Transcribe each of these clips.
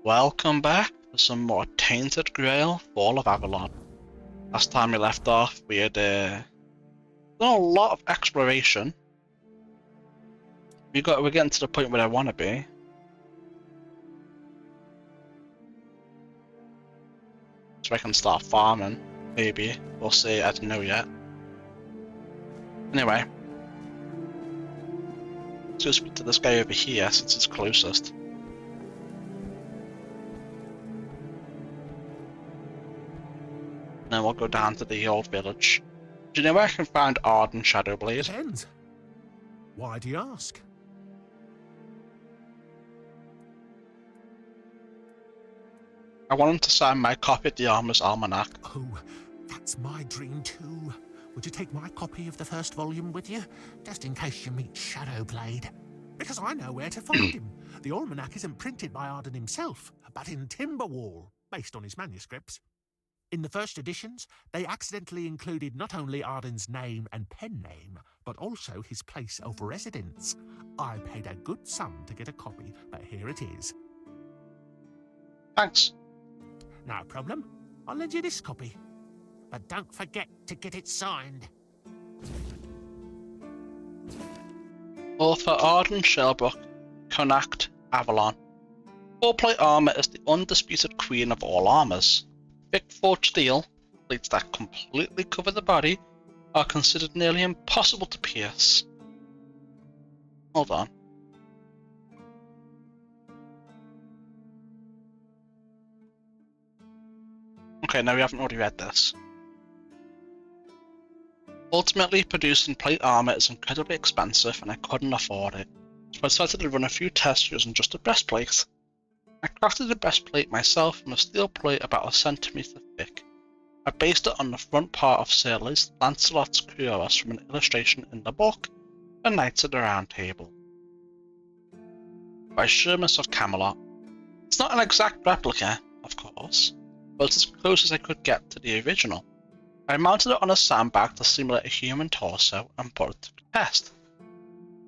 Welcome back for some more Tainted Grail, Fall of Avalon. Last time we left off, we had done a lot of exploration. We're getting to the point where I want to be. So I can start farming, maybe. We'll see, I don't know yet. Anyway. Let's go speak to this guy over here since it's closest. Then we'll go down to the old village. Do you know where I can find Arden Shadowblade? Depends. Why do you ask? I want him to sign my copy of the Armor's Almanac. Oh, that's my dream too. Would you take my copy of the first volume with you? Just in case you meet Shadowblade. Because I know where to find him. The almanac isn't printed by Arden himself, but in Timberwall, based on his manuscripts. In the first editions, they accidentally included not only Arden's name and pen name, but also his place of residence. I paid a good sum to get a copy, but here it is. Thanks. No problem. I'll lend you this copy. But don't forget to get it signed. Author Arden Shelbrook, Connacht, Avalon. Full-plate armor is the undisputed queen of all armors. Thick forged steel, plates that completely cover the body, are considered nearly impossible to pierce. Hold on. Okay, now we haven't already read this. Ultimately, producing plate armor is incredibly expensive and I couldn't afford it, so I decided to run a few tests using just a breastplate. I crafted the breastplate myself from a steel plate about a centimetre thick. I based it on the front part of Sir Lancelot's cuirass from an illustration in the book, The Knights of the Round Table, by Shermus of Camelot. It's not an exact replica, of course, but it's as close as I could get to the original. I mounted it on a sandbag to simulate a human torso and put it to the test.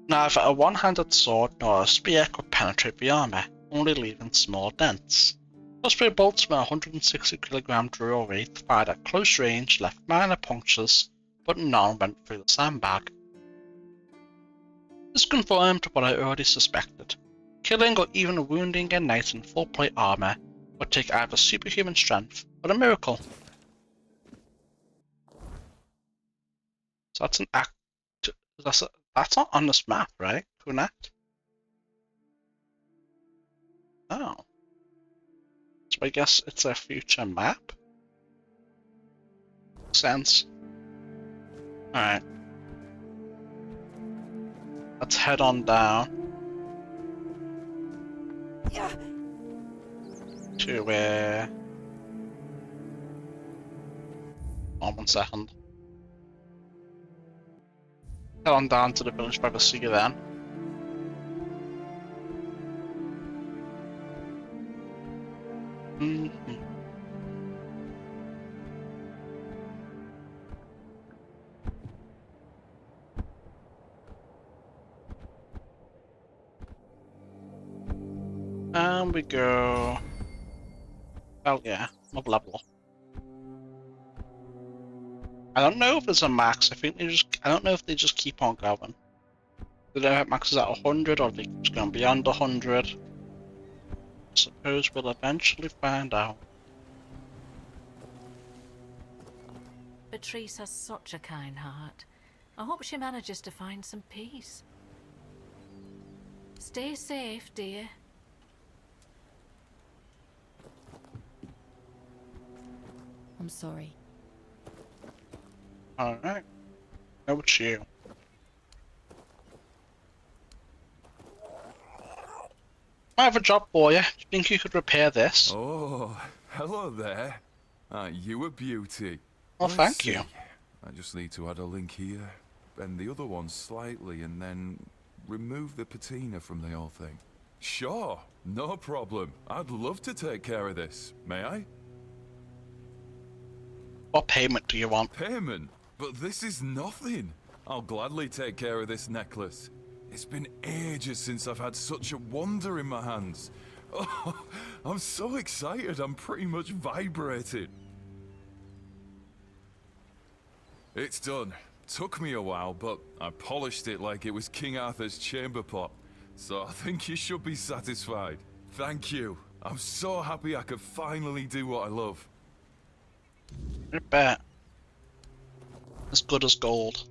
Neither a one-handed sword nor a spear could penetrate the armor, only leaving small dents. Crossbow bolts from a 160kg drill rate fired at close range left minor punctures, but none went through the sandbag. This confirmed what I already suspected. Killing or even wounding a knight in full plate armor would take either superhuman strength or a miracle. So that's an act. That's not on this map, right? Connacht? Oh. So I guess it's a future map? Makes sense. Alright. Let's head on down. To where... Oh, 1 second. Head on down to the village by the sea then. And we go... Oh yeah, mob level. I don't know if there's a max, I don't know if they just keep on going. They don't have maxes at 100 or they're just going beyond 100. I suppose we'll eventually find out. Patrice has such a kind heart. I hope she manages to find some peace. Stay safe, dear. I'm sorry. Alright. Now it's you. I have a job for you. Do you think you could repair this? Oh, hello there. Aren't you a beauty? Oh, Let's thank see. you. I just need to add a link here, bend the other one slightly, and then remove the patina from the whole thing. Sure, no problem. I'd love to take care of this. May I? What payment do you want? Payment? But this is nothing. I'll gladly take care of this necklace. It's been ages since I've had such a wonder in my hands. Oh, I'm so excited, I'm pretty much vibrating. It's done. Took me a while, but I polished it like it was King Arthur's chamber pot. So I think you should be satisfied. Thank you. I'm so happy I could finally do what I love. I bet. As good as gold.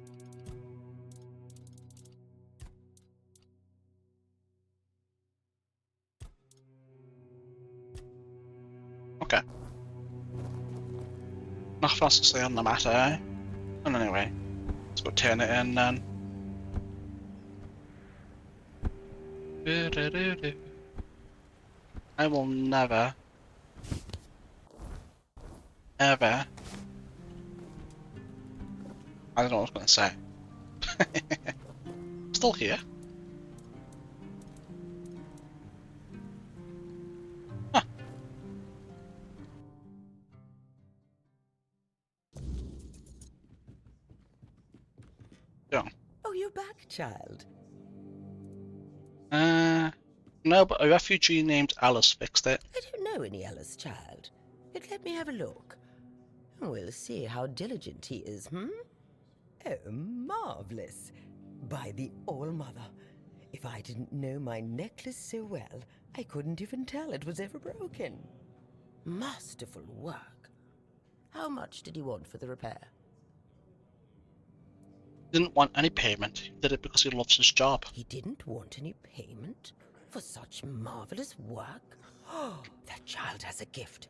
Okay. Nothing else to say on the matter, eh? And anyway, let's go turn it in then. I will never, ever. I don't know what I was going to say. Still here. Huh. Yeah. Oh, you're back, child. No, but a refugee named Alice fixed it. I don't know any Alice, child. But let me have a look. We'll see how diligent he is, Oh, marvelous. By the All-Mother, if I didn't know my necklace so well, I couldn't even tell it was ever broken. Masterful work. How much did he want for the repair? He didn't want any payment. He did it because he loves his job. He didn't want any payment for such marvelous work? Oh, that child has a gift.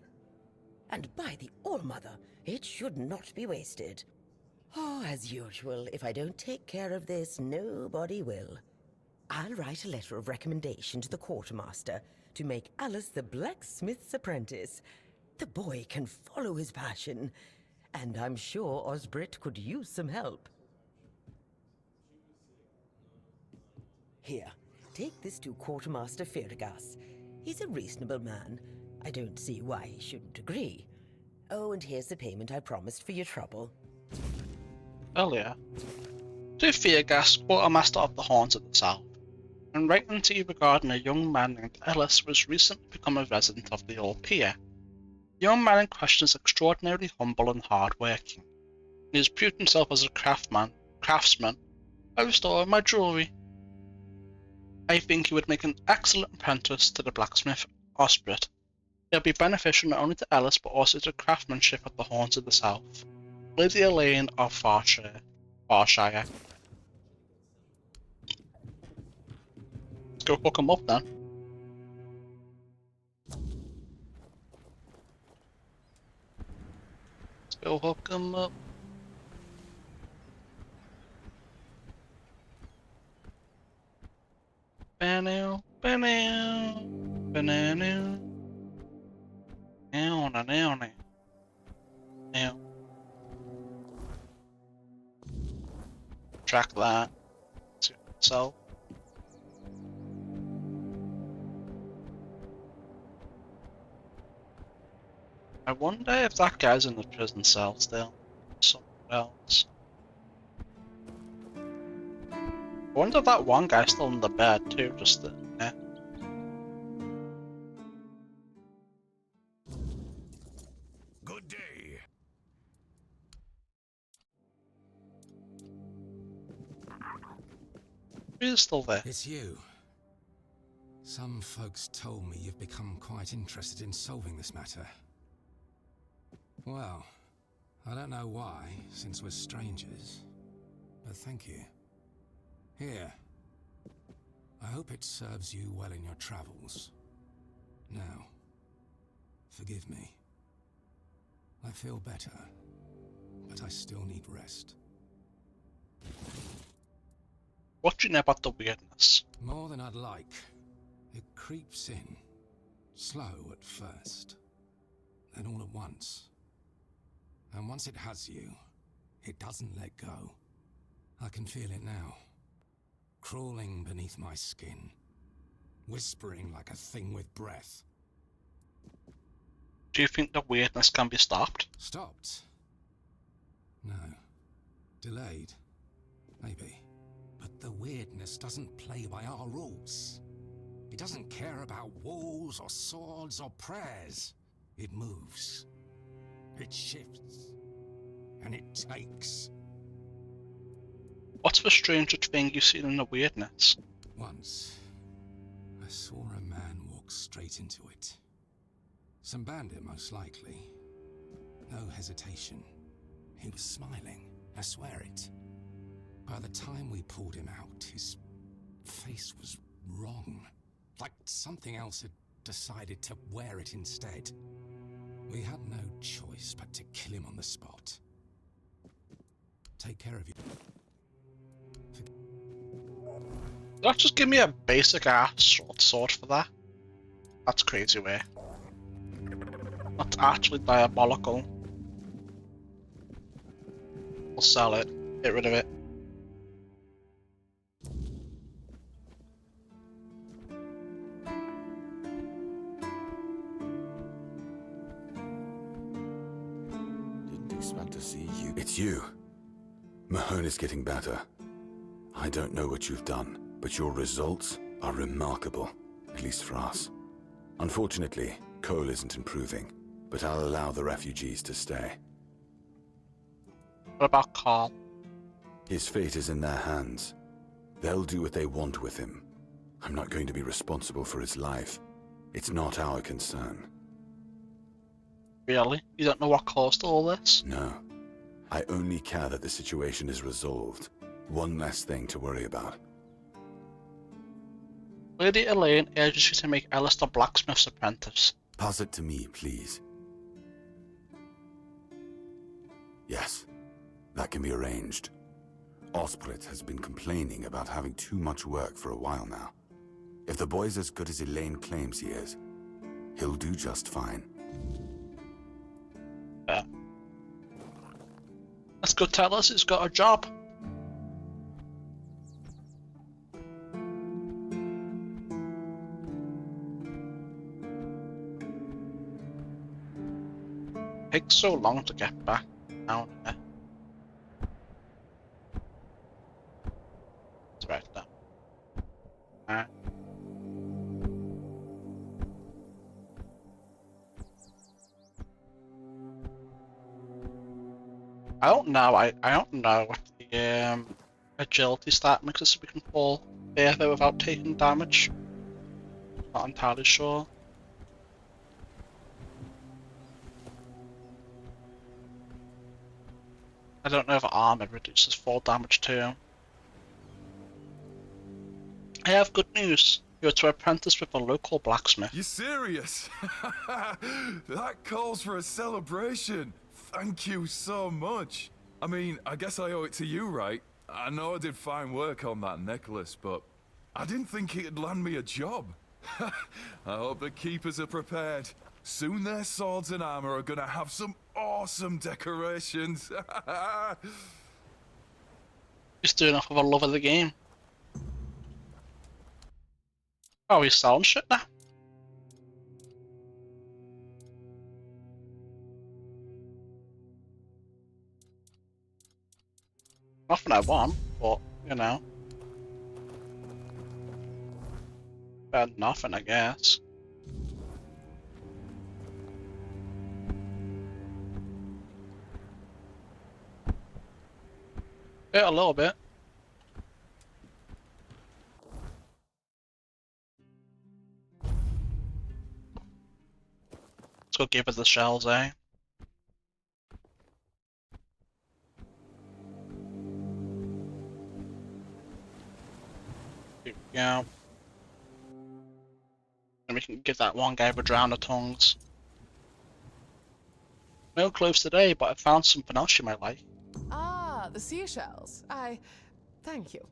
And by the All-Mother, it should not be wasted. Oh, as usual, if I don't take care of this, nobody will. I'll write a letter of recommendation to the quartermaster to make Alice the blacksmith's apprentice. The boy can follow his passion, and I'm sure Osbrit could use some help. Here, take this to Quartermaster Ferragas. He's a reasonable man. I don't see why he shouldn't agree. Oh, and here's the payment I promised for your trouble. Earlier, to Feargas, quartermaster of the Horns of the South, and writing to you regarding a young man named Ellis who has recently become a resident of the Old Pier. The young man in question is extraordinarily humble and hard-working. He has proved himself as a craftsman by restoring my jewellery. I think he would make an excellent apprentice to the blacksmith Osbrit. It will be beneficial not only to Ellis but also to craftsmanship at the Horns of the South. Lady Elaine of Farshire. Let's go hook him up then. Let's go hook him up. Banana, banana, banana. Now. Track that. So. I wonder if that guy's in the prison cell still. Somewhere else. I wonder if that one guy's still in the bed too, just yeah. Good day. He's still there. It's you. Some folks told me you've become quite interested in solving this matter. Well, I don't know why, since we're strangers, but thank you. Here. I hope it serves you well in your travels. Now, forgive me. I feel better, but I still need rest. What do you know about the weirdness? More than I'd like. It creeps in, slow at first, then all at once. And once it has you, it doesn't let go. I can feel it now, crawling beneath my skin, whispering like a thing with breath. Do you think the weirdness can be stopped? Stopped? No. Delayed? Maybe. But the weirdness doesn't play by our rules. It doesn't care about walls or swords or prayers. It moves. It shifts. And it takes. What's the strangest thing you've seen in the weirdness? Once, I saw a man walk straight into it. Some bandit, most likely. No hesitation. He was smiling, I swear it. By the time we pulled him out, his face was wrong. Like something else had decided to wear it instead. We had no choice but to kill him on the spot. Take care of you. Don't just give me a basic ass short sword for that. That's crazy way. That's actually diabolical. I'll sell it. Get rid of it. Didn't expect to see you. It's you. Mahone is getting better. I don't know what you've done, but your results are remarkable, at least for us. Unfortunately, Cole isn't improving, but I'll allow the refugees to stay. What about Carl? His fate is in their hands. They'll do what they want with him. I'm not going to be responsible for his life. It's not our concern. Really? You don't know what caused all this? No. I only care that the situation is resolved. One less thing to worry about. Lady Elaine urges you to make Alistair blacksmith's apprentice. Pass it to me, please. Yes, that can be arranged. Osprey has been complaining about having too much work for a while now. If the boy's as good as Elaine claims he is, he'll do just fine. Yeah. Let's go tell us he's got a job. Takes so long to get back down here. It's right there. Alright. I don't know. I don't know what the agility stat makes us so we can fall further without taking damage. Not entirely sure. I don't know if armor reduces fall damage too. I have good news. You're to apprentice with a local blacksmith. You serious? That calls for a celebration. Thank you so much. I mean, I guess I owe it to you, right? I know I did fine work on that necklace, but I didn't think it'd land me a job. I hope the keepers are prepared. Soon their swords and armor are gonna have some awesome decorations. He's doing it for the love of the game. Oh, he's selling shit now. Nothing I want, but you know. Better than nothing, I guess. Yeah, a little bit. Let's go give us the shells, eh? Here we go. And we can give that one guy the drown of tongues. No clothes today, but I found something else you might like. Ah, the seashells. Thank you.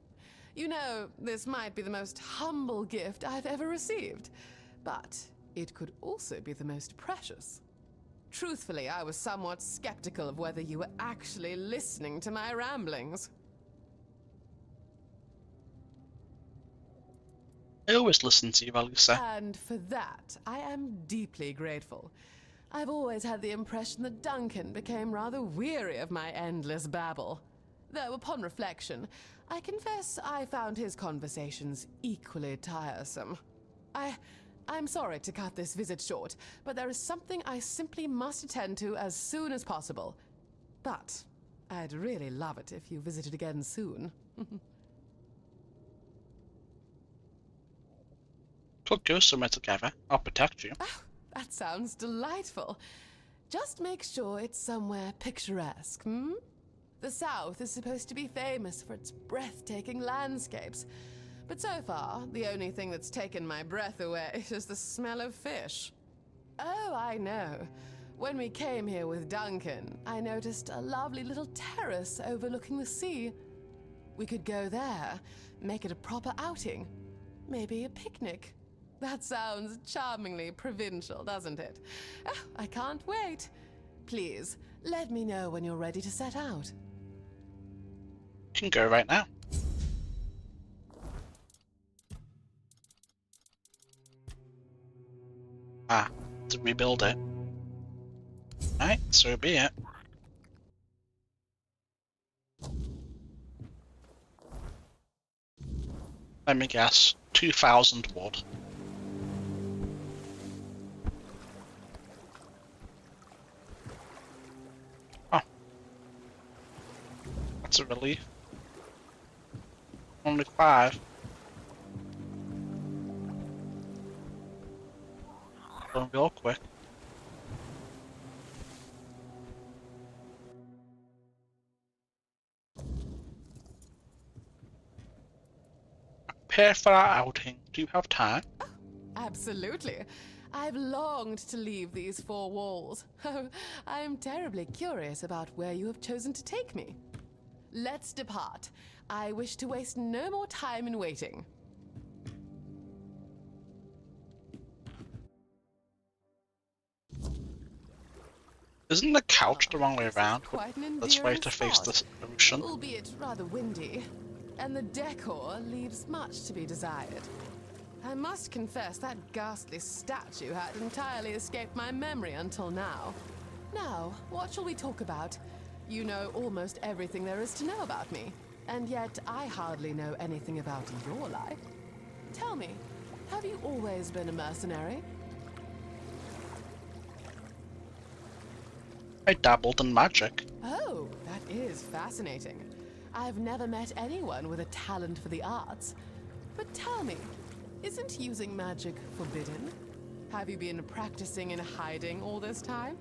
You know, this might be the most humble gift I've ever received, but it could also be the most precious. Truthfully, I was somewhat skeptical of whether you were actually listening to my ramblings. I always listen to you, Elisa. And for that, I am deeply grateful. I've always had the impression that Duncan became rather weary of my endless babble. Though, upon reflection, I confess I found his conversations equally tiresome. I'm sorry to cut this visit short, but there is something I simply must attend to as soon as possible. But I'd really love it if you visited again soon. Could go somewhere together. I'll protect you. Oh, that sounds delightful. Just make sure it's somewhere picturesque, hmm? The South is supposed to be famous for its breathtaking landscapes. But so far, the only thing that's taken my breath away is the smell of fish. Oh, I know. When we came here with Duncan, I noticed a lovely little terrace overlooking the sea. We could go there, make it a proper outing. Maybe a picnic. That sounds charmingly provincial, doesn't it? Oh, I can't wait. Please, let me know when you're ready to set out. You can go right now. To rebuild it. Right, so be it. Let me guess, 2,000 wood. Oh. That's a relief. Only 5. Going real quick. Prepare for our outing. Do you have time? Absolutely. I've longed to leave these 4 walls. Oh, I'm terribly curious about where you have chosen to take me. Let's depart. I wish to waste no more time in waiting. Isn't the couch the wrong way around? Quite an Let's way endearing to face spot, the ocean. albeit rather windy, and the decor leaves much to be desired. I must confess that ghastly statue had entirely escaped my memory until now. Now, what shall we talk about? You know almost everything there is to know about me, and yet I hardly know anything about your life. Tell me, have you always been a mercenary? I dabbled in magic. Oh, that is fascinating. I've never met anyone with a talent for the arts. But tell me, isn't using magic forbidden? Have you been practicing and hiding all this time?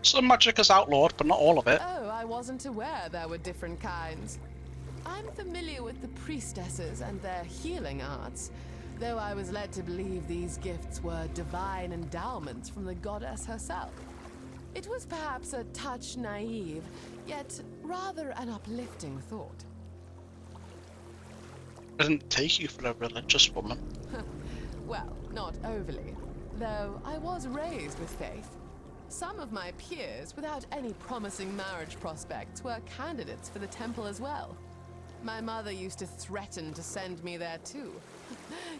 Some magic is outlawed, but not all of it. Oh, I wasn't aware there were different kinds. I'm familiar with the priestesses and their healing arts, though I was led to believe these gifts were divine endowments from the goddess herself. It was perhaps a touch naive, yet rather an uplifting thought. I didn't take you for a religious woman. Well, not overly, though I was raised with faith. Some of my peers, without any promising marriage prospects, were candidates for the temple as well. My mother used to threaten to send me there too.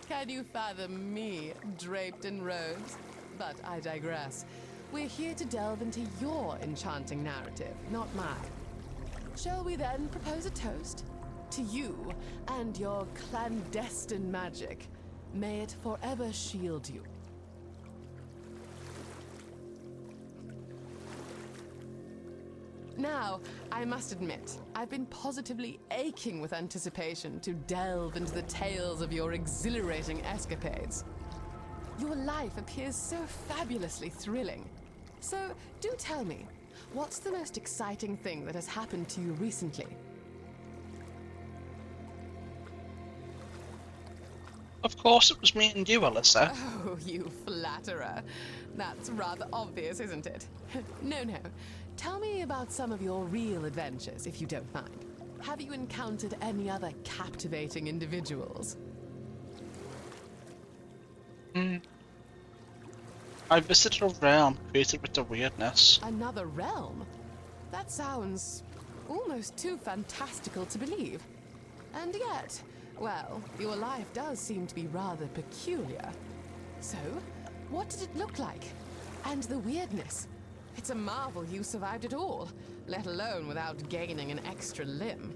Can you fathom me, draped in robes? But I digress. We're here to delve into your enchanting narrative, not mine. Shall we then propose a toast? To you and your clandestine magic. May it forever shield you. Now, I must admit, I've been positively aching with anticipation to delve into the tales of your exhilarating escapades. Your life appears so fabulously thrilling. So, do tell me, what's the most exciting thing that has happened to you recently? Of course it was meeting you, Alyssa. Oh, you flatterer. That's rather obvious, isn't it? No. Tell me about some of your real adventures, if you don't mind. Have you encountered any other captivating individuals? I visited a realm created with the weirdness. Another realm? That sounds almost too fantastical to believe. And yet, well, your life does seem to be rather peculiar. So, what did it look like? And the weirdness? It's a marvel you survived it all, let alone without gaining an extra limb.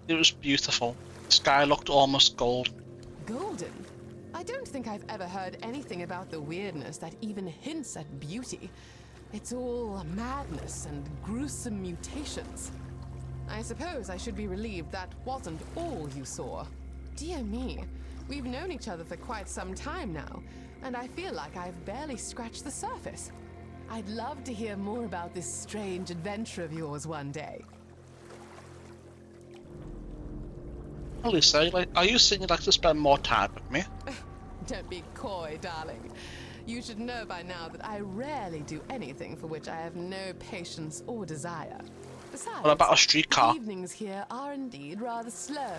It was beautiful. The sky looked almost gold. Golden? I don't think I've ever heard anything about the weirdness that even hints at beauty. It's all madness and gruesome mutations. I suppose I should be relieved that wasn't all you saw. Dear me, we've known each other for quite some time now, and I feel like I've barely scratched the surface. I'd love to hear more about this strange adventure of yours one day. Alyssa, are you saying you'd like to spend more time with me? Don't be coy, darling. You should know by now that I rarely do anything for which I have no patience or desire. Besides, What about a streetcar? the evenings here are indeed rather slow,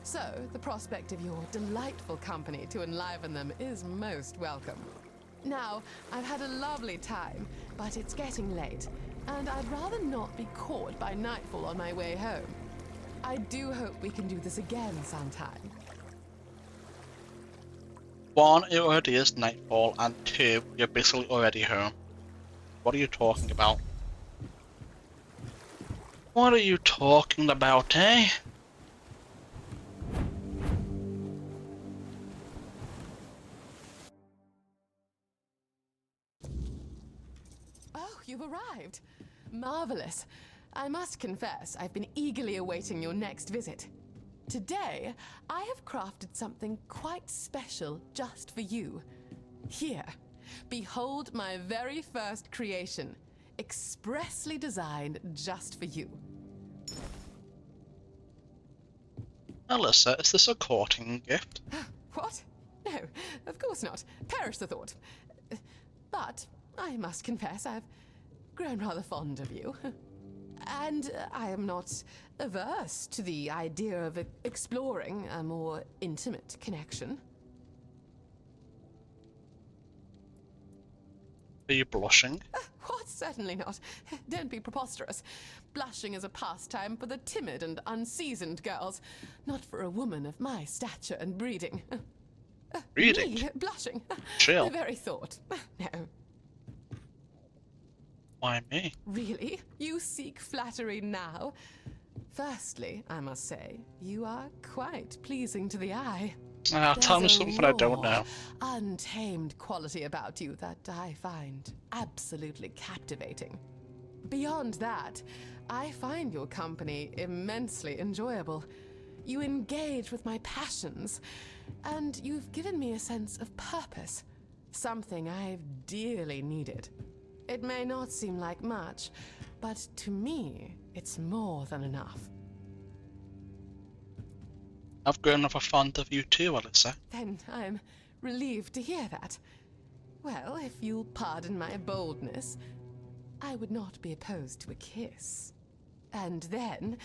so the prospect of your delightful company to enliven them is most welcome. Now, I've had a lovely time, but it's getting late, and I'd rather not be caught by nightfall on my way home. I do hope we can do this again sometime. 1, it already is nightfall, and 2, you're basically already home. What are you talking about? What are you talking about, eh? Oh, you've arrived. Marvelous. I must confess, I've been eagerly awaiting your next visit. Today, I have crafted something quite special just for you. Here, behold my very first creation, expressly designed just for you. Alyssa, is this a courting gift? What? No, of course not. Perish the thought. But I must confess, I've grown rather fond of you. And I am not averse to the idea of exploring a more intimate connection. Are you blushing? What? Certainly not. Don't be preposterous. Blushing is a pastime for the timid and unseasoned girls, not for a woman of my stature and breeding. Breeding? Me blushing? Chill. The very thought. No. Why me? Really? You seek flattery now? Firstly, I must say, you are quite pleasing to the eye. Tell me There's a something I don't know. raw, untamed quality about you that I find absolutely captivating. Beyond that, I find your company immensely enjoyable. You engage with my passions, and you've given me a sense of purpose, something I've dearly needed. It may not seem like much, but to me, it's more than enough. I've grown rather fond of you too, Alyssa. Then I'm relieved to hear that. Well, if you'll pardon my boldness, I would not be opposed to a kiss. And then,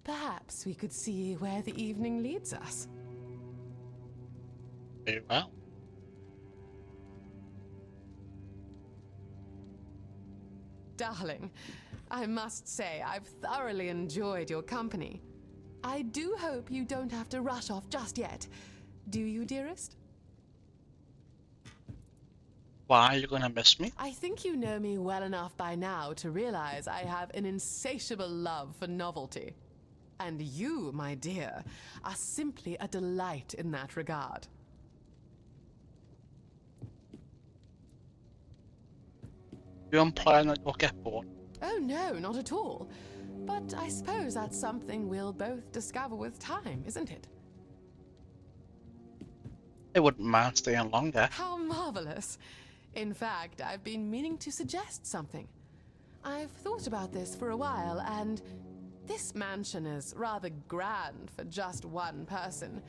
perhaps we could see where the evening leads us. Very well. Darling, I must say I've thoroughly enjoyed your company. I do hope you don't have to rush off just yet. Do you, dearest? Why are you gonna miss me? I think you know me well enough by now to realize I have an insatiable love for novelty. And you, my dear, are simply a delight in that regard. You're implying that you'll get bored? Oh no, not at all. But I suppose that's something we'll both discover with time, isn't it? I wouldn't mind staying longer. How marvelous! In fact, I've been meaning to suggest something. I've thought about this for a while, and this mansion is rather grand for just one person.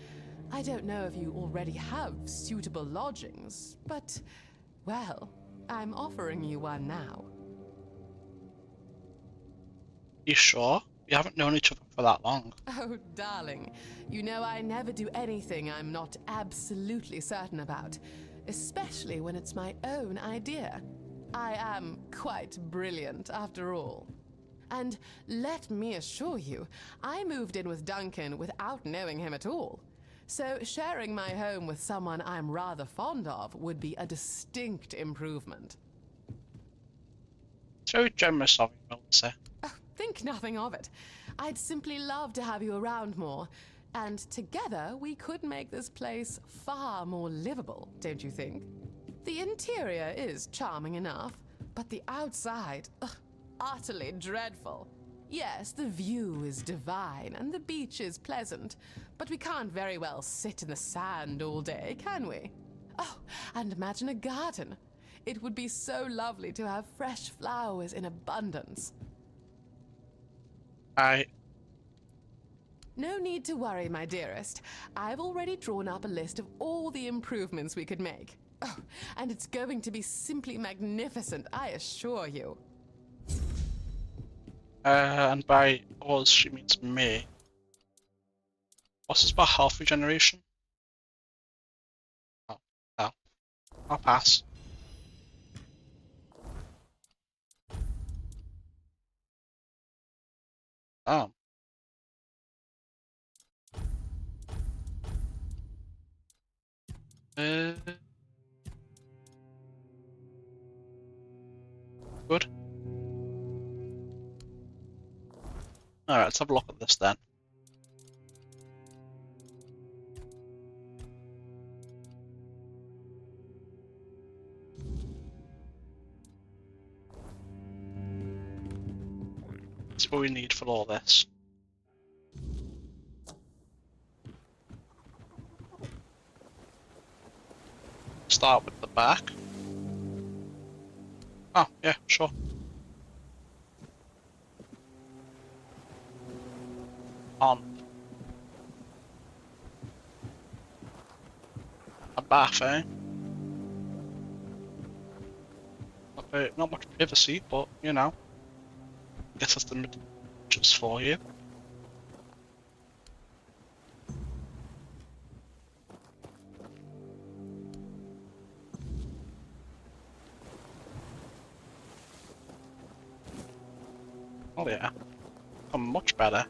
I don't know if you already have suitable lodgings, but, well, I'm offering you one now. You sure? We haven't known each other for that long. Oh, darling, you know I never do anything I'm not absolutely certain about, especially when it's my own idea. I am quite brilliant, after all. And let me assure you, I moved in with Duncan without knowing him at all. So sharing my home with someone I'm rather fond of would be a distinct improvement. It's very generous of you, Melissa. Oh, think nothing of it. I'd simply love to have you around more. And together, we could make this place far more livable, don't you think? The interior is charming enough, but the outside, utterly dreadful. Yes, the view is divine and the beach is pleasant, but we can't very well sit in the sand all day, can we? Oh, and imagine a garden. It would be so lovely to have fresh flowers in abundance. No need to worry, my dearest. I've already drawn up a list of all the improvements we could make. Oh, and it's going to be simply magnificent, I assure you. And by us, she means me. What's this about health regeneration? Oh, no. I'll pass. Oh. Good. Alright, let's have a look at this then. That's what we need for all this. Start with the back. Oh, yeah, sure. On. A bath, eh? Not much privacy, but, you know. Guess that's the just for you. Oh yeah. I'm much better.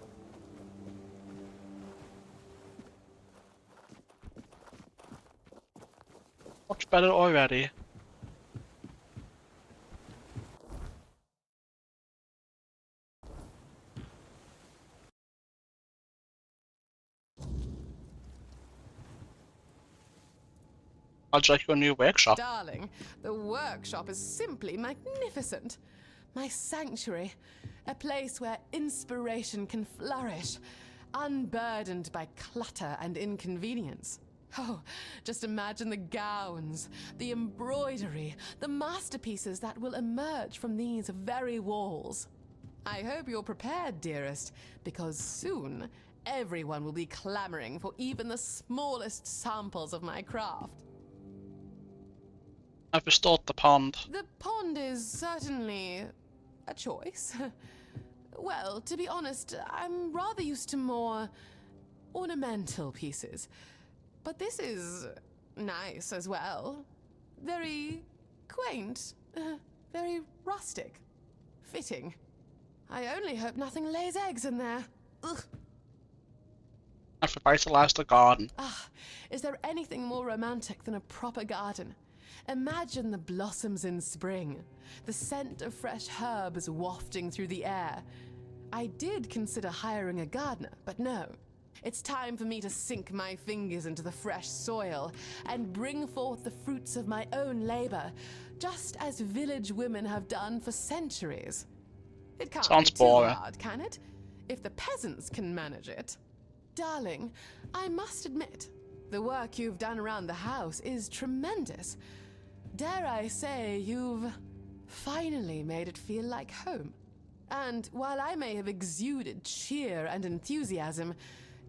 Much better already. How'd you like your new workshop? Darling, the workshop is simply magnificent. My sanctuary, a place where inspiration can flourish, unburdened by clutter and inconvenience. Oh, just imagine the gowns, the embroidery, the masterpieces that will emerge from these very walls. I hope you're prepared, dearest, because soon everyone will be clamoring for even the smallest samples of my craft. I've restored the pond. The pond is certainly a choice. Well, to be honest, I'm rather used to more ornamental pieces. But this is nice as well. Very quaint, very rustic, fitting. I only hope nothing lays eggs in there. Ugh. I've revitalized the garden. Ah, is there anything more romantic than a proper garden? Imagine the blossoms in spring, the scent of fresh herbs wafting through the air. I did consider hiring a gardener, but no. It's time for me to sink my fingers into the fresh soil and bring forth the fruits of my own labor, just as village women have done for centuries. It can't Sounds be too boring. hard, can it? If the peasants can manage it. Darling, I must admit, the work you've done around the house is tremendous. Dare I say, you've finally made it feel like home. And while I may have exuded cheer and enthusiasm,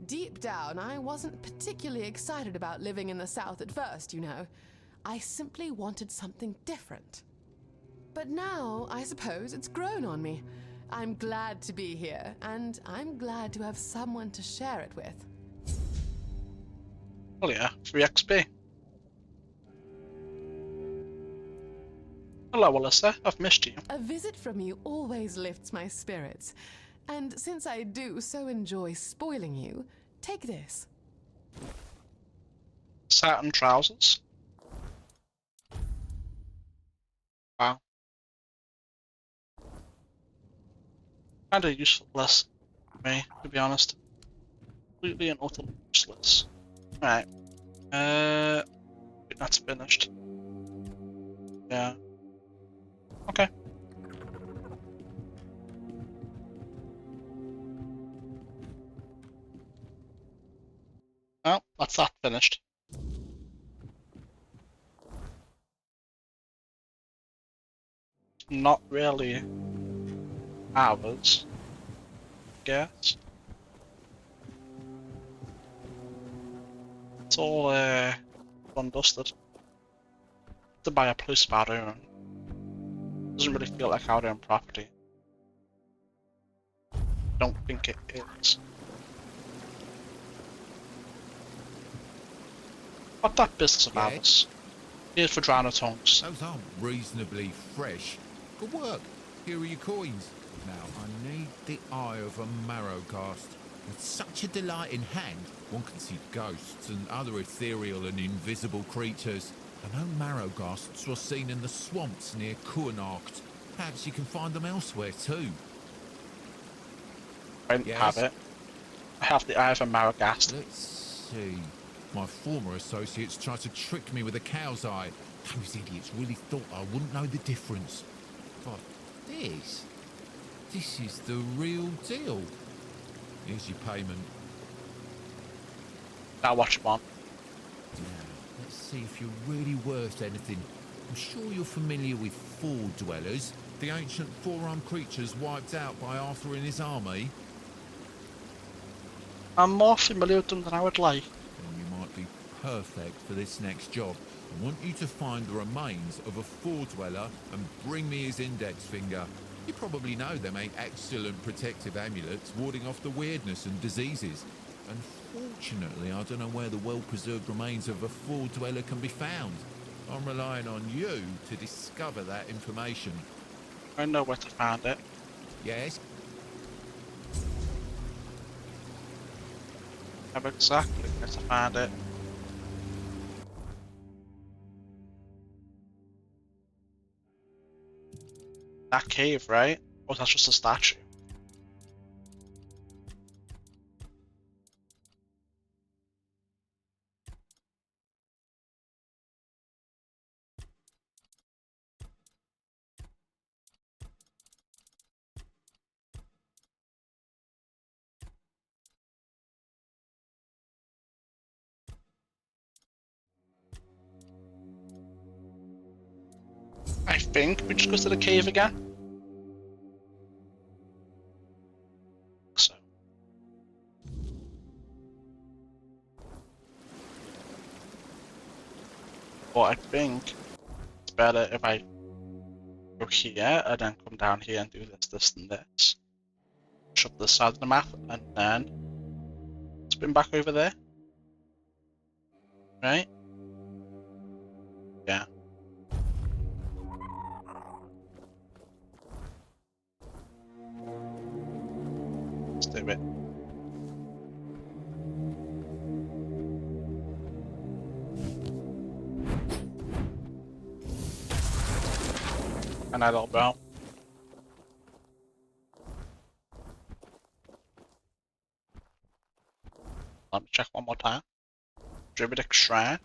deep down I wasn't particularly excited about living in the South at first, you know. I simply wanted something different. But now, I suppose it's grown on me. I'm glad to be here, and I'm glad to have someone to share it with. Oh yeah, free XP. Hello, Alyssa. I've missed you. A visit from you always lifts my spirits. And since I do so enjoy spoiling you, take this. satin trousers. Wow. Kinda useless for me, to be honest. Completely and utterly useless. Right. I think that's finished. Yeah. Okay. Well, that's that finished. Not really ours, I guess. It's all done dusted. To buy a place of our own. Doesn't really feel like our own property. Don't think it is. What that business of ours? Here's for Drowner Tongues. Those aren't reasonably fresh. Good work. Here are your coins. Now, I need the eye of a marrowcast. With such a delight in hand, one can see ghosts and other ethereal and invisible creatures. I know marrowcasts were seen in the swamps near Kuanarkt. Perhaps you can find them elsewhere too. I don't have it. I have the eye of a Maragast. Let's see. My former associates tried to trick me with a cow's eye. Those idiots really thought I wouldn't know the difference. But this is the real deal. Here's your payment. Now what you want? Now, let's see if you're really worth anything. I'm sure you're familiar with Four Dwellers, the ancient four-armed creatures wiped out by Arthur and his army. I'm more familiar with them than I would like. Then you might be perfect for this next job. I want you to find the remains of a Four Dweller and bring me his index finger. You probably know they make excellent protective amulets warding off the weirdness and diseases. Unfortunately, I don't know where the well-preserved remains of a Four Dweller can be found. I'm relying on you to discover that information. I know where to find it. Yes? I know exactly where to find it. That cave, right? Or that's just a statue? I think we just go to the cave again. So. But I think it's better if I go here and then come down here and do this, and this. Shove this side of the map and then spin back over there. Right? Yeah. Let's do it. And I don't know. Let me check one more time. Druidic Shrine.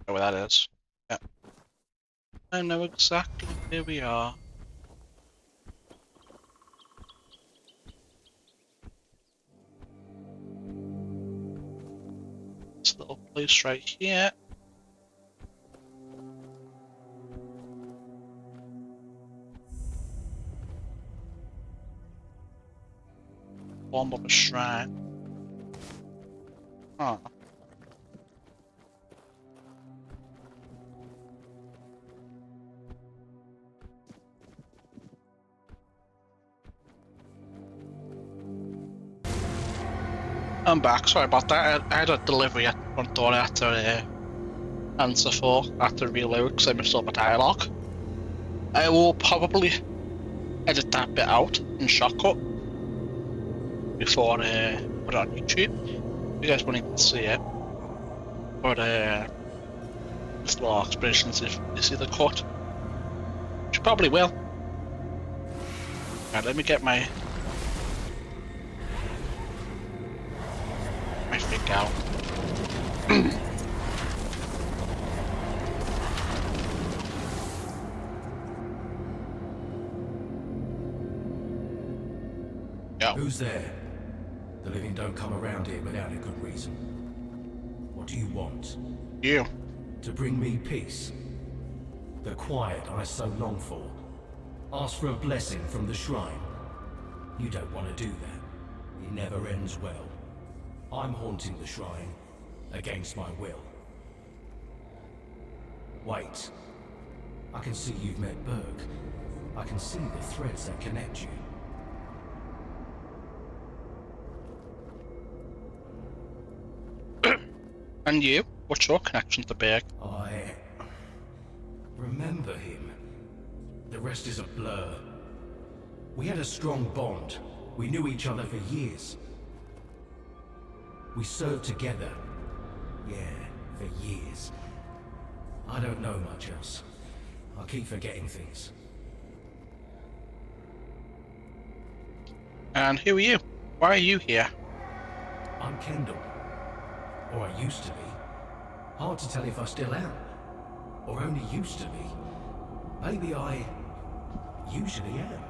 Know where that is. Yeah. I know exactly where we are. This little place right here. Form of a shrine. Huh. I'm back, sorry about that. I had a delivery at the front door I had to answer for. I had to reload because I missed all my dialogue. I will probably edit that bit out in shortcut before I put it on YouTube. You guys won't even see it. But just a little exploration, see if you see the cut. Which you probably will. Alright, let me get my fig out. Yo. Who's there? The living don't come around here without a good reason. What do you want? You. To bring me peace. The quiet I so long for. Ask for a blessing from the shrine. You don't want to do that. It never ends well. I'm haunting the shrine, against my will. Wait. I can see you've met Berg. I can see the threads that connect you. And you? What's your connection to Berg? I remember him. The rest is a blur. We had a strong bond. We knew each other for years. We served together. Yeah, for years. I don't know much else. I keep forgetting things. And who are you? Why are you here? I'm Kendall. Or I used to be. Hard to tell if I still am. Or only used to be. Maybe I usually am.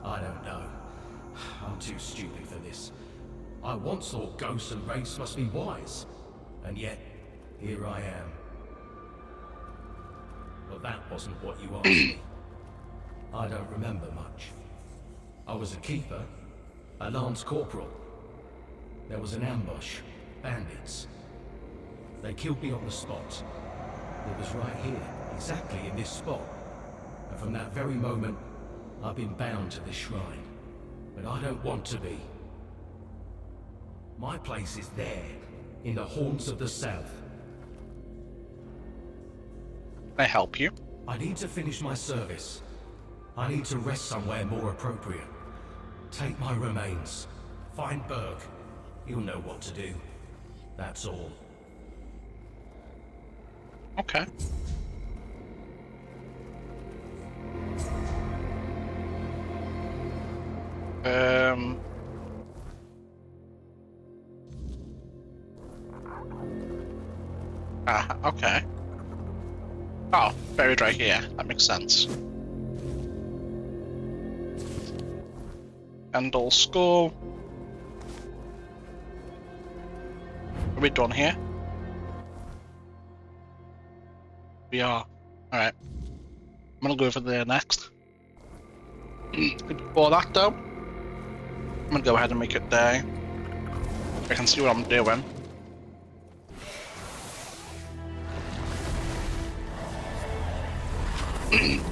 I don't know. I'm too stupid for this. I once thought ghosts and wraiths must be wise. And yet, here I am. But that wasn't what you asked me. I don't remember much. I was a keeper, a lance corporal. There was an ambush, bandits. They killed me on the spot. It was right here, exactly in this spot. And from that very moment, I've been bound to this shrine. But I don't want to be. My place is there, in the haunts of the south. Can I help you? I need to finish my service. I need to rest somewhere more appropriate. Take my remains. Find Berg. He'll know what to do. That's all. Okay. Okay. Oh, buried right here. That makes sense. Kendall skull. Are we done here? We are. Alright. I'm gonna go over there next. Before that though, I'm gonna go ahead and make it day. I can see what I'm doing.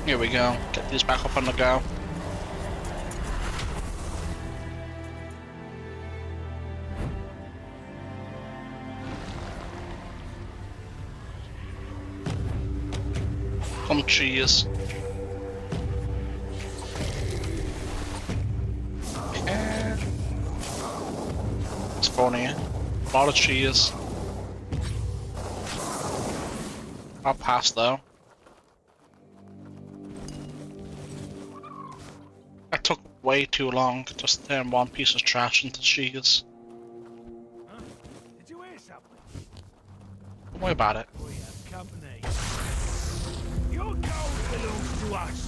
Here we go. Get these back up on the go. Come cheese. Okay. It's funny. A lot of cheese. I'll pass though. I took way too long just to turn one piece of trash into cheese. Huh? Did you hear something? Don't worry about it. We have company. Your gold belongs to us.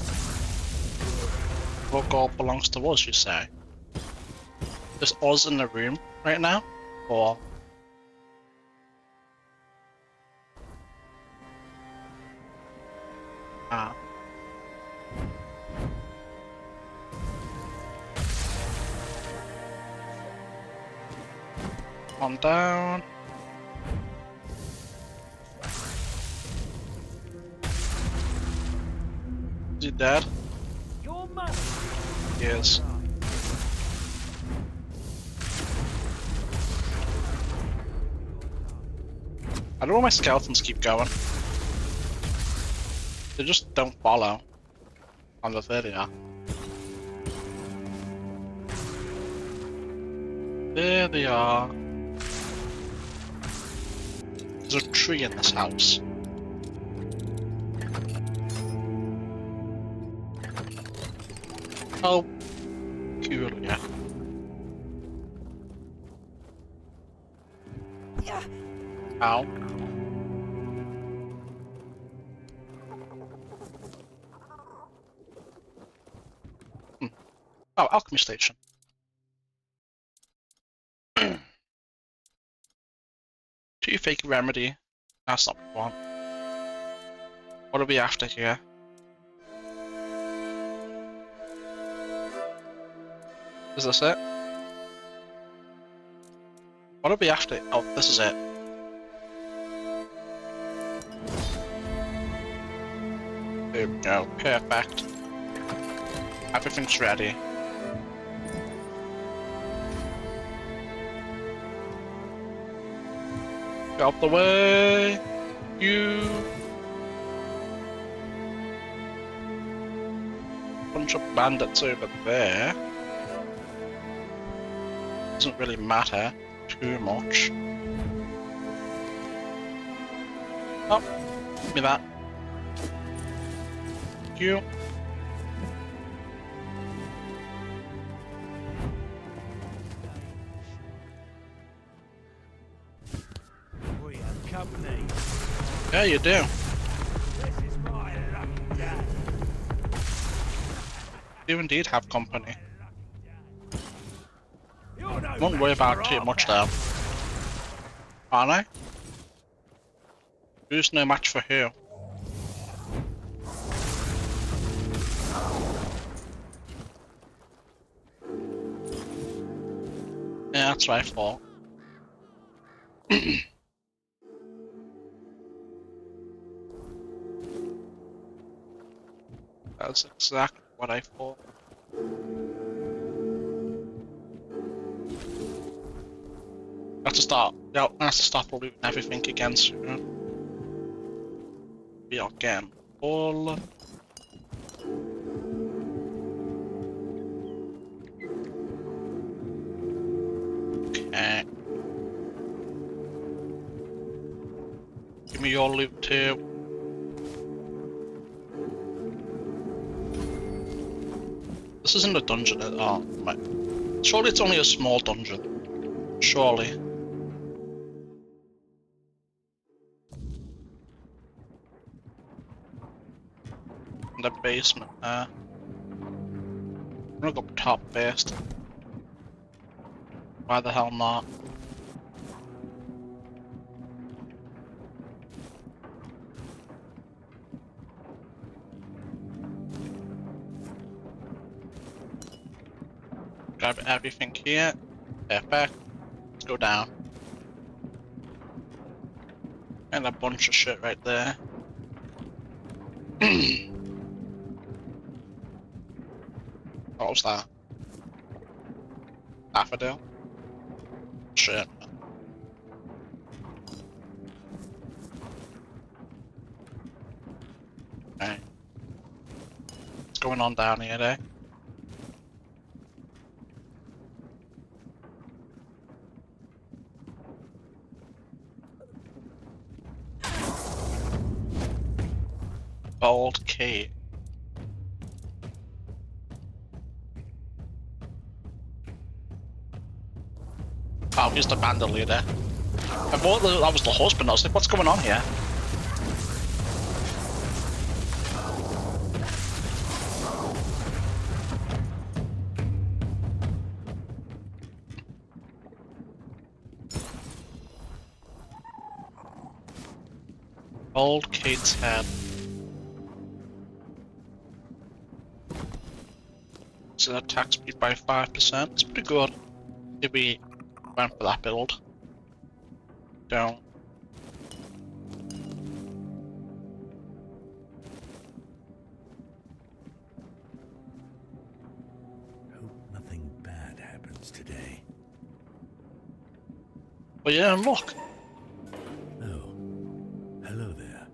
What gold belongs to us, you say? There's us in the room right now? Or... Ah. Calm down. Is he dead? Your money. Yes. I don't know where my skeletons keep going. They just don't follow. On the there they are. There they are. There's a tree in this house. Oh, cool, yeah. Ow. Oh, alchemy station. Toothache remedy. That's not what we want. What are we after here? Is this it? What are we after? Oh, this is it. There we go. Perfect. Everything's ready. Get out the way! You! Bunch of bandits over there. Doesn't really matter too much. Oh, give me that. Thank you. We have company. Yeah, you do. This is my lucky day. You indeed have company. You're no Won't worry match about for too our much pal. though. Aren't I? Who's no match for who? Yeah, that's what I thought. That's exactly what I thought. I have to start. Yeah, I have to start looting everything again soon. We are getting all. Okay. Give me your loot too. This isn't a dungeon at all. Right. Surely it's only a small dungeon. Surely. In the basement there. I'm gonna go top first. Why the hell not? Grab everything here. Perfect. Let's go down. And a bunch of shit right there. What was that? Daffodil? Shit. Okay. What's going on down here, eh? Bald Kate. Oh, he's the bandit leader. I thought that was the husband. I was like, what's going on here? Old Kate's head. So attack speed by 5%. It's pretty good. If we went for that build. Don't. Hope nothing bad happens today. But yeah, and look. Oh, hello there.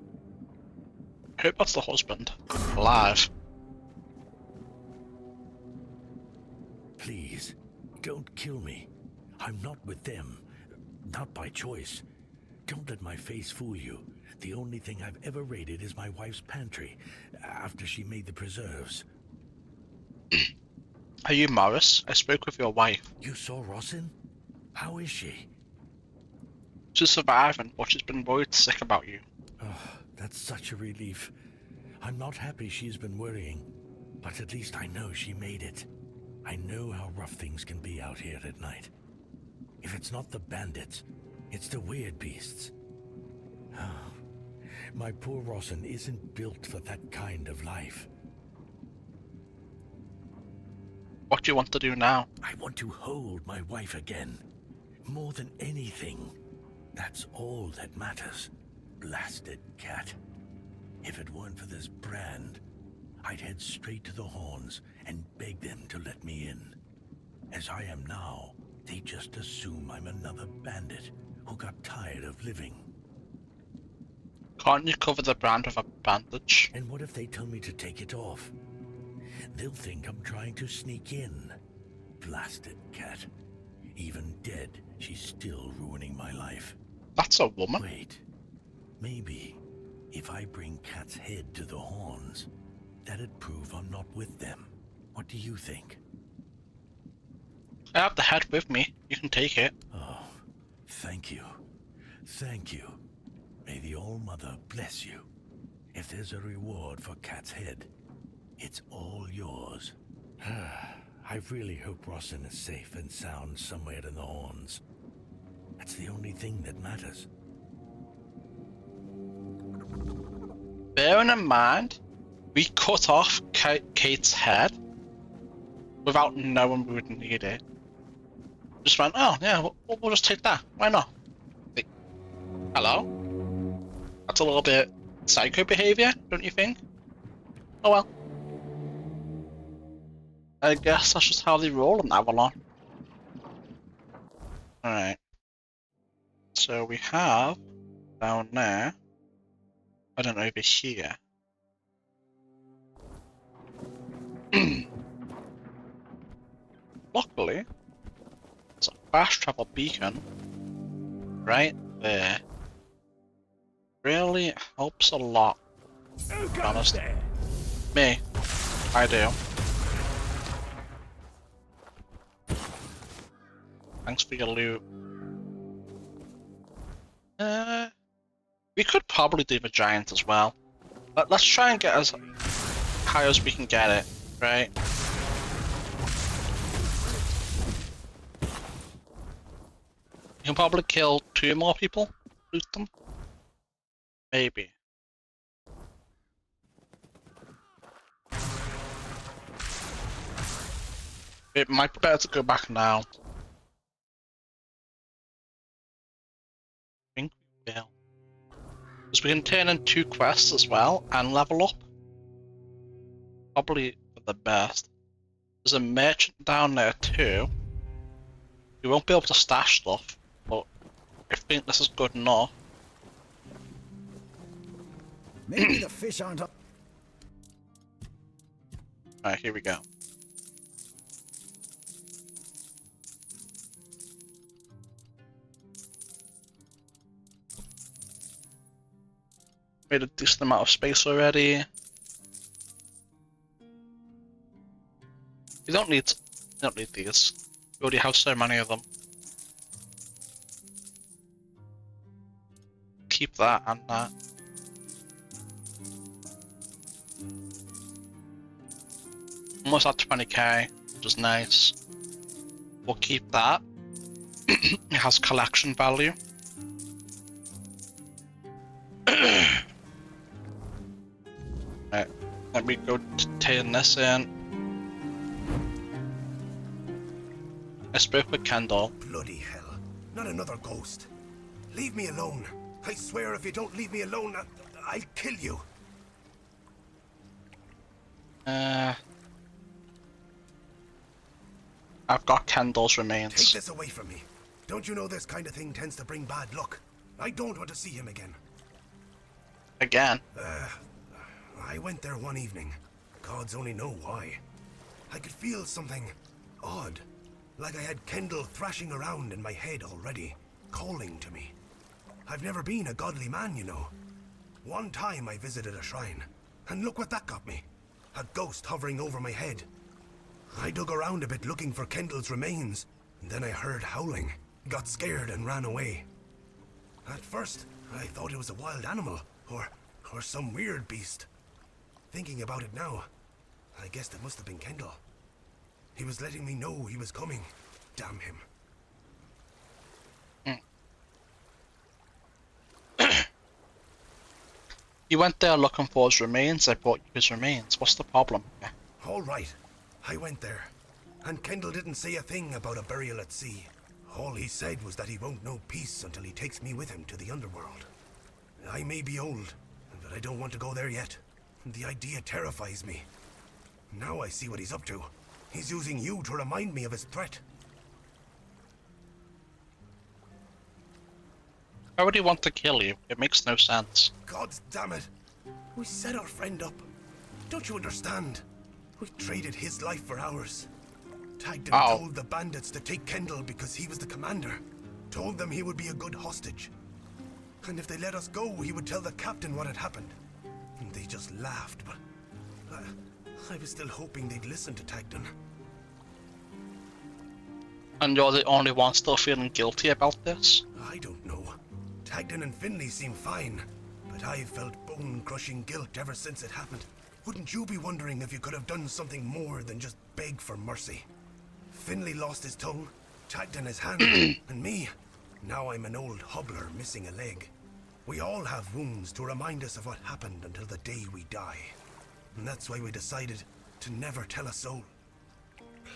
I hope that's the husband. Alive. Please, don't kill me. I'm not with them. Not by choice. Don't let my face fool you. The only thing I've ever raided is my wife's pantry, after she made the preserves. Are you Morris? I spoke with your wife. You saw Rossin? How is she? She's surviving, but she's been worried sick about you. Oh, that's such a relief. I'm not happy she's been worrying, but at least I know she made it. I know how rough things can be out here at night. If it's not the bandits, it's the weird beasts. Oh, my poor Rossin isn't built for that kind of life. What do you want to do now? I want to hold my wife again. More than anything. That's all that matters. Blasted cat. If it weren't for this brand, I'd head straight to the Horns and beg them to let me in. As I am now, they just assume I'm another bandit who got tired of living. Can't you cover the brand with a bandage? And what if they tell me to take it off? They'll think I'm trying to sneak in. Blasted cat. Even dead, she's still ruining my life. That's a woman. Wait. Maybe if I bring Cat's head to the Horns, that'd prove I'm not with them. What do you think? I have the head with me. You can take it. Oh, thank you. Thank you. May the All-Mother bless you. If there's a reward for Cat's head, it's all yours. I really hope Rossin is safe and sound somewhere in the Horns. That's the only thing that matters. Bearing in mind, we cut off Kate's head without knowing we would need it. Just went, oh yeah, we'll just take that. Why not? Like, hello? That's a little bit psycho behavior, don't you think? Oh well. I guess that's just how they roll in Avalon. Alright. So we have down there, I don't know, over here. Luckily, there's a fast travel beacon right there. Really helps a lot, to be honest. Me. I do. Thanks for your loot. We could probably do the giant as well. But let's try and get as high as we can get it, right? You can probably kill 2 more people, loot them. Maybe. It might be better to go back now. I think we will. Because we can turn in 2 quests as well and level up. Probably for the best. There's a merchant down there too. You won't be able to stash stuff, but I think this is good enough. Maybe the fish aren't up. Alright, here we go. Made a decent amount of space already. You don't need these. You already have so many of them. Keep that and that. Almost at 20k, which is nice. We'll keep that. It has collection value. Right, let me go turn this in. I spoke with Kendall. Bloody hell. Not another ghost. Leave me alone. I swear if you don't leave me alone, I'll kill you. I've got Kendall's remains. Take this away from me. Don't you know this kind of thing tends to bring bad luck? I don't want to see him again. Again? I went there one evening. Gods only know why. I could feel something odd. Like I had Kendall thrashing around in my head already, calling to me. I've never been a godly man, you know. One time I visited a shrine, and look what that got me. A ghost hovering over my head. I dug around a bit looking for Kendall's remains, and then I heard howling, got scared and ran away. At first, I thought it was a wild animal, or some weird beast. Thinking about it now, I guessed it must have been Kendall. He was letting me know he was coming. Damn him. You went there looking for his remains, I brought you his remains. What's the problem? All right, I went there, and Kendall didn't say a thing about a burial at sea. All he said was that he won't know peace until he takes me with him to the underworld. I may be old, but I don't want to go there yet. The idea terrifies me. Now I see what he's up to. He's using you to remind me of his threat. Why would he want to kill you? It makes no sense. God damn it! We set our friend up. Don't you understand? We traded his life for ours. Tagden told the bandits to take Kendall because he was the commander. Told them he would be a good hostage. And if they let us go, he would tell the captain what had happened. And they just laughed, but I was still hoping they'd listen to Tagden. And you're the only one still feeling guilty about this? I don't know. Tagden and Finley seem fine, but I've felt bone-crushing guilt ever since it happened. Wouldn't you be wondering if you could have done something more than just beg for mercy? Finley lost his tongue, Tagden his hand, and me. Now I'm an old hobbler missing a leg. We all have wounds to remind us of what happened until the day we die. And that's why we decided to never tell a soul.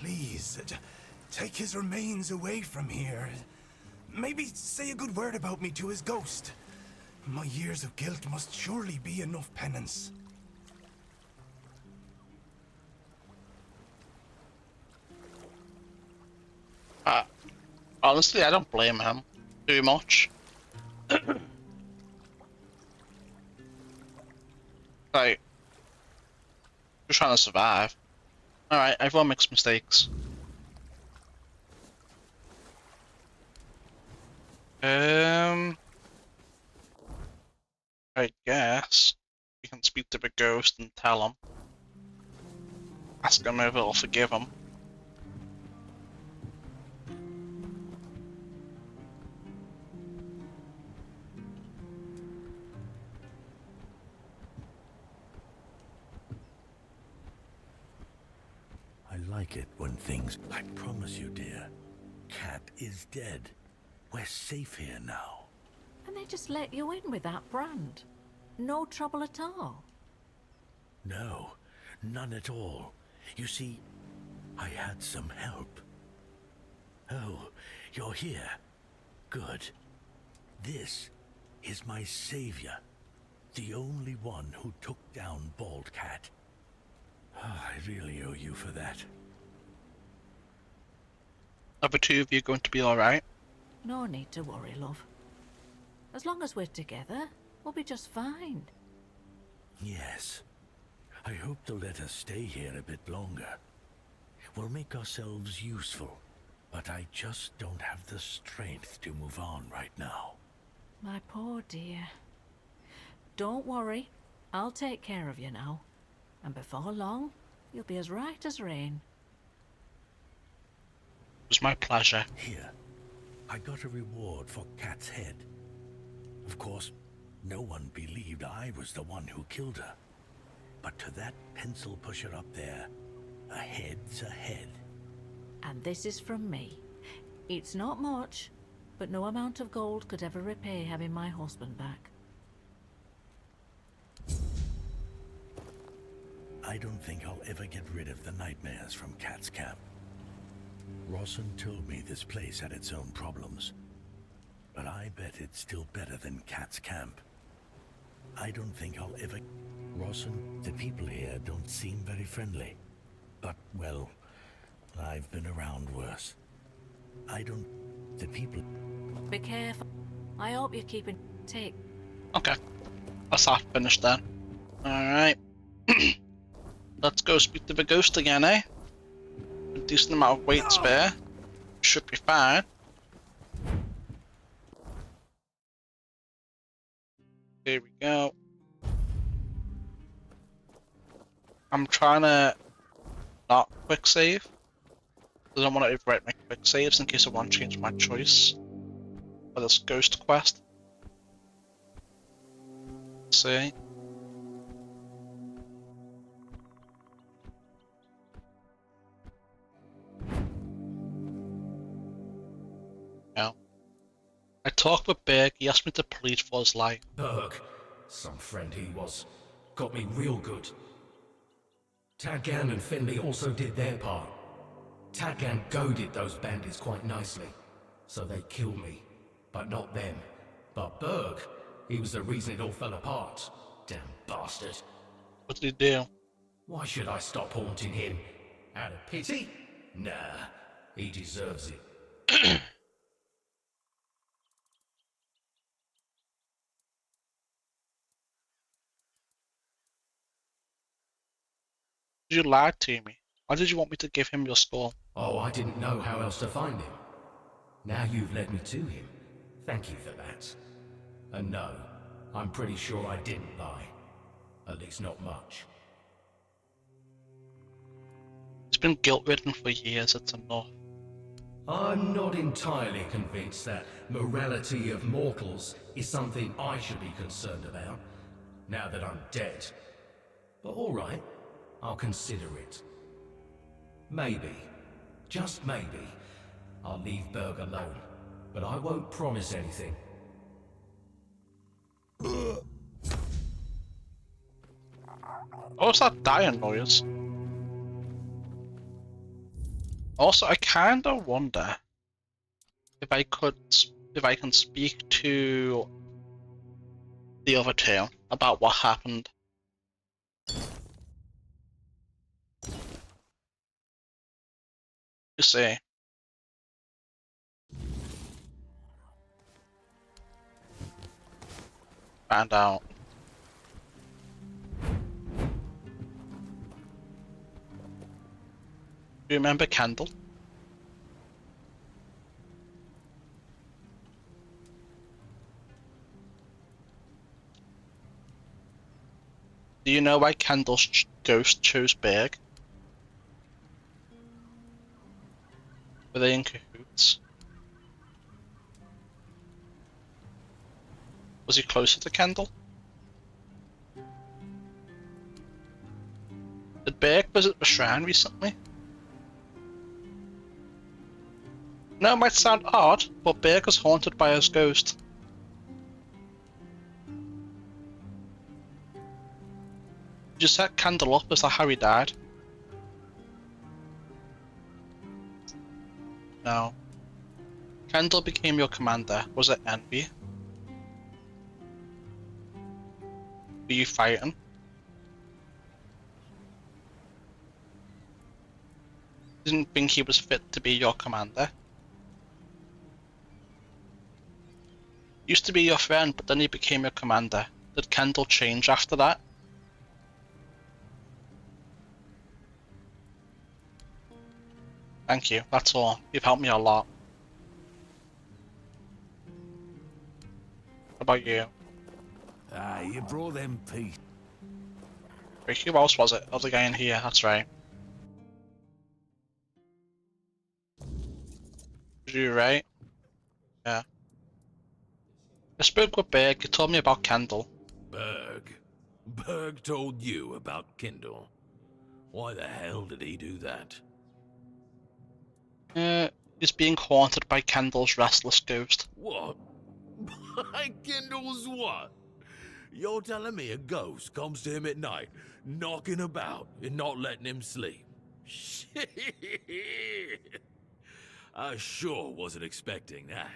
Please, take his remains away from here. Maybe say a good word about me to his ghost. My years of guilt must surely be enough penance. Honestly, I don't blame him too much. Like, just trying to survive. Alright, everyone makes mistakes. I guess we can speak to the ghost and tell him. Ask him if he'll forgive him. I like it when things... I promise you, dear. Cat is dead. We're safe here now. And they just let you in with that brand? No trouble at all? No, none at all. You see, I had some help. Oh, you're here. Good. This is my savior. The only one who took down Bald Cat. I really owe you for that. Are the two of you going to be alright? No need to worry, love. As long as we're together, we'll be just fine. Yes. I hope they'll let us stay here a bit longer. We'll make ourselves useful, but I just don't have the strength to move on right now. My poor dear. Don't worry, I'll take care of you now. And before long, you'll be as right as rain. It was my pleasure. Here, I got a reward for Cat's head. Of course, no one believed I was the one who killed her. But to that pencil pusher up there, a head's a head. And this is from me. It's not much, but no amount of gold could ever repay having my husband back. I don't think I'll ever get rid of the nightmares from Cat's camp. Rawson told me this place had its own problems, but I bet it's still better than Cat's camp. I don't think I'll ever... Rawson, the people here don't seem very friendly. But, well, I've been around worse. The people... Be careful. I hope you're keeping... Take... Okay. That's that finished then. Alright. Let's go speak to the ghost again, eh? A decent amount of weight spare. Should be fine. Here we go. I'm trying to not quick save. I don't want to overwrite my quick saves in case I want to change my choice for this ghost quest. Let's see. No. I talked with Berg, he asked me to plead for his life. Berg, some friend he was, got me real good. Tadgan and Finley also did their part. Tadgan goaded those bandits quite nicely, so they killed me, but not them. But Berg, he was the reason it all fell apart. Damn bastard. What did he do? Why should I stop haunting him? Out of pity? Nah, he deserves it. You lied to me. Why did you want me to give him your skull? Oh, I didn't know how else to find him. Now you've led me to him. Thank you for that. And no, I'm pretty sure I didn't lie. At least not much. He's been guilt-ridden for years, it's enough. I'm not entirely convinced that morality of mortals is something I should be concerned about, now that I'm dead. But alright, I'll consider it. Maybe, just maybe, I'll leave Berg alone. But I won't promise anything. What's that dying noise? Also, I kinda wonder if I can speak to the other two about what happened. You see. Find out. Do you remember Kendall? Do you know why Kendall's ghost chose Berg? Were they in cahoots? Was he closer to Kendall? Did Berg visit the shrine recently? No, it might sound odd, but Berg is haunted by his ghost. You set Kendall up, is that how he died? No. Kendall became your commander. Was it envy? Were you fighting? Didn't think he was fit to be your commander. Used to be your friend, but then he became your commander. Did Kendall change after that? Thank you, that's all. You've helped me a lot. What about you? Ah, you brought them peace. Wait, who else was it? Oh, the guy in here, that's right. Was you right? Yeah. I spoke with Berg, he told me about Kendall. Berg? Berg told you about Kendall? Why the hell did he do that? He's being haunted by Kendall's restless ghost. What? By Kendall's what? You're telling me a ghost comes to him at night, knocking about and not letting him sleep? Shit! I sure wasn't expecting that.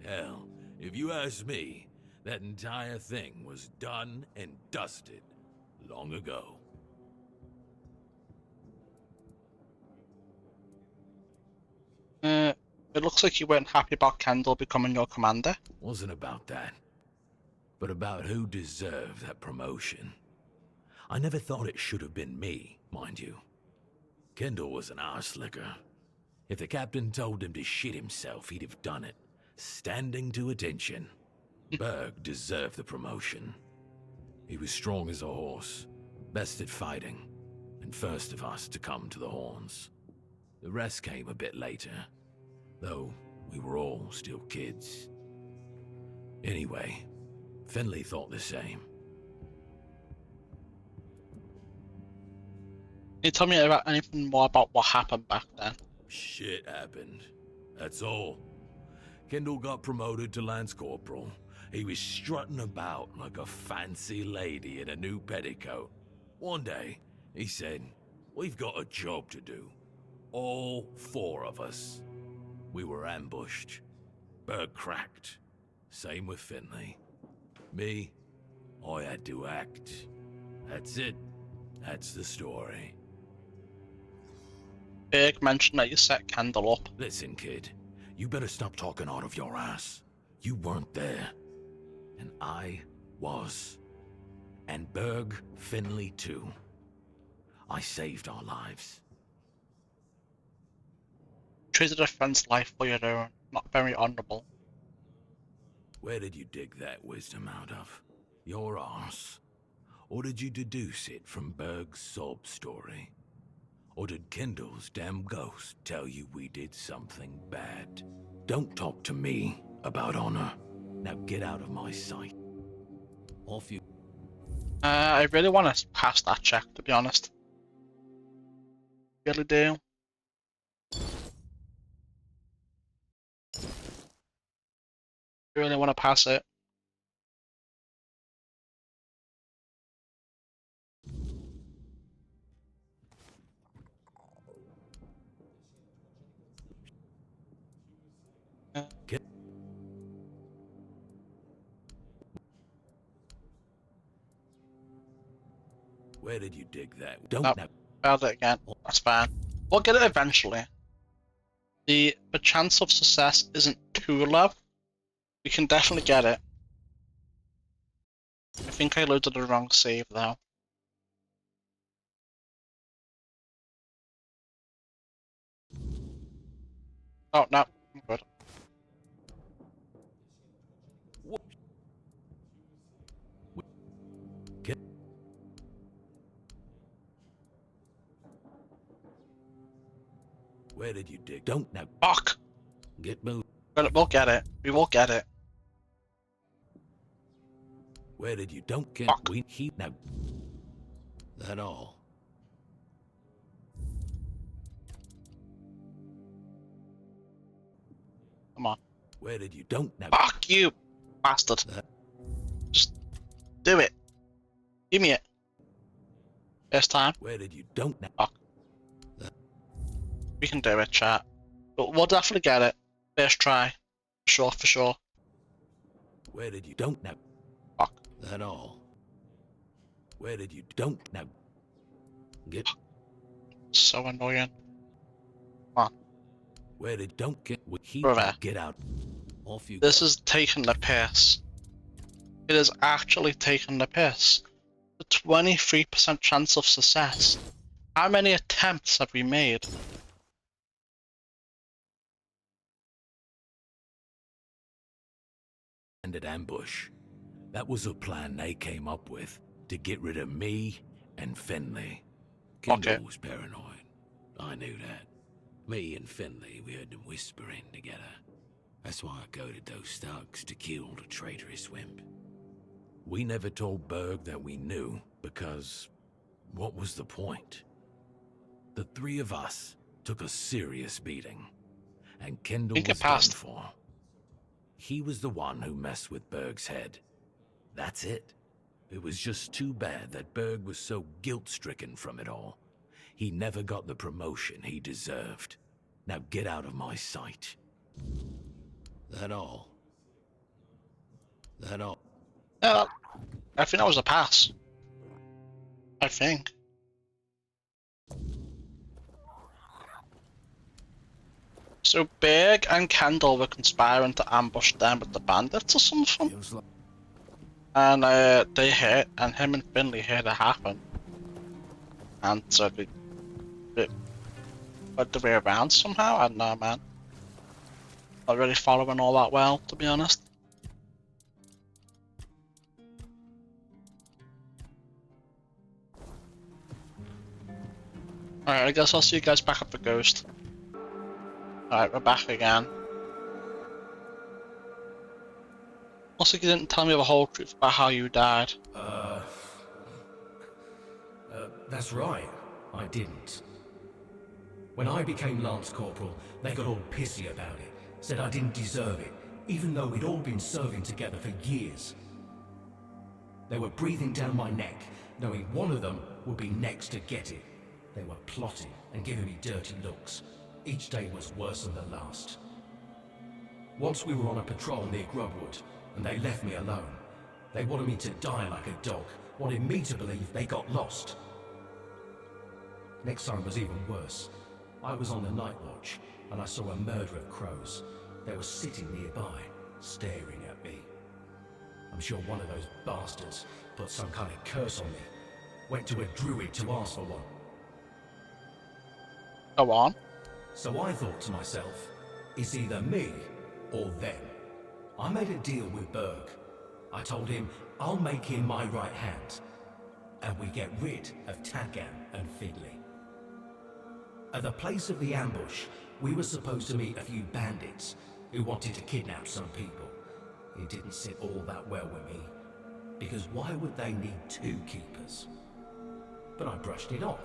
Hell, if you ask me, that entire thing was done and dusted long ago. It looks like you weren't happy about Kendall becoming your commander. Wasn't about that, but about who deserved that promotion. I never thought it should have been me, mind you. Kendall was an arse-licker. If the captain told him to shit himself, he'd have done it, standing to attention. Berg deserved the promotion. He was strong as a horse, best at fighting, and first of us to come to the horns. The rest came a bit later, though we were all still kids. Anyway, Finley thought the same. Can you tell me about anything more about what happened back then? Shit happened. That's all. Kendall got promoted to Lance Corporal. He was strutting about like a fancy lady in a new petticoat. One day, he said, "We've got a job to do. All 4 of us." We were ambushed. Berg cracked. Same with Finley. Me, I had to act. That's it. That's the story. Berg mentioned that you set Kendall up. Listen, kid. You better stop talking out of your ass. You weren't there. And I was. And Berg, Finley too. I saved our lives. Treated a friend's life for your own. Not very honourable. Where did you dig that wisdom out of? Your arse? Or did you deduce it from Berg's sob story? Or did Kendall's damn ghost tell you we did something bad? Don't talk to me about honor. Now get out of my sight. Off you. I really want to pass that check, to be honest. Really do. Really want to pass it. Where did you dig that? Don't Nope. Failed it again. That's fine. We'll get it eventually. The chance of success isn't too low. We can definitely get it. I think I loaded the wrong save though. Oh no, I'm good. Where did you dig? Don't now. Fuck! Get moved. We'll get it. We will get it. Where did you? Don't get. Fuck. We heat now. That all. Come on. Where did you? Don't now. Fuck you, bastard. Just do it. Give me it. First time. Where did you? Don't now. Fuck. We can do it, chat. But we'll definitely get it. First try. For sure. Where did you? Don't now. Fuck. That all. Where did you? Don't now. Get. So annoying. Come on. Where did? Don't get. Heat. Brother. Get out. Off you. This go. is taking the piss. It is actually taking the piss. The 23% chance of success. How many attempts have we made? Ended ambush. That was a plan they came up with to get rid of me and Finley. Kendall was paranoid. I knew that. Me and Finley, we heard them whispering together. That's why I goaded those thugs to kill the traitorous wimp. We never told Berg that we knew, because what was the point? The 3 of us took a serious beating, and Kendall was done for. He was the one who messed with Berg's head. That's it. It was just too bad that Berg was so guilt-stricken from it all. He never got the promotion he deserved. Now get out of my sight. That all? That all? Yeah, I think that was a pass. I think. So Berg and Kendall were conspiring to ambush them with the bandits or something. And they hit, and him and Finley heard it happen. And so they went the way around somehow. I don't know, man. Not really following all that well, to be honest. Alright, I guess I'll see you guys back at the ghost. Alright, we're back again. Also, you didn't tell me the whole truth about how you died. That's right, I didn't. When I became Lance Corporal, they got all pissy about it, said I didn't deserve it, even though we'd all been serving together for years. They were breathing down my neck, knowing one of them would be next to get it. They were plotting and giving me dirty looks. Each day was worse than the last. Once we were on a patrol near Grubwood, and they left me alone. They wanted me to die like a dog, wanted me to believe they got lost. Next time was even worse. I was on the night watch, and I saw a murder of crows. They were sitting nearby, staring at me. I'm sure one of those bastards put some kind of curse on me. Went to a druid to ask for one. Go on. So I thought to myself, it's either me or them. I made a deal with Berg. I told him I'll make him my right hand, and we get rid of Tagan and Findlay. At the place of the ambush, we were supposed to meet a few bandits who wanted to kidnap some people. It didn't sit all that well with me, because why would they need two keepers? But I brushed it off,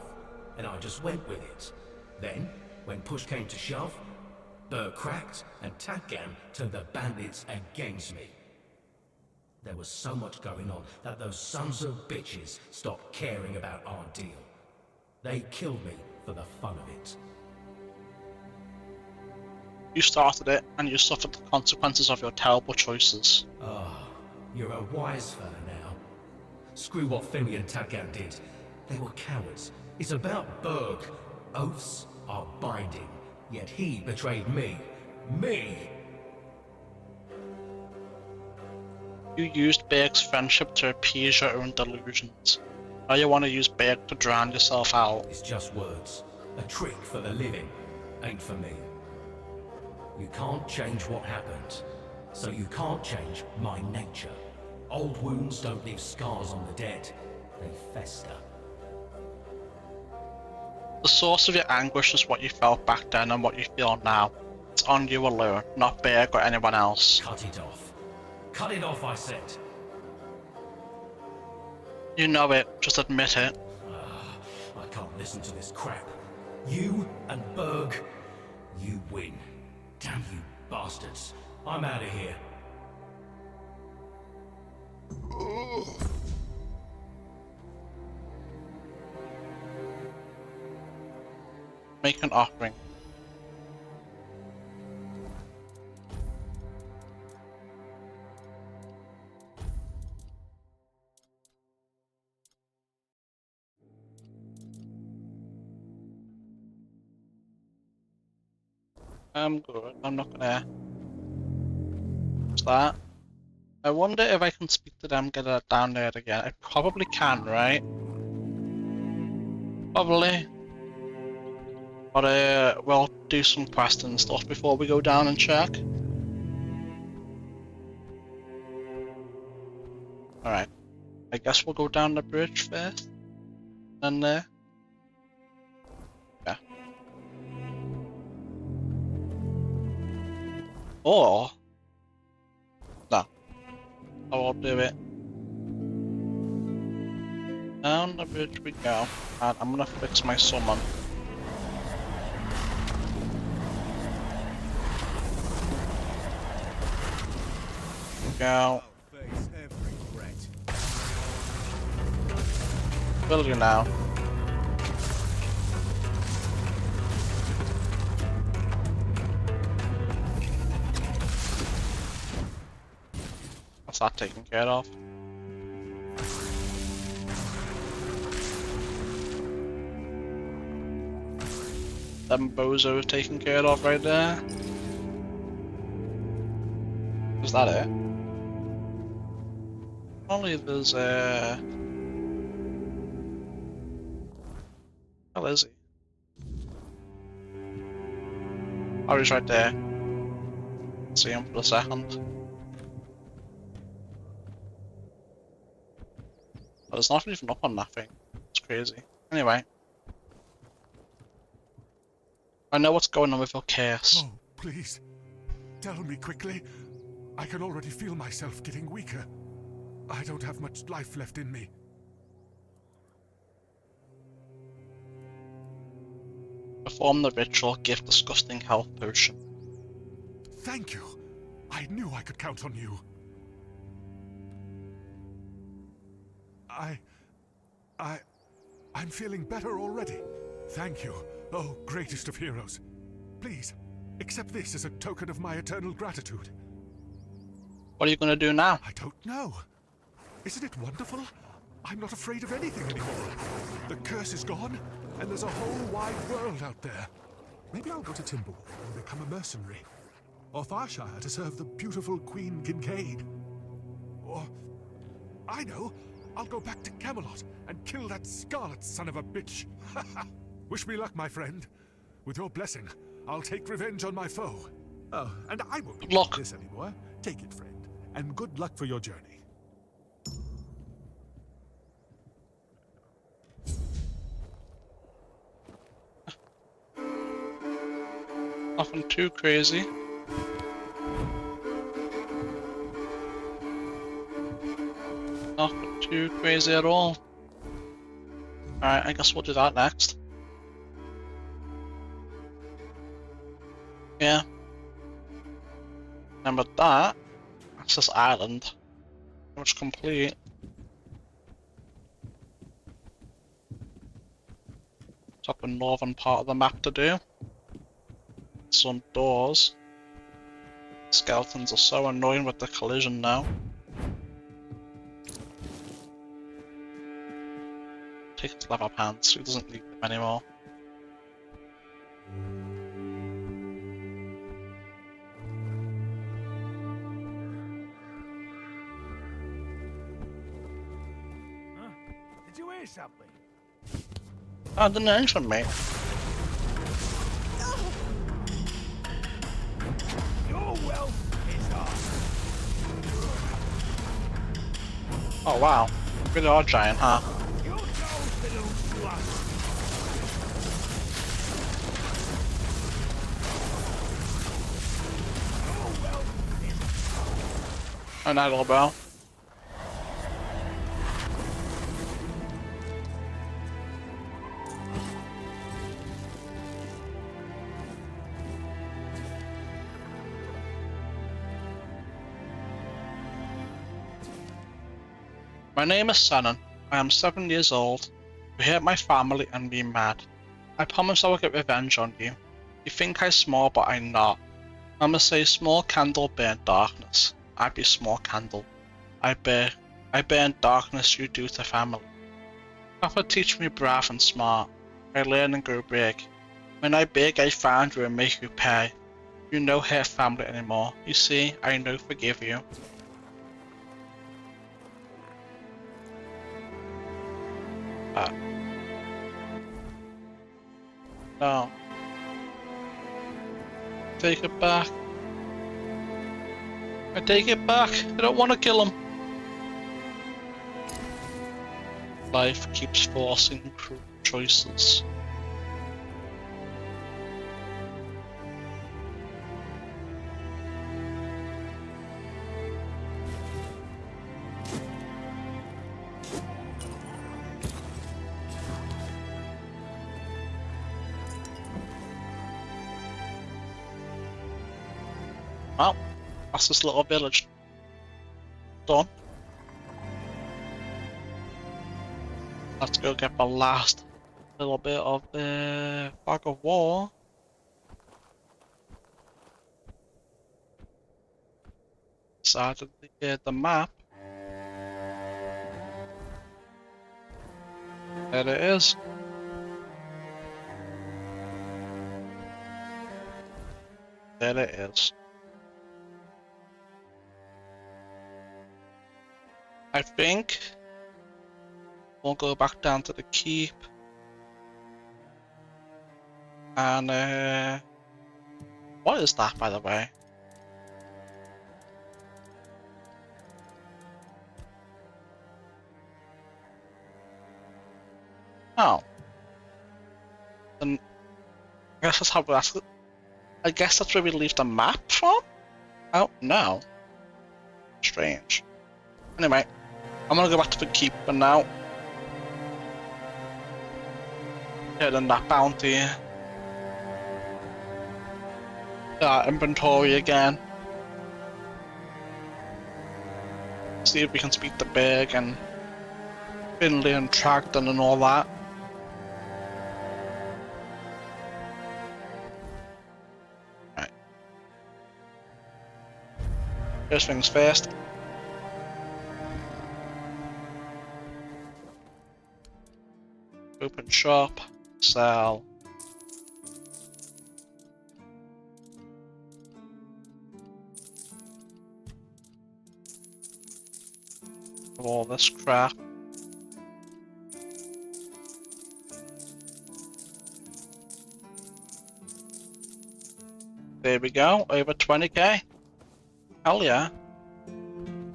and I just went with it. Then, when push came to shove, Berg cracked, and Tagan turned the bandits against me. There was so much going on that those sons of bitches stopped caring about our deal. They killed me for the fun of it. You started it, and you suffered the consequences of your terrible choices. Ah, you're a wise fella now. Screw what Finley and Tagan did. They were cowards. It's about Berg. Oaths are binding. Yet he betrayed me. Me! You used Berg's friendship to appease your own delusions. Now you want to use Berg to drown yourself out. It's just words. A trick for the living. Ain't for me. You can't change what happened. So you can't change my nature. Old wounds don't leave scars on the dead. They fester. The source of your anguish is what you felt back then and what you feel now. It's on you alone, not Berg or anyone else. Cut it off. Cut it off, I said. You know it, just admit it. I can't listen to this crap. You and Berg, you win. Damn you bastards. I'm out of here. Make an offering. I'm good. I'm not gonna. What's that? I wonder if I can speak to them, get it down there again. I probably can, right? Probably. But we'll do some quests and stuff before we go down and check. Alright. I guess we'll go down the bridge first. And yeah. Or no. I will do it. Down the bridge we go. And I'm gonna fix my summon. Go. Will you now? That's that taken care of. Them bozos taken care of right there. Is that it? Only there's a. How is he? Oh, he's right there. See him for a second. Oh, there's not even up on that thing. It's crazy. Anyway. I know what's going on with your case. Oh, please. Tell me quickly. I can already feel myself getting weaker. I don't have much life left in me. Perform the ritual, give disgusting health potion. Thank you. I knew I could count on you. I'm feeling better already. Thank you, oh greatest of heroes. Please, accept this as a token of my eternal gratitude. What are you going to do now? I don't know. Isn't it wonderful? I'm not afraid of anything anymore. The curse is gone, and there's a whole wide world out there. Maybe I'll go to Timberwolf and become a mercenary. Or Farshire to serve the beautiful Queen Kincaid. Or, I know, I'll go back to Camelot and kill that Scarlet son of a bitch. Wish me luck, my friend. With your blessing, I'll take revenge on my foe. Oh, and I won't be doing this anymore. Take it, friend. And good luck for your journey. Nothing too crazy. Nothing too crazy at all. Alright, I guess we'll do that next. Yeah. Remember that? That's this island. Pretty much complete. Top and northern part of the map to do. Some doors. Skeletons are so annoying with the collision now. Take his leather pants, he doesn't need them anymore. Huh? Did you hear something? I didn't mention me. Your wealth is ours. Oh wow, really are giant, huh? Your gold belongs to us. Your wealth is And that little bell. My name is Shannon. I am 7 years old. You hurt my family and me mad. I promise I will get revenge on you. You think I small, but I'm not. Mama say small candle burn darkness. I be small candle. I burn darkness you do to family. Papa teach me brave and smart. I learn and grow big. When I big, I find you and make you pay. You no hurt family anymore. You see, I no forgive you. No. Take it back. I take it back. I don't want to kill him. Life keeps forcing cruel choices. Well, that's this little village done. Let's go get the last little bit of the fog of war. Decided to get the map. There it is. There it is. I think we'll go back down to the keep and what is that, by the way? Oh, I guess I guess that's where we leave the map from? Oh, no. Strange. Anyway, I'm gonna go back to the keeper now. Getting that bounty. Inventory again. See if we can speak to Big and Finley and Tragdon and all that. Right. First things first. Open shop. Sell. All this crap. There we go, over 20k. Hell yeah.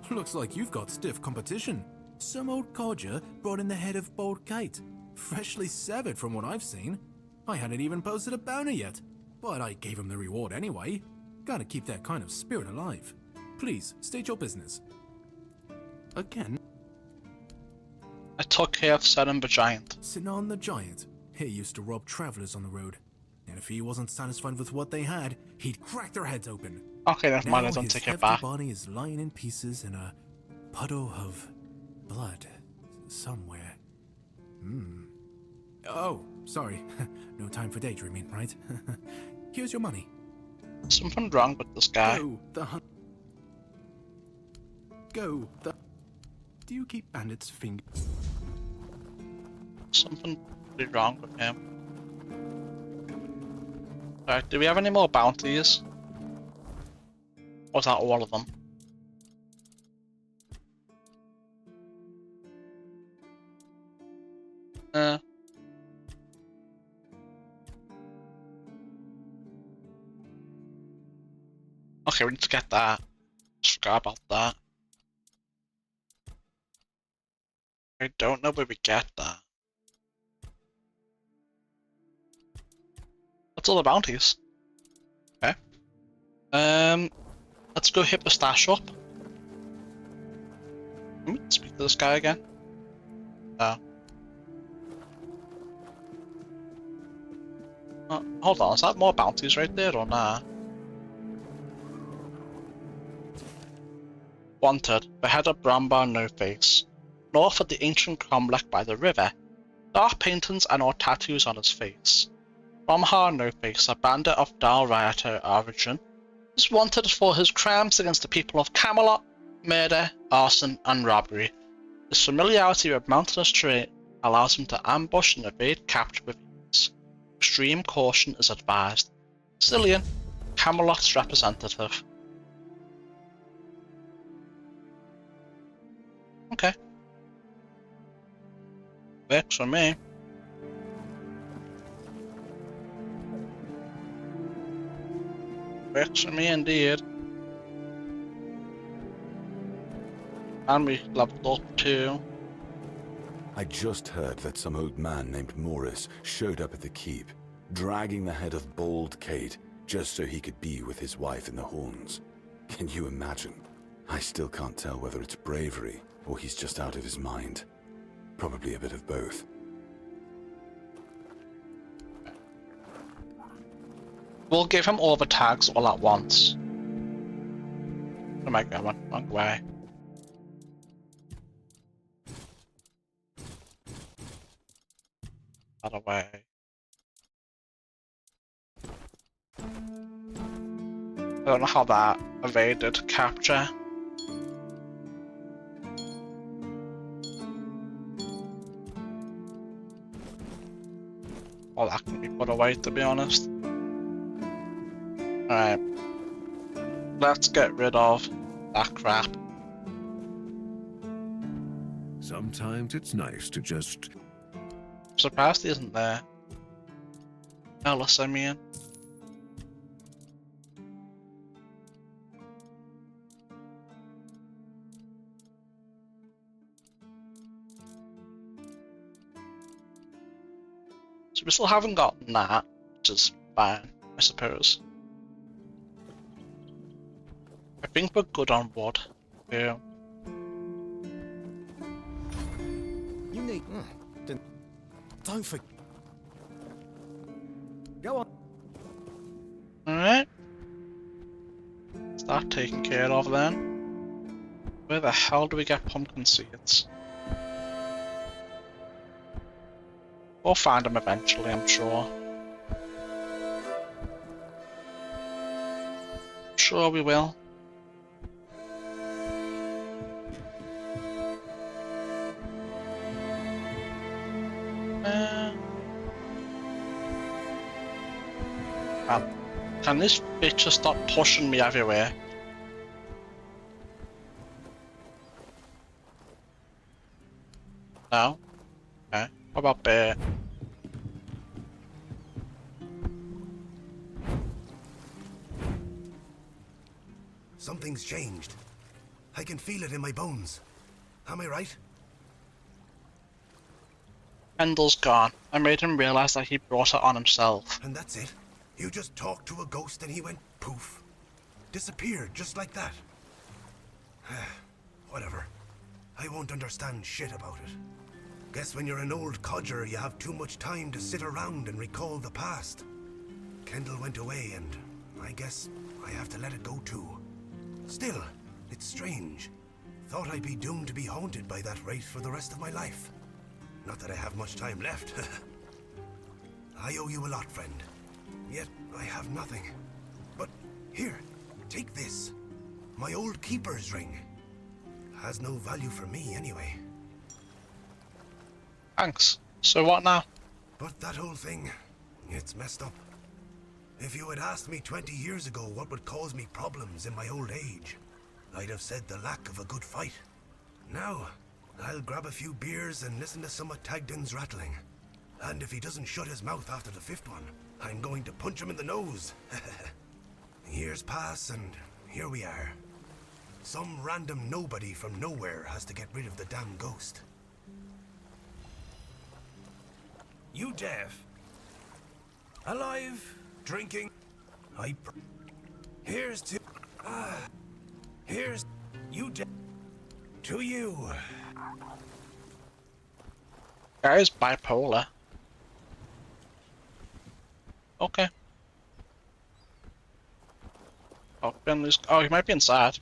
Looks like you've got stiff competition. Some old codger brought in the head of Bold Kate. Freshly severed from what I've seen. I hadn't even posted a bounty yet, but I gave him the reward anyway. Gotta keep that kind of spirit alive. Please, state your business. Again? I took care of Seven the Giant. Sinan the Giant. He used to rob travelers on the road. And if he wasn't satisfied with what they had, he'd crack their heads open. Okay, never mind, I don't take it back. His body is lying in pieces in a puddle of blood somewhere. Oh, sorry. No time for daydreaming, right? Here's your money. Something wrong with this guy. Do you keep bandits' fingers? Something really wrong with him. Alright, do we have any more bounties? Or is that all of them? Okay, we need to get that. Just forgot about that. I don't know where we get that. That's all the bounties. Okay. Let's go hit the stash up. Speak to this guy again. Hold on, is that more bounties right there or nah? Wanted, the head of Brambar No Face. North of the ancient cromlech by the river. Dark paintings and or tattoos on his face. Bromhar No Face, a bandit of Dal Rioter origin, is wanted for his crimes against the people of Camelot, murder, arson, and robbery. His familiarity with mountainous terrain allows him to ambush and evade capture with ease. Extreme caution is advised. Cillian, Camelot's representative. Okay. Works for me. Works for me indeed. And we leveled up too. I just heard that some old man named Morris showed up at the keep, dragging the head of Bold Kate just so he could be with his wife in the Horns. Can you imagine? I still can't tell whether it's bravery or he's just out of his mind. Probably a bit of both. We'll give him all the tags all at once. Oh my god, wrong way. Other way. I don't know how that evaded capture. Well, that can be put away, to be honest. Alright. Let's get rid of that crap. Sometimes it's nice to just... I'm surprised he isn't there. Ellis, I mean. So we still haven't gotten that, which is fine, I suppose. I think we're good on wood. Yeah. You need. Don't forget. Go on. Alright. Start taken care of then. Where the hell do we get pumpkin seeds? We'll find them eventually, I'm sure. Sure we will. Can this bitch just stop pushing me everywhere? No? Okay. What about bear? Something's changed. I can feel it in my bones. Am I right? Kendall's gone. I made him realize that he brought it on himself. And that's it? You just talked to a ghost and he went poof. Disappeared just like that. Whatever. I won't understand shit about it. Guess when you're an old codger, you have too much time to sit around and recall the past. Kendall went away and I guess I have to let it go too. Still, it's strange. Thought I'd be doomed to be haunted by that wraith for the rest of my life. Not that I have much time left. I owe you a lot, friend. Yet, I have nothing. But, here, take this. My old keeper's ring. Has no value for me, anyway. Thanks. So what now? But that whole thing, it's messed up. If you had asked me 20 years ago what would cause me problems in my old age, I'd have said the lack of a good fight. Now, I'll grab a few beers and listen to some of Tagdin's rattling. And if he doesn't shut his mouth after the 5th one, I'm going to punch him in the nose. Years pass and here we are. Some random nobody from nowhere has to get rid of the damn ghost. You deaf? Alive? Drinking? Here's to... here's... You deaf? To you. Guy's bipolar. Okay. Oh, Bentley's... Oh, he might be inside.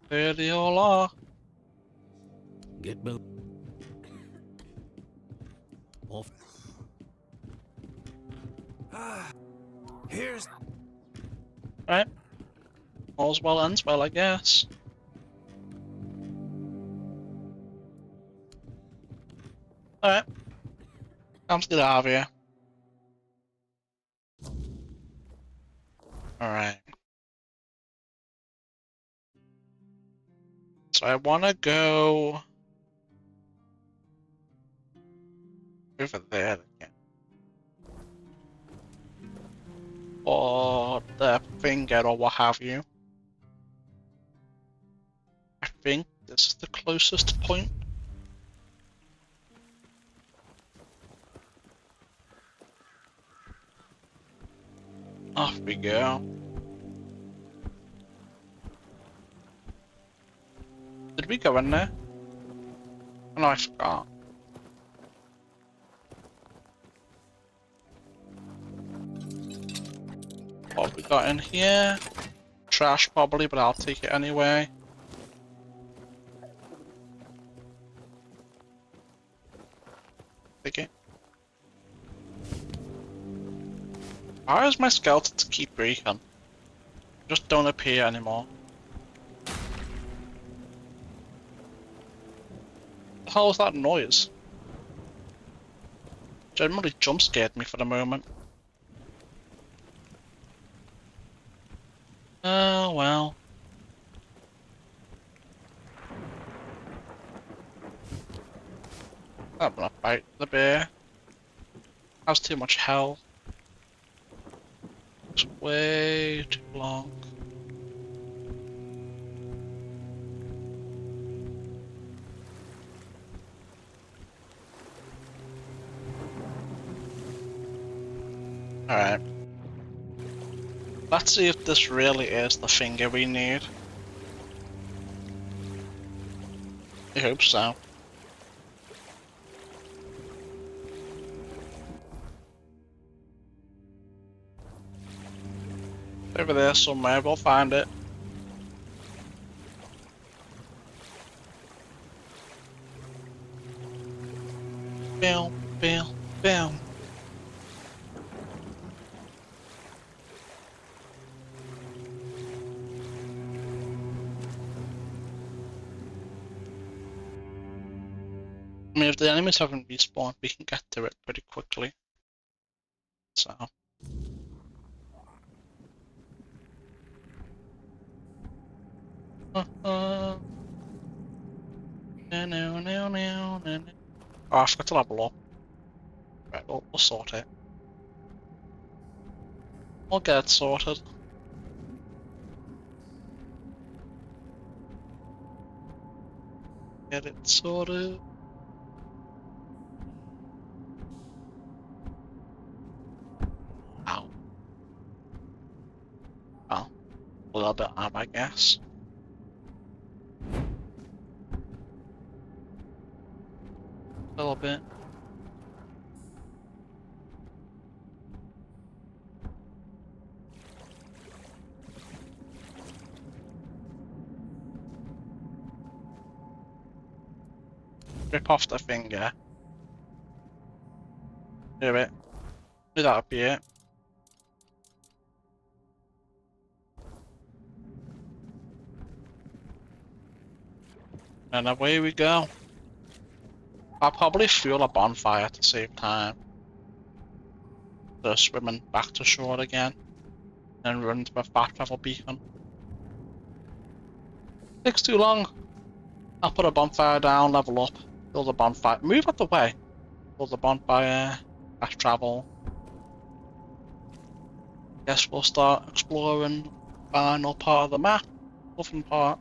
There they all are. Get Bill. Off. Here's... Right. All's well ends well, I guess. Alright. Time to get out of here. Alright. So I wanna go over there again. Or the finger or what have you. I think this is the closest point. Off we go. Did we go in there? Oh, no, I forgot. What have we got in here? Trash probably, but I'll take it anyway. Take it. Why does my skeletons keep breaking? Just don't appear anymore. What the hell was that noise? Generally jump scared me for the moment. Oh well. I'm gonna fight the bear. Has too much health. It's way too long. Alright. Let's see if this really is the finger we need. I hope so. Over there somewhere, we'll find it. Bam, bam, bam. I mean, if the enemies haven't respawned, we can get to it pretty quickly. So. No, no, no, no, no. Oh, I forgot to level up. Right, we'll sort it. We'll get it sorted. Get it sorted. Ow. Oh. A little bit up, I guess. A little bit. Rip off the finger. Do it. That'll be it. And away we go. I'll probably fuel a bonfire to save time. So swimming back to shore again. And run to a fast travel beacon. Takes too long. I'll put a bonfire down, level up, build a bonfire, move out the way. Build a bonfire, fast travel. Guess we'll start exploring the final part of the map. Northern part.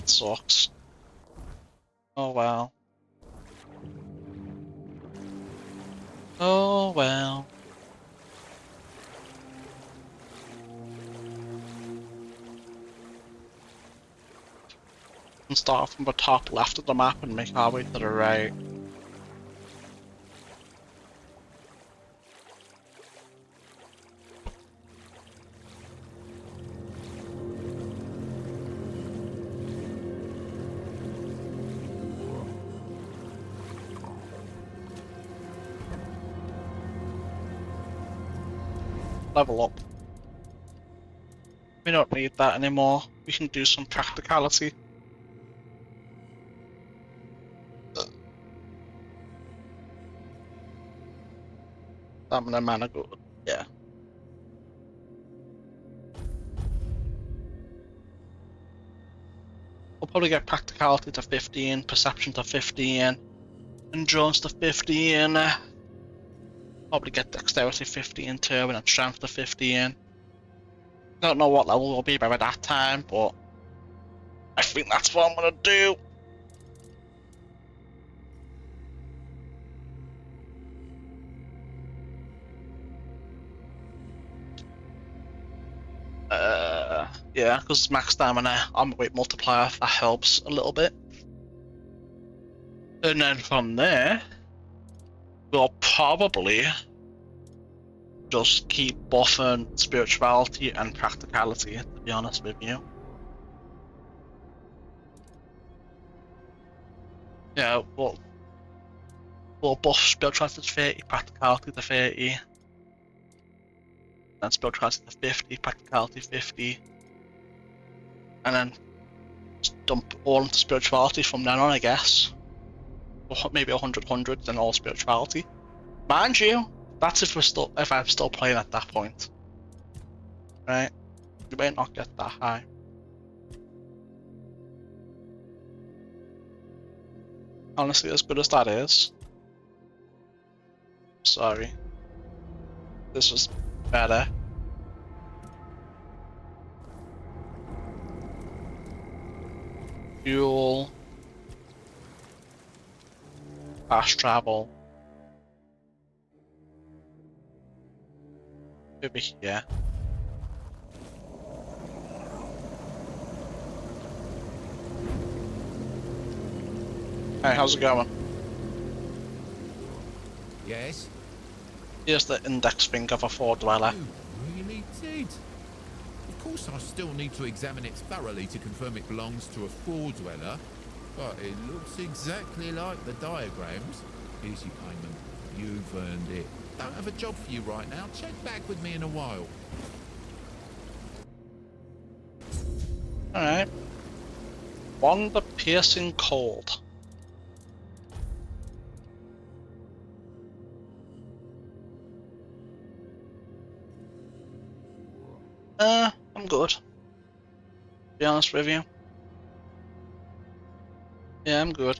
It sucks. Oh well. Oh well. And start from the top left of the map and make our way to the right. Level up. We don't need that anymore. We can do some practicality. Stamina, mana good. Yeah. We'll probably get practicality to 15, perception to 15, endurance to 15. Probably get dexterity 15 too, and then strength to 15. Don't know what level we'll be by that time, but I think that's what I'm gonna do. Yeah, because max stamina, I'm a weight multiplier, that helps a little bit. And then from there, we'll probably just keep buffing spirituality and practicality, to be honest with you. Yeah, we'll buff spirituality to 30, practicality to 30. And spirituality to 50, practicality 50. And then just dump all into spirituality from then on, I guess. Or maybe 100, then all spirituality. Mind you, that's if I'm still playing at that point. Right? We may not get that high. Honestly, as good as that is, sorry, this is better. Fuel, fast travel, over here. Hey, how's it going? Yes? Here's the index finger for Four Dweller. You really did. Of course, I still need to examine it thoroughly to confirm it belongs to a four-dweller, but it looks exactly like the diagrams. Here's your payment. You've earned it. Don't have a job for you right now. Check back with me in a while. Alright. One, the piercing cold. I'm good. To be honest with you. Yeah, I'm good.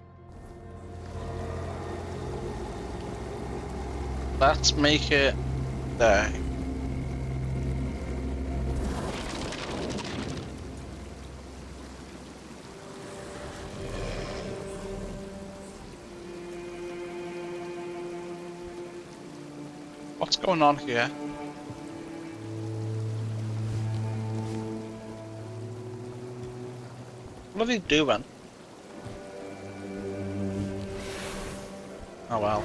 Let's make it there. What's going on here? What are they doing? Oh well.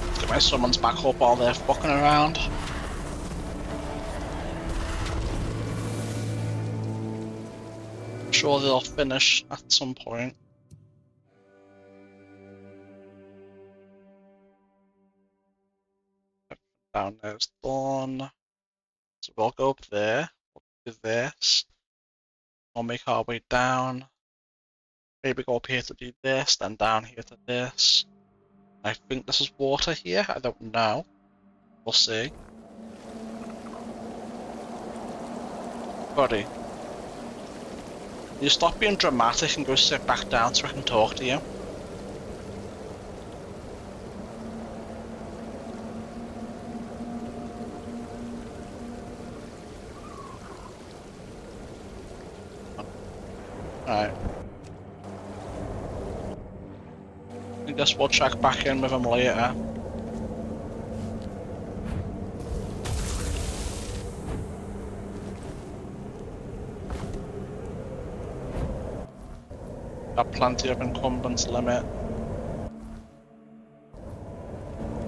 Let's get my summons back up while they're fucking around. I'm sure they'll finish at some point. Down there's done. So we'll go up there. We'll do this. We'll make our way down. Maybe go up here to do this, then down here to this. I think this is water here. I don't know. We'll see. Buddy, you stop being dramatic and go sit back down so I can talk to you? Alright. I guess we'll check back in with him later. Got plenty of incumbents limit.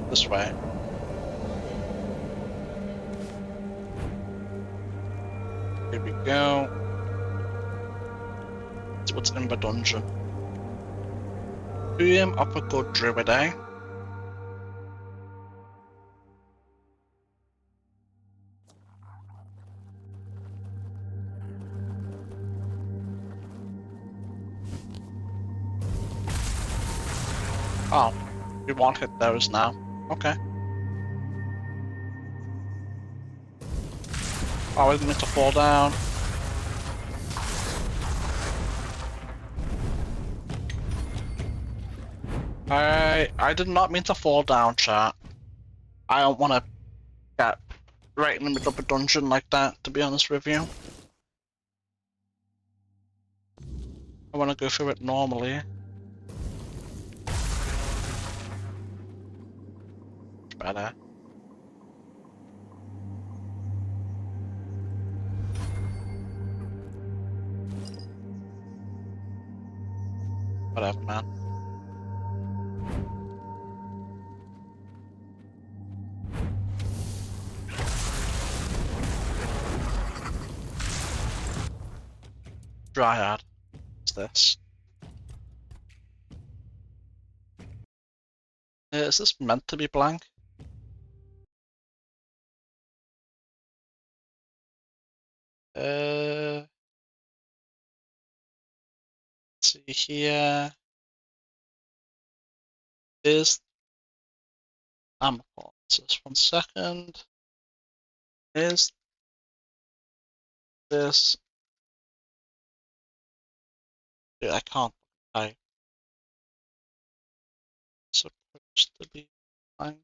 This way. Here we go. See what's in the dungeon. Tomb of a good druid, eh? Oh, we won't hit those now. Okay. Oh, we're going to fall down. I did not mean to fall down, chat. I don't want to get right in the middle of a dungeon like that, to be honest with you. I want to go through it normally. Better. Whatever, man. Dryad. What's this? Is this meant to be blank? Let's see here. Is just 1 second. Is this? Dude, I can't. Just delete blank.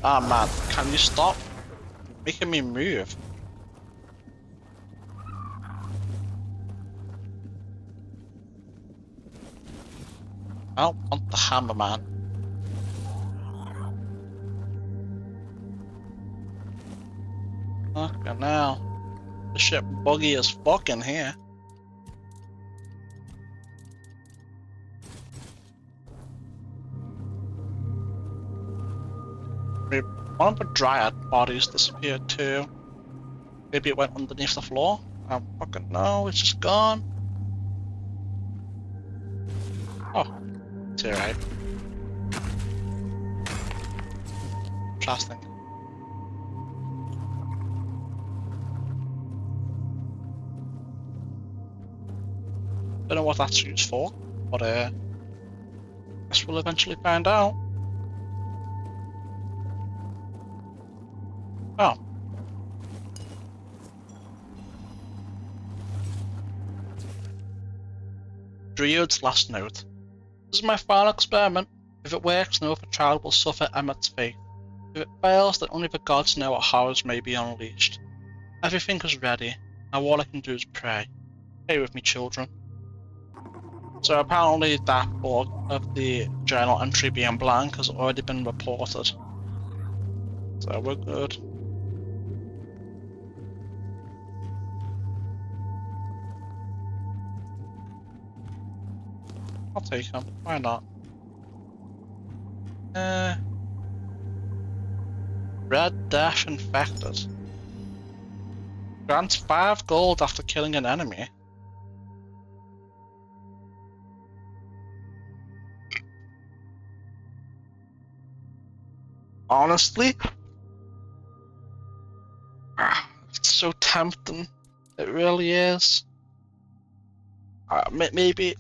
Ah man, can you stop making me move? I don't want the hammer, man. Okay, now the ship buggy is fucking here. One of the dryad bodies disappeared too. Maybe it went underneath the floor? I don't fucking know, it's just gone. Oh, it's alright. Interesting. Don't know what that's used for, but guess we'll eventually find out. Oh. Druid's last note. This is my final experiment. If it works, no other child will suffer Emmett's fate. If it fails, then only the gods know what horrors may be unleashed. Everything is ready. Now all I can do is pray. Pray with me, children. So apparently that part of the journal entry being blank has already been reported. So we're good. I'll take him. Why not? Red Death Infected. Grants 5 gold after killing an enemy. Honestly, it's so tempting. It really is. Maybe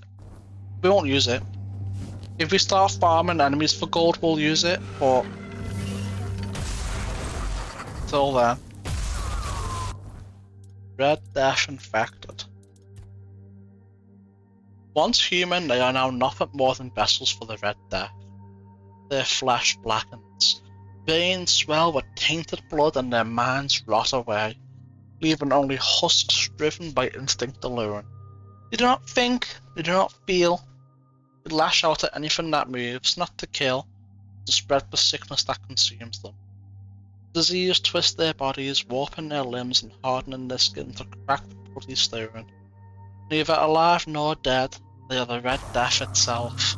we won't use it. If we start farming enemies for gold, we'll use it, but till then. Red Death Infected. Once human, they are now nothing more than vessels for the Red Death. Their flesh blackens, veins swell with tainted blood, and their minds rot away, leaving only husks driven by instinct alone. They do not think, they do not feel. They lash out at anything that moves, not to kill, to spread the sickness that consumes them. Disease twists their bodies, warping their limbs and hardening their skin to cracked bloody stone. Neither alive nor dead, they are the Red Death itself.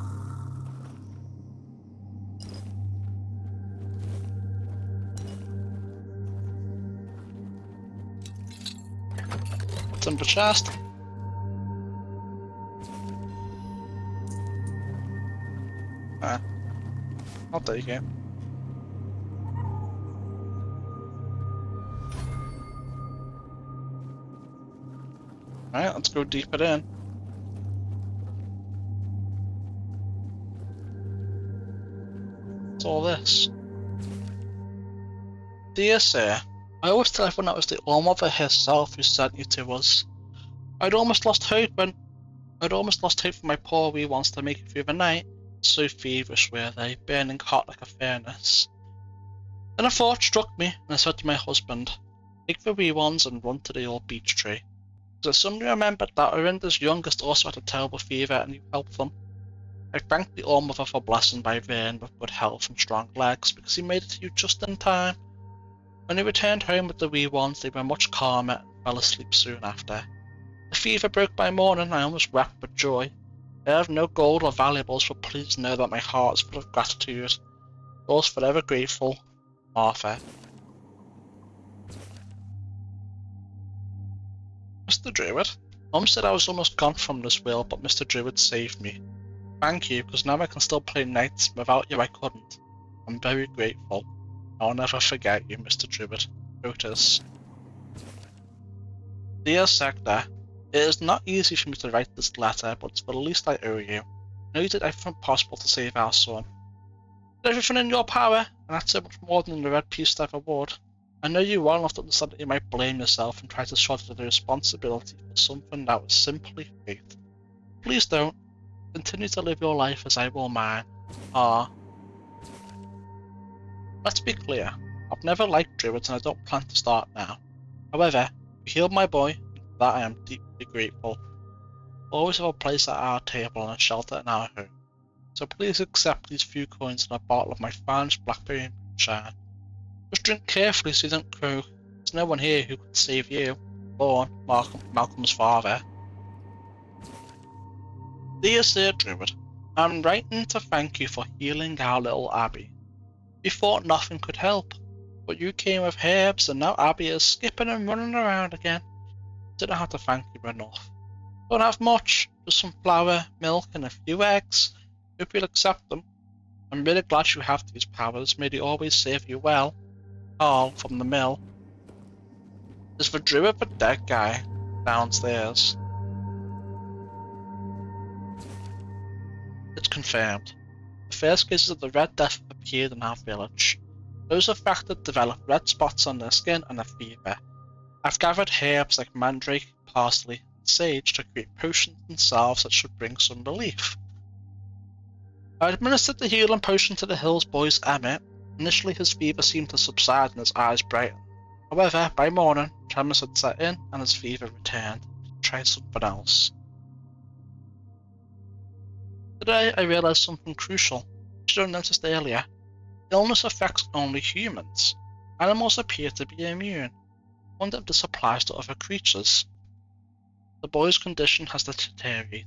What's in the chest? I'll take it. Alright, let's go deeper in. What's all this? Dear sir, I always tell everyone that it was the All-Mother herself who sent you to us. I'd almost lost hope for my poor wee ones to make it through the night. So feverish were they, burning hot like a furnace. Then a thought struck me, and I said to my husband, take the wee ones and run to the old beech tree. Because I suddenly remembered that Orinda's youngest also had a terrible fever and you helped them. I thanked the All-Mother for blessing my Vern with good health and strong legs, because he made it to you just in time. When he returned home with the wee ones, they were much calmer and fell asleep soon after. The fever broke by morning, and I almost wept with joy. I have no gold or valuables, but please know that my heart is full of gratitude. Yours forever grateful, Martha. Mr. Druid, Mum said I was almost gone from this world, but Mr. Druid saved me. Thank you, because now I can still play nights. Without you I couldn't. I'm very grateful. I'll never forget you, Mr. Druid. Otis. Dear Sector, it is not easy for me to write this letter, but it's the least I owe you. I know you did everything possible to save our son. You did everything in your power, and that's so much more than the red piece ever would. I know you well enough to understand that you might blame yourself and try to shoulder the responsibility for something that was simply fate. Please don't. Continue to live your life as I will mine. Ah. Let's be clear. I've never liked druids and I don't plan to start now. However, you healed my boy, and for that I am deeply grateful. Always have a place at our table and a shelter in our home. So please accept these few coins and a bottle of my finest blackberry moonshine. Just drink carefully so you don't croak. There's no one here who could save you. Lorne, Malcolm's father. Dear Sir Druid, I'm writing to thank you for healing our little Abby. You thought nothing could help, but you came with herbs and now Abby is skipping and running around again. Didn't have to thank you enough. Don't have much, just some flour, milk and a few eggs. Hope you'll accept them. I'm really glad you have these powers, may they always serve you well. Carl from the mill. Is the druid the dead guy downstairs? It's confirmed. The first cases of the Red Death have appeared in our village. Those affected develop red spots on their skin and a fever. I've gathered herbs like mandrake, parsley, and sage to create potions and salves that should bring some relief. I administered the healing potion to the Hills boy's Emmett. Initially his fever seemed to subside and his eyes brightened. However, by morning, tremors had set in and his fever returned. Try something else. Today I realized something crucial. I should have noticed earlier. Illness affects only humans. Animals appear to be immune. I wonder if this applies to other creatures. The boy's condition has deteriorated.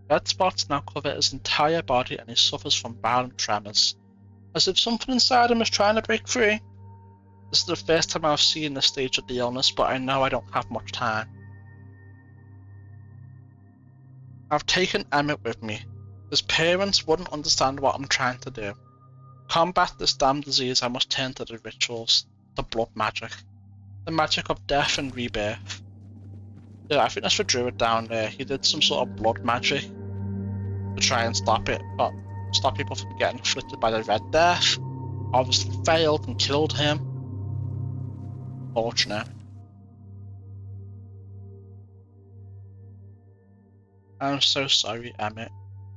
Red spots now cover his entire body and he suffers from violent tremors. As if something inside him is trying to break free. This is the first time I've seen this stage of the illness, but I know I don't have much time. I've taken Emmett with me. His parents wouldn't understand what I'm trying to do. To combat this damn disease, I must turn to the rituals, the blood magic, the magic of death and rebirth. Yeah, I think that's the druid down there. He did some sort of blood magic to try and stop it, but stop people from getting afflicted by the Red Death. Obviously failed and killed him. Fortunate. I'm so sorry, Emmett.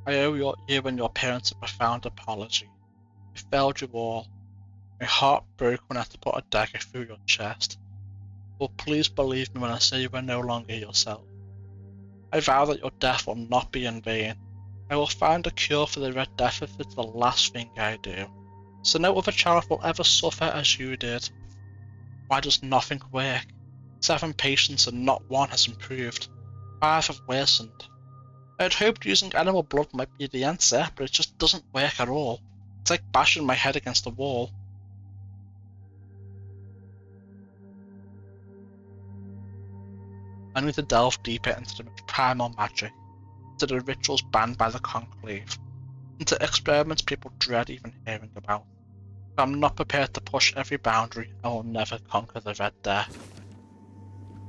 I owe you and your parents a profound apology. I failed you all. My heart broke when I had to put a dagger through your chest. But please believe me when I say you are no longer yourself. I vow that your death will not be in vain. I will find a cure for the Red Death if it's the last thing I do. So no other child will ever suffer as you did. Why does nothing work? 7 patients and not one has improved. 5 have worsened. I had hoped using animal blood might be the answer, but it just doesn't work at all. It's like bashing my head against a wall. I need to delve deeper into the primal magic, into the rituals banned by the Conclave, into experiments people dread even hearing about. If I'm not prepared to push every boundary, I will never conquer the Red Death.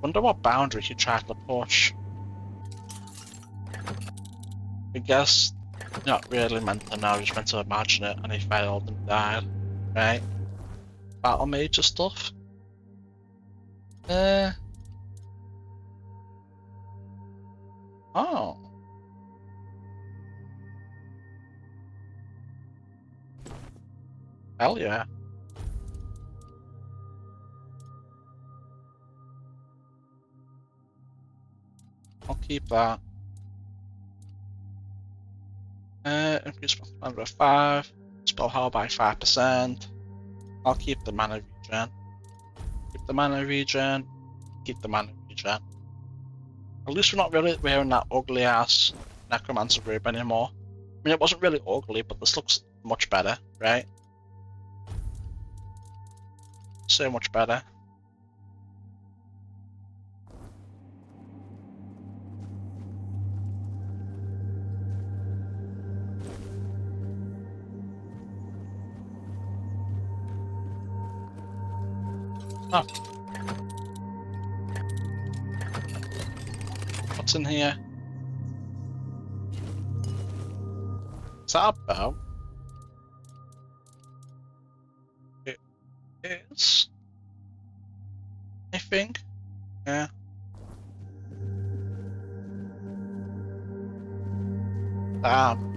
Wonder what boundary he tried to push. I guess you're not really meant to know, you're just meant to imagine it, and he failed and died, right? Battle major stuff? Oh. Hell yeah. I'll keep that. Increase my number 5. Spell power by 5%. I'll keep the mana regen. Keep the mana regen. Keep the mana regen. At least we're not really wearing that ugly ass necromancer robe anymore. I mean, it wasn't really ugly, but this looks much better, right? So much better. Oh. What's in here? Is that a bow? It is. I think. Yeah. Damn.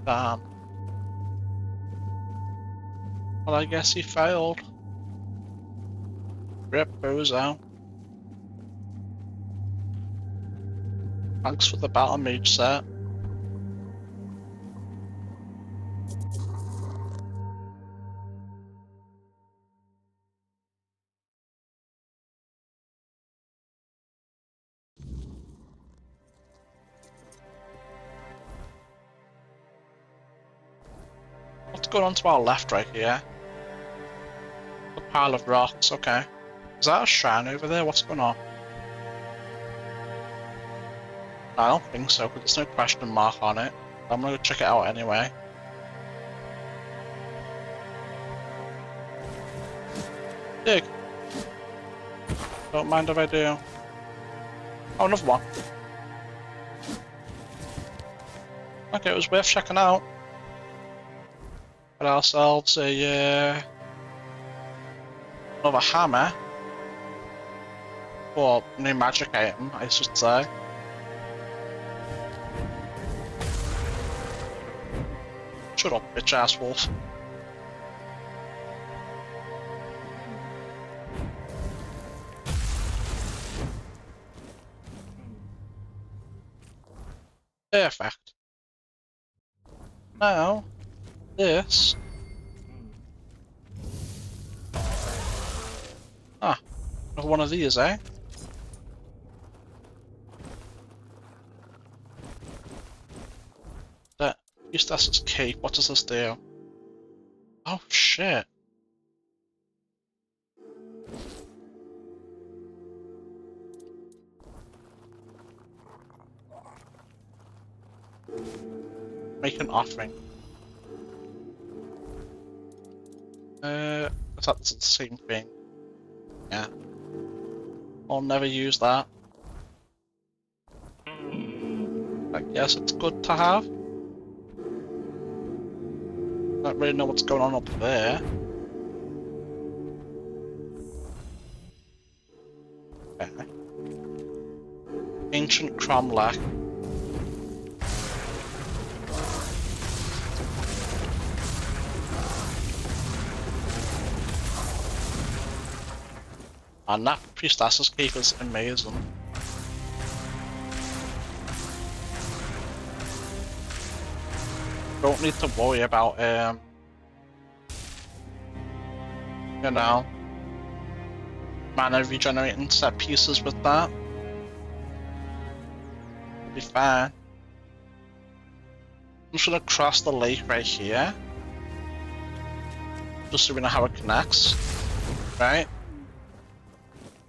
Damn. Well, I guess he failed. Rip goes out. Thanks for the battle mage set. What's going on to our left right here? A pile of rocks, okay. Is that a shrine over there? What's going on? I don't think so, because there's no question mark on it. I'm gonna go check it out anyway. Dig. Don't mind if I do. Oh, another one. Okay, it was worth checking out. Got ourselves a another hammer. Or new magic item, I should say. Shut up, bitch ass wolf. Perfect. Now, this. Ah, another one of these, eh? That Eustace's cape. What does this do? Oh shit. Make an offering. That's the same thing. Yeah. I'll never use that. I guess it's good to have. Don't really know what's going on up there. Okay. Ancient cromlech. And that priestess's cape is amazing. Don't need to worry about you know, mana regenerating set pieces with that. It'll be fine. I'm just gonna cross the lake right here. Just so we know how it connects. Right?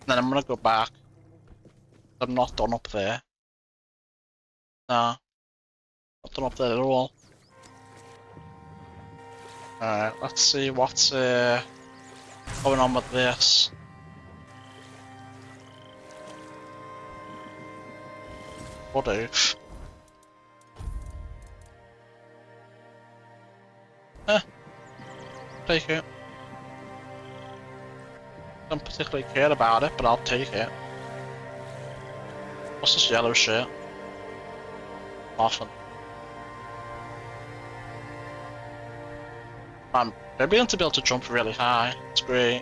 And then I'm gonna go back. I'm not done up there. Nah. Not done up there at all. Alright, let's see what's going on with this. What do? Take it. Don't particularly care about it, but I'll take it. What's this yellow shit? Nothing. They're beginning to be able to jump really high. It's great.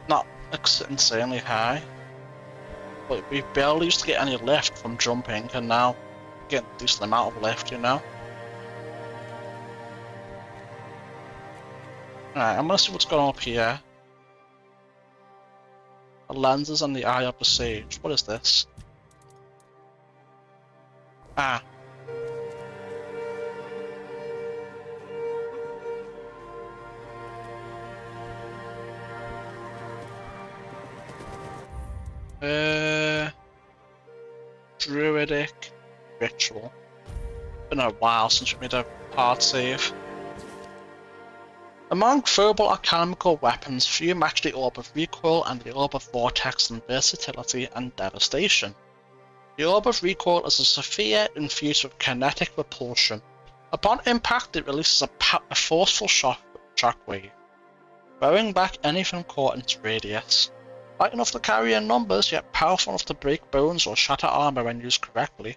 Not insanely high. But we barely used to get any lift from jumping, and now get a decent amount of lift, you know? Alright, I'm gonna see what's going on up here. The lenses and the eye of the sage. What is this? Ah. Druidic ritual. Been a while since we made a hard save. Among throwable alchemical weapons, few match the Orb of Recoil and the Orb of Vortex in versatility and devastation. The Orb of Recoil is a sphere infused with kinetic repulsion. Upon impact, it releases a forceful shockwave, throwing back anything caught in its radius. Light enough to carry in numbers, yet powerful enough to break bones or shatter armor when used correctly.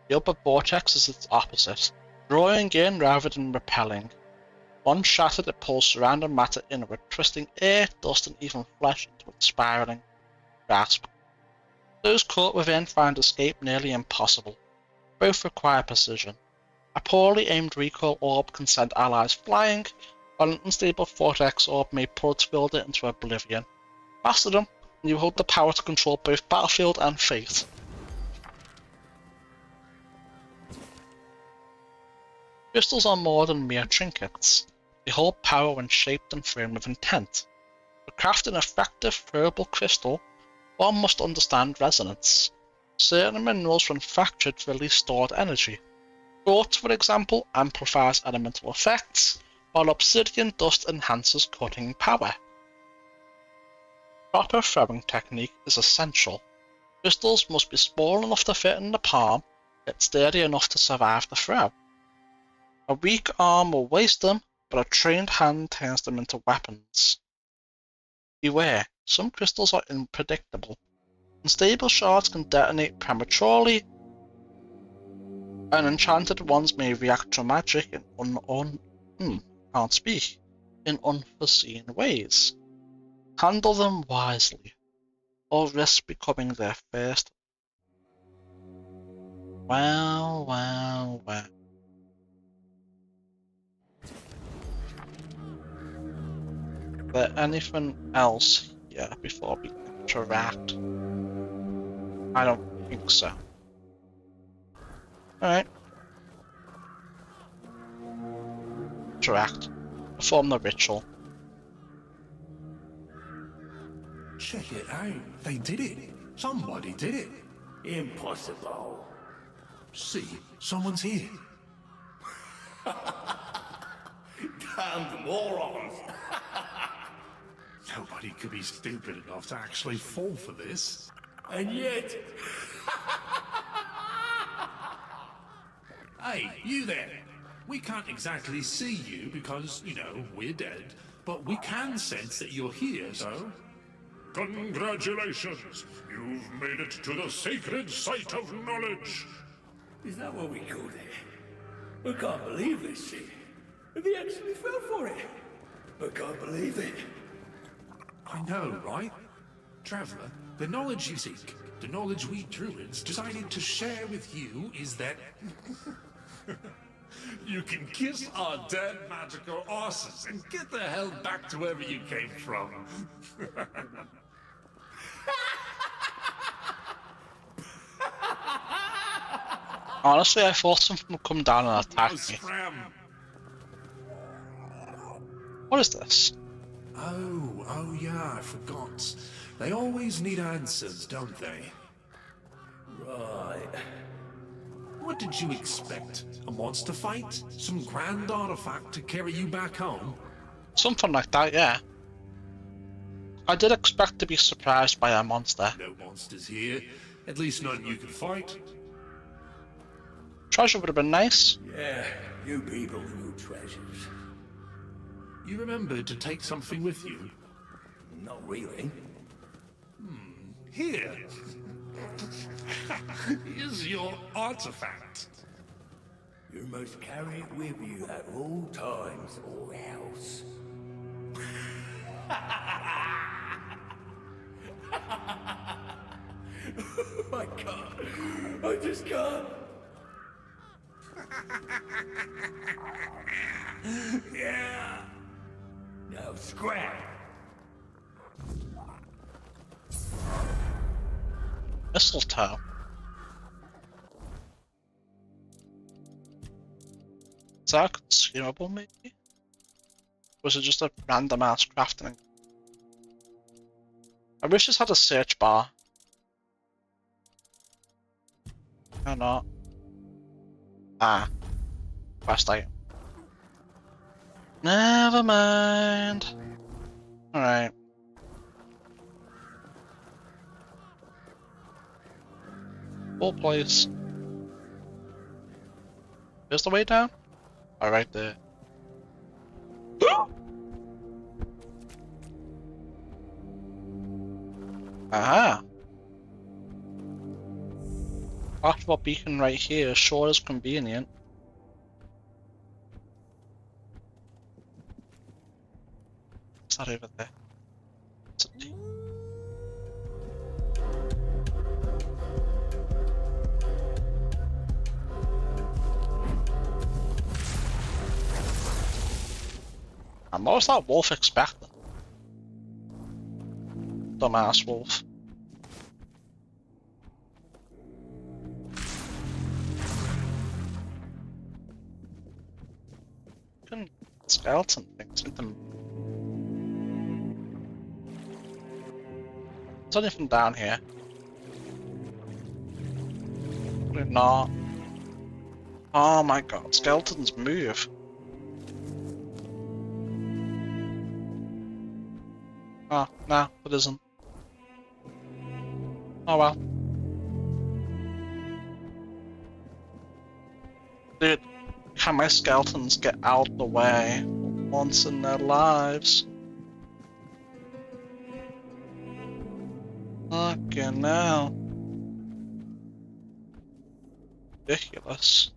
The Orb of Vortex is its opposite, drawing in rather than repelling. Once shattered, it pulls surrounding matter inward, twisting air, dust, and even flesh into its spiraling grasp. Those caught within find escape nearly impossible. Both require precision. A poorly aimed recoil orb can send allies flying, while an unstable vortex orb may pull its wielder into oblivion. Master them, and you hold the power to control both battlefield and fate. Crystals are more than mere trinkets. They hold power when shaped and framed with intent. To craft an effective, throwable crystal, one must understand resonance. Certain minerals, when fractured, release stored energy. Quartz, for example, amplifies elemental effects, while obsidian dust enhances cutting power. Proper throwing technique is essential. Crystals must be small enough to fit in the palm, yet sturdy enough to survive the throw. A weak arm will waste them, but a trained hand turns them into weapons. Beware, some crystals are unpredictable. Unstable shards can detonate prematurely, and enchanted ones may react to magic in unforeseen ways. Handle them wisely, or risk becoming their first. Well. Is there anything else here before we interact? I don't think so. Alright. Interact. Perform the ritual. Check it out. They did it. Somebody did it. Impossible. See, someone's here. Damned morons! Nobody could be stupid enough to actually fall for this. And yet... Hey, you there! We can't exactly see you because, you know, we're dead, but we can sense that you're here, so... Congratulations! You've made it to the sacred site of knowledge! Is that what we called it? I can't believe this shit. They actually fell for it. I can't believe it. I know, right? Traveler, the knowledge you seek, the knowledge we druids decided to share with you is that... You can kiss our dead magical asses and get the hell back to wherever you came from. Honestly, I thought something would come down and attack me. What is this? Oh yeah, I forgot. They always need answers, don't they? Right. What did you expect? A monster fight? Some grand artifact to carry you back home? Something like that, yeah. I did expect to be surprised by a monster. No monsters here. At least none you could fight. Treasure would have been nice. Yeah, you people need treasures. You remembered to take something with you? Not really. Here. Here's your artifact. You must carry it with you at all times or else. I can't. I just can't. Yeah. Now scrap. Mistletoe. Is that consumable, maybe? Was it just a random ass crafting? I wish this had a search bar. Or not. Ah. Quest item. Never mind. Alright. Full place. Where's the way down? Oh, right there. Aha! Archibald beacon right here sure is convenient. What's that over there? It's a T. And what was that wolf expecting? Dumbass wolf. Fucking skeleton things with them. Is there anything down here? Probably not. Oh my god, skeletons move. Oh, no, it isn't. Oh well. Dude, can my skeletons get out the way once in their lives? Fucking hell. Ridiculous.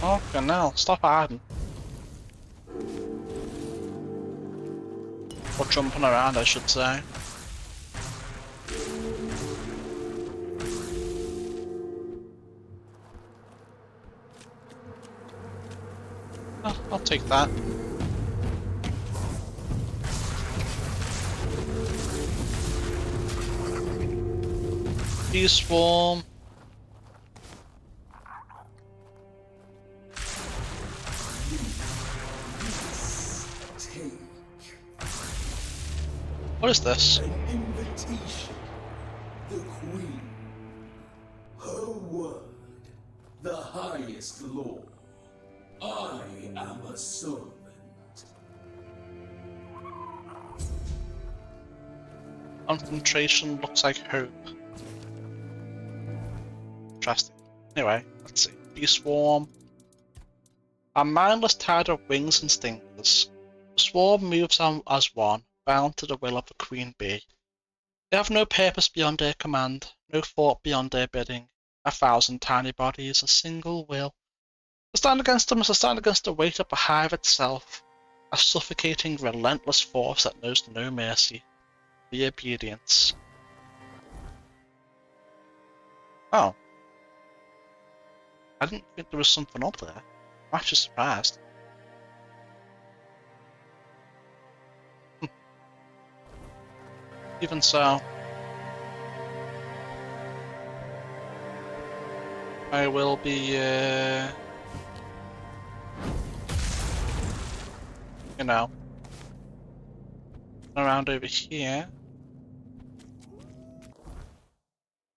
Fucking hell, stop hiding. Or jumping around, I should say. Oh, I'll take that. Bee swarm. What is this? An invitation. The Queen. Her word. The highest law. I am a servant. Concentration looks like hope. Interesting. Anyway, let's see. Bee swarm. A mindless tide of wings and stingers. The swarm moves on as one, bound to the will of the queen bee. They have no purpose beyond their command, no thought beyond their bidding. 1,000 tiny bodies, a single will. To stand against them is to stand against the weight of the hive itself, a suffocating, relentless force that knows no mercy. The obedience. Oh. I didn't think there was something up there. I'm actually surprised. Even so, I will be, you know, around over here.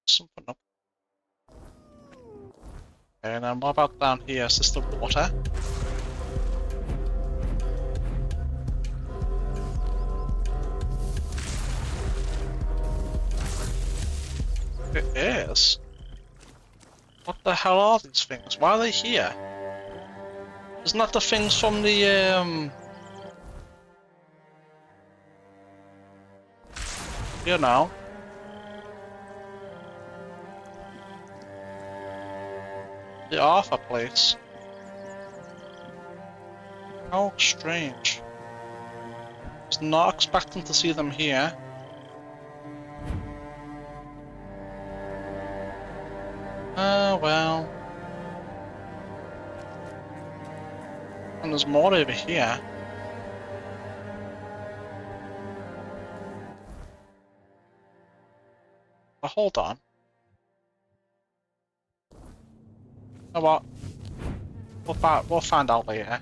Something up. And then what about down here? Is this the water? It is. What the hell are these things? Why are they here? Isn't that the things from the you know. The Arthur place. How strange. I was not expecting to see them here. Oh well. And there's more over here. Oh, hold on. You know what? We'll find out later.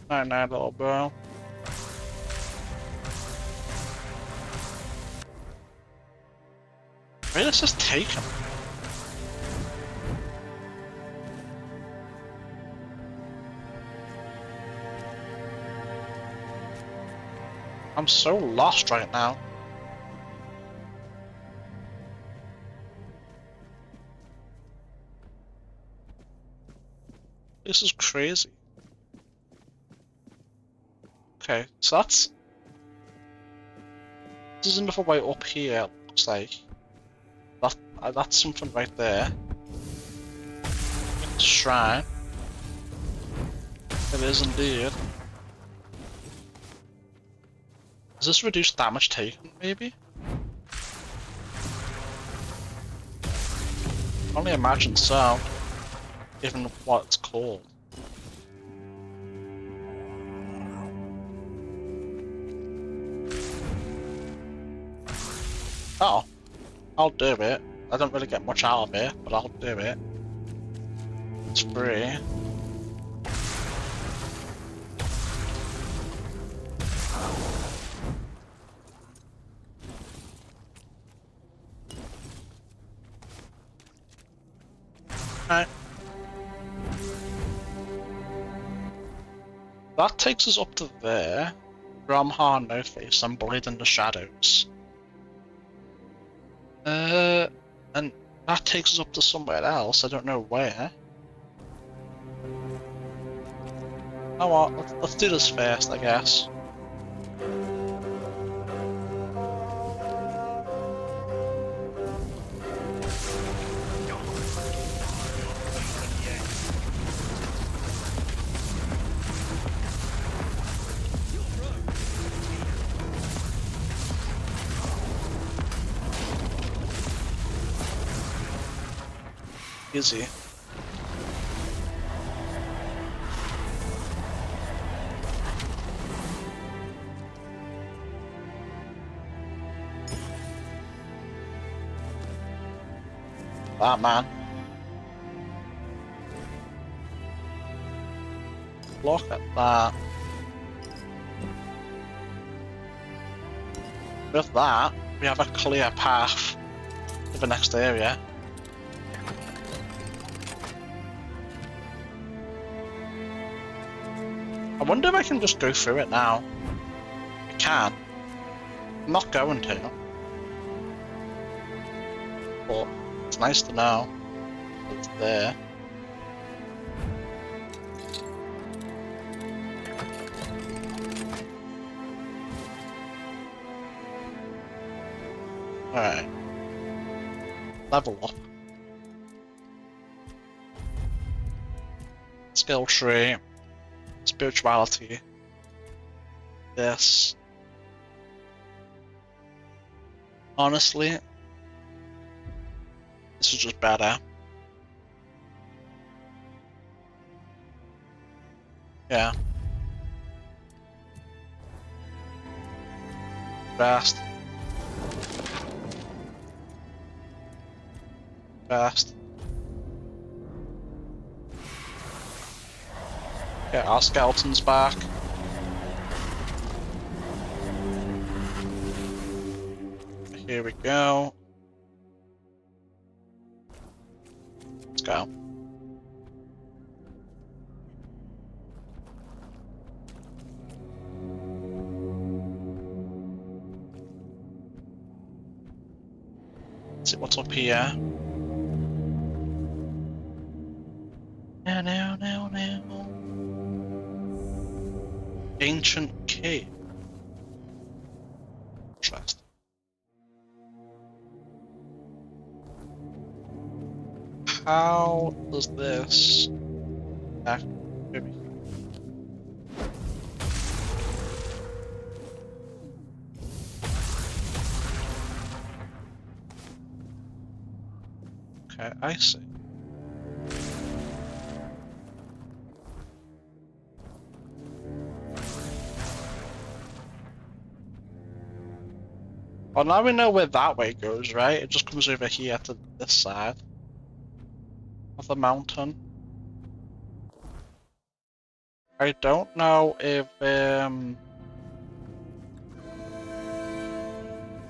Night, little bro. Where does this take him? I'm so lost right now. This is crazy. Okay, so there's another way up here, looks like. That's something right there. Shrine. It is indeed. Does this reduce damage taken, maybe? I only imagine so, given what it's called. Oh, I'll do it. I don't really get much out of it, but I'll do it. It's free. Right. That takes us up to there. Ramhar, No Face, and Blade in the Shadows. And that takes us up to somewhere else. I don't know where. Oh what? Let's do this first, I guess. Easy. That man. Look at that. With that, we have a clear path to the next area. I wonder if I can just go through it now. I can. I'm not going to. But it's nice to know it's there. Alright. Level up. Skill tree. Spirituality. This. Honestly, this is just better. Yeah. Fast. Fast. Get our skeletons back. Here we go. Let's go. Let's see what's up here. Now. Ancient cave. Interesting. How does this act? Maybe. Okay, I see. Well, now we know where that way goes, right? It just comes over here to this side of the mountain. I don't know if there's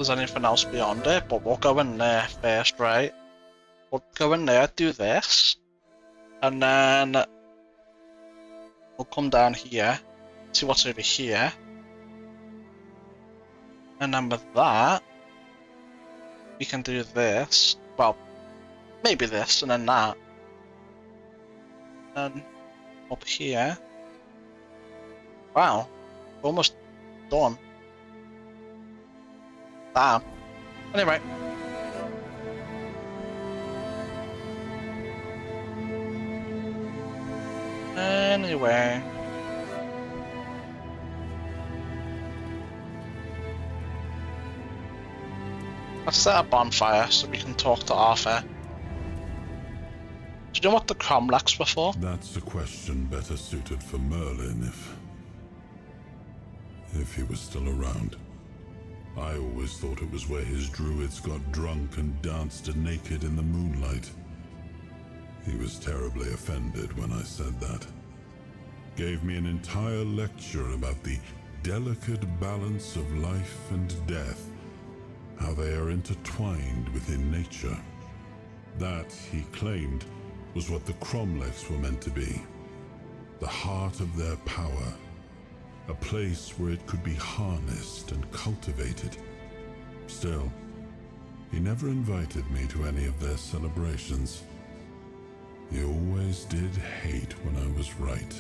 anything else beyond it, but we'll go in there first, right? We'll go in there, do this, and then we'll come down here, see what's over here, and then with that, we can do this. Well, maybe this, and then that. And up here. Wow, almost done. Damn. Anyway. Let's set a bonfire so we can talk to Arthur. Do you know what the cromlechs were for? That's a question better suited for Merlin if he was still around. I always thought it was where his druids got drunk and danced naked in the moonlight. He was terribly offended when I said that. Gave me an entire lecture about the delicate balance of life and death, how they are intertwined within nature. That, he claimed, was what the cromlechs were meant to be. The heart of their power. A place where it could be harnessed and cultivated. Still, he never invited me to any of their celebrations. He always did hate when I was right.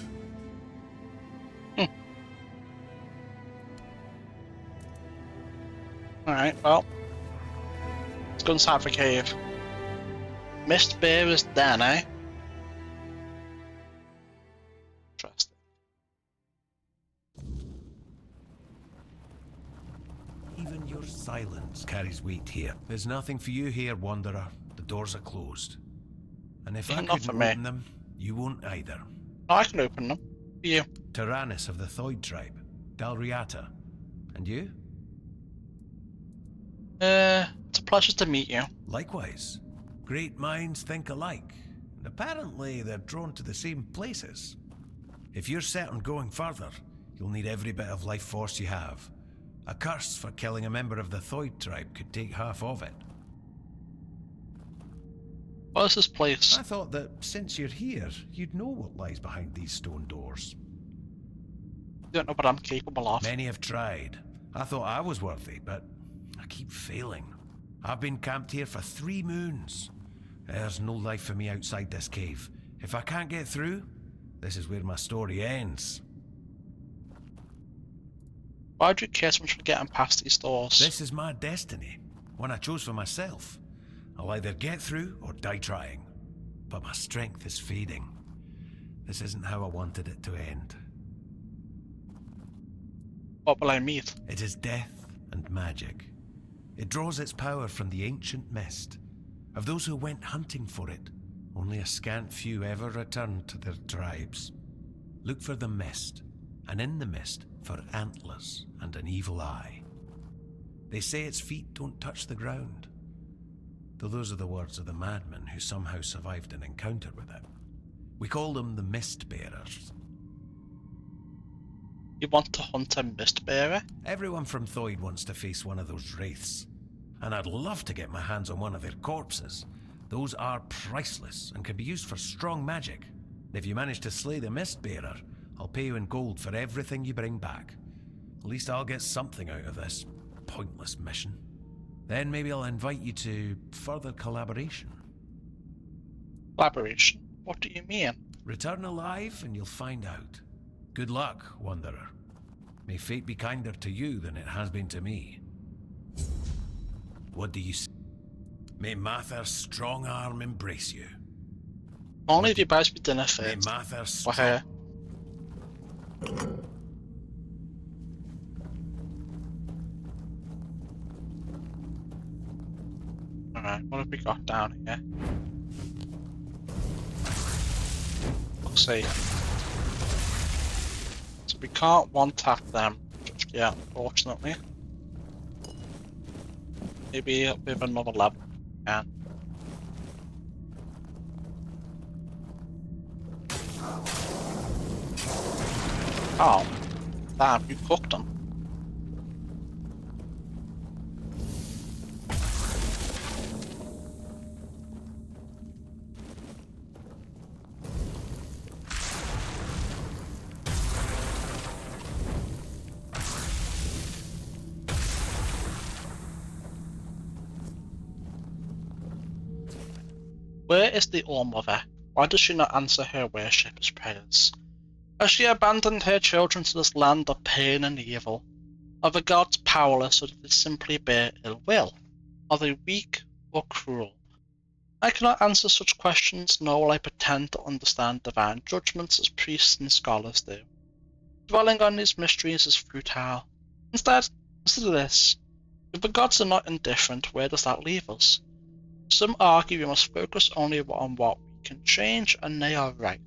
Alright, well. Let's go inside the cave. Mist Bear is down, eh? Interesting. Even your silence carries weight here. There's nothing for you here, Wanderer. The doors are closed. And if I Not couldn't for me. open them, you won't either. No, I can open them. For you. Tyrannus of the Thoid tribe. Dalriata. And you? It's a pleasure to meet you. Likewise. Great minds think alike. And apparently they're drawn to the same places. If you're set on going further, you'll need every bit of life force you have. A curse for killing a member of the Thoid tribe could take half of it. What is this place? I thought that since you're here, you'd know what lies behind these stone doors. You don't know what I'm capable of. Many have tried. I thought I was worthy, but I keep failing. I've been camped here for 3 moons. There's no life for me outside this cave. If I can't get through, this is where my story ends. Why do you care so much for getting past these doors? This is my destiny, one I chose for myself. I'll either get through or die trying. But my strength is fading. This isn't how I wanted it to end. What will I meet? It is death and magic. It draws its power from the ancient mist. Of those who went hunting for it, only a scant few ever returned to their tribes. Look for the mist, and in the mist for antlers and an evil eye. They say its feet don't touch the ground, though those are the words of the madman who somehow survived an encounter with it. We call them the Mist Bearers. You want to hunt a Mist Bearer? Everyone from Thoid wants to face one of those wraiths, and I'd love to get my hands on one of their corpses. Those are priceless and can be used for strong magic. If you manage to slay the Mist Bearer, I'll pay you in gold for everything you bring back. At least I'll get something out of this pointless mission. Then maybe I'll invite you to further collaboration. Collaboration? What do you mean? Return alive and you'll find out. Good luck, Wanderer. May fate be kinder to you than it has been to me. What do you say? May Mather's strong arm embrace you. Only if you buy me dinner May first. Mather's Why? Alright, what have we got down here? Let's see. So we can't one-tap them just yet, unfortunately. Maybe with another level. Yeah. Oh. Damn, you cooked them. Where is the All-Mother? Why does she not answer her worshippers' prayers? Has she abandoned her children to this land of pain and evil? Are the gods powerless, or do they simply bear ill will? Are they weak or cruel? I cannot answer such questions, nor will I pretend to understand divine judgments as priests and scholars do. Dwelling on these mysteries is futile. Instead of this, if the gods are not indifferent, where does that leave us? Some argue we must focus only on what we can change, and they are right.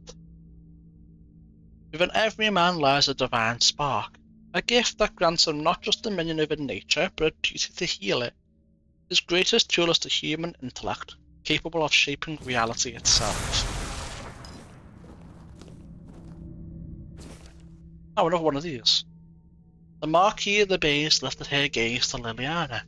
Within every man lies a divine spark, a gift that grants him not just dominion over nature, but a duty to heal it. His greatest tool is the human intellect, capable of shaping reality itself. Oh, another one of these. The Marquis of the Bays lifted her gaze to Liliana.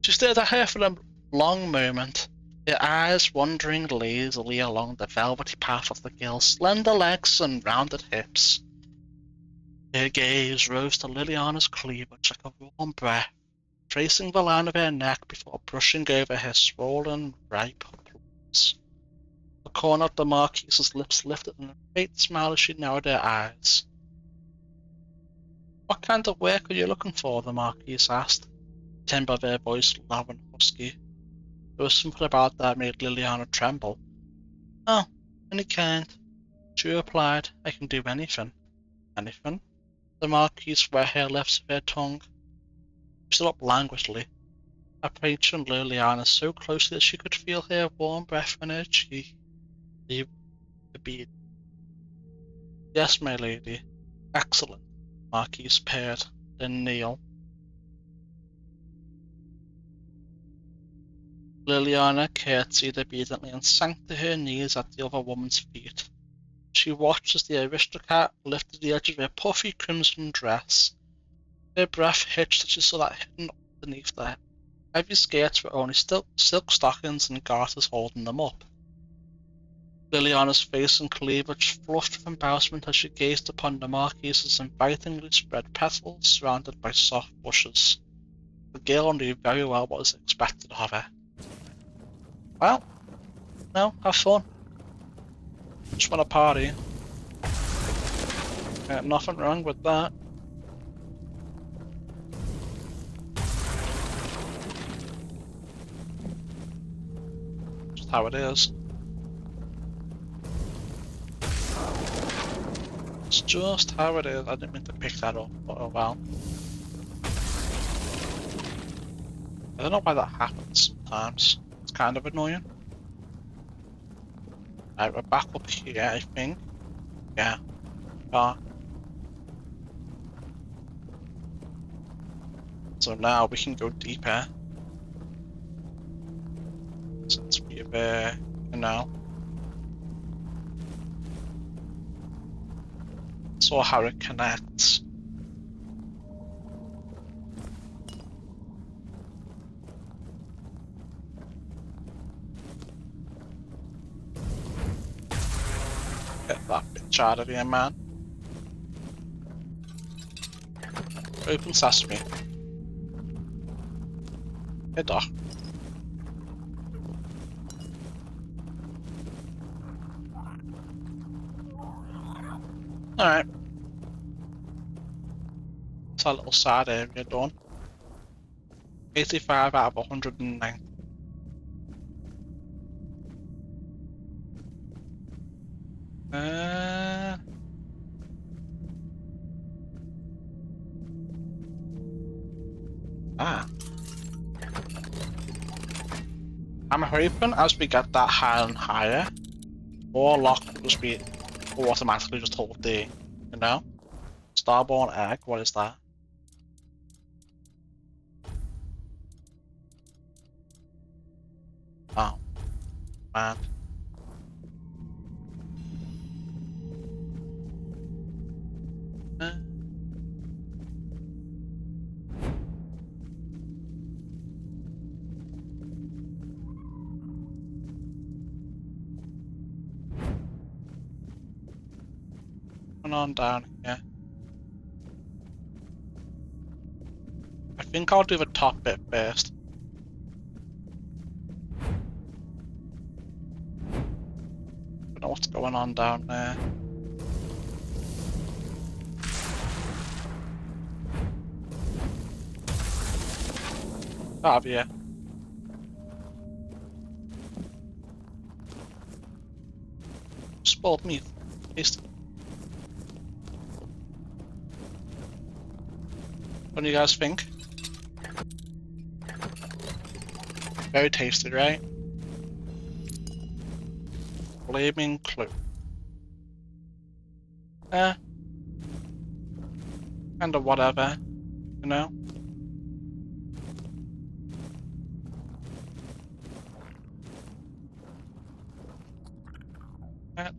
She stared at her for a long moment, her eyes wandering lazily along the velvety path of the girl's slender legs and rounded hips. Her gaze rose to Liliana's cleavage like a warm breath, tracing the line of her neck before brushing over her swollen, ripe plums. The corner of the Marquise's lips lifted in a faint smile as she narrowed her eyes. What kind of work are you looking for? The Marquise asked, the timbre of her voice low and husky. There was something about that made Liliana tremble. Oh, any kind. She replied, I can do anything. Anything? The Marquise wet her lips with her tongue. She stood up languidly, approaching Liliana so closely that she could feel her warm breath on her cheek. The bead. Yes, my lady. Excellent. Marquise paired, then kneel. Liliana curtsied obediently and sank to her knees at the other woman's feet. She watched as the aristocrat lifted the edge of her puffy crimson dress. Her breath hitched as she saw that hidden underneath the heavy skirts were only silk stockings and garters holding them up. Liliana's face and cleavage flushed with embarrassment as she gazed upon the Marquise's invitingly spread petals surrounded by soft bushes. The girl knew very well what was expected of her. Well, no, have fun. Just want to party. Nothing wrong with that. Just how it is. It's just how it is. I didn't mean to pick that up, but oh well. I don't know why that happens sometimes. It's kind of annoying. Right, we're back up here, I think. Yeah. So now we can go deeper. Since we've, saw how it connects. Get that bitch out of here, man. Open sesame. Head off. Alright. It's a little sad area done. 85 out of 109. I'm hoping as we get that higher and higher, more lock will just be automatically just hold the, Starborn egg, what is that? mind. On down here. I think I'll do the top bit first. Don't know what's going on down there. Out of here. Spoiled meat. Tasty. What do you guys think? Very tasty, right? Flaming clue. Kinda whatever, you know?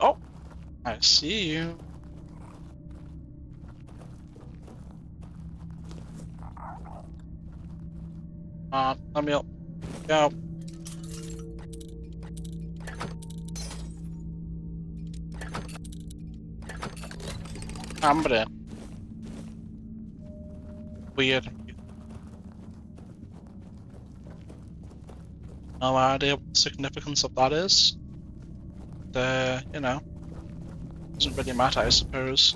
Oh! I see you. Let me up. Go. Hambre. Weird. No idea what the significance of that is. You know, doesn't really matter, I suppose.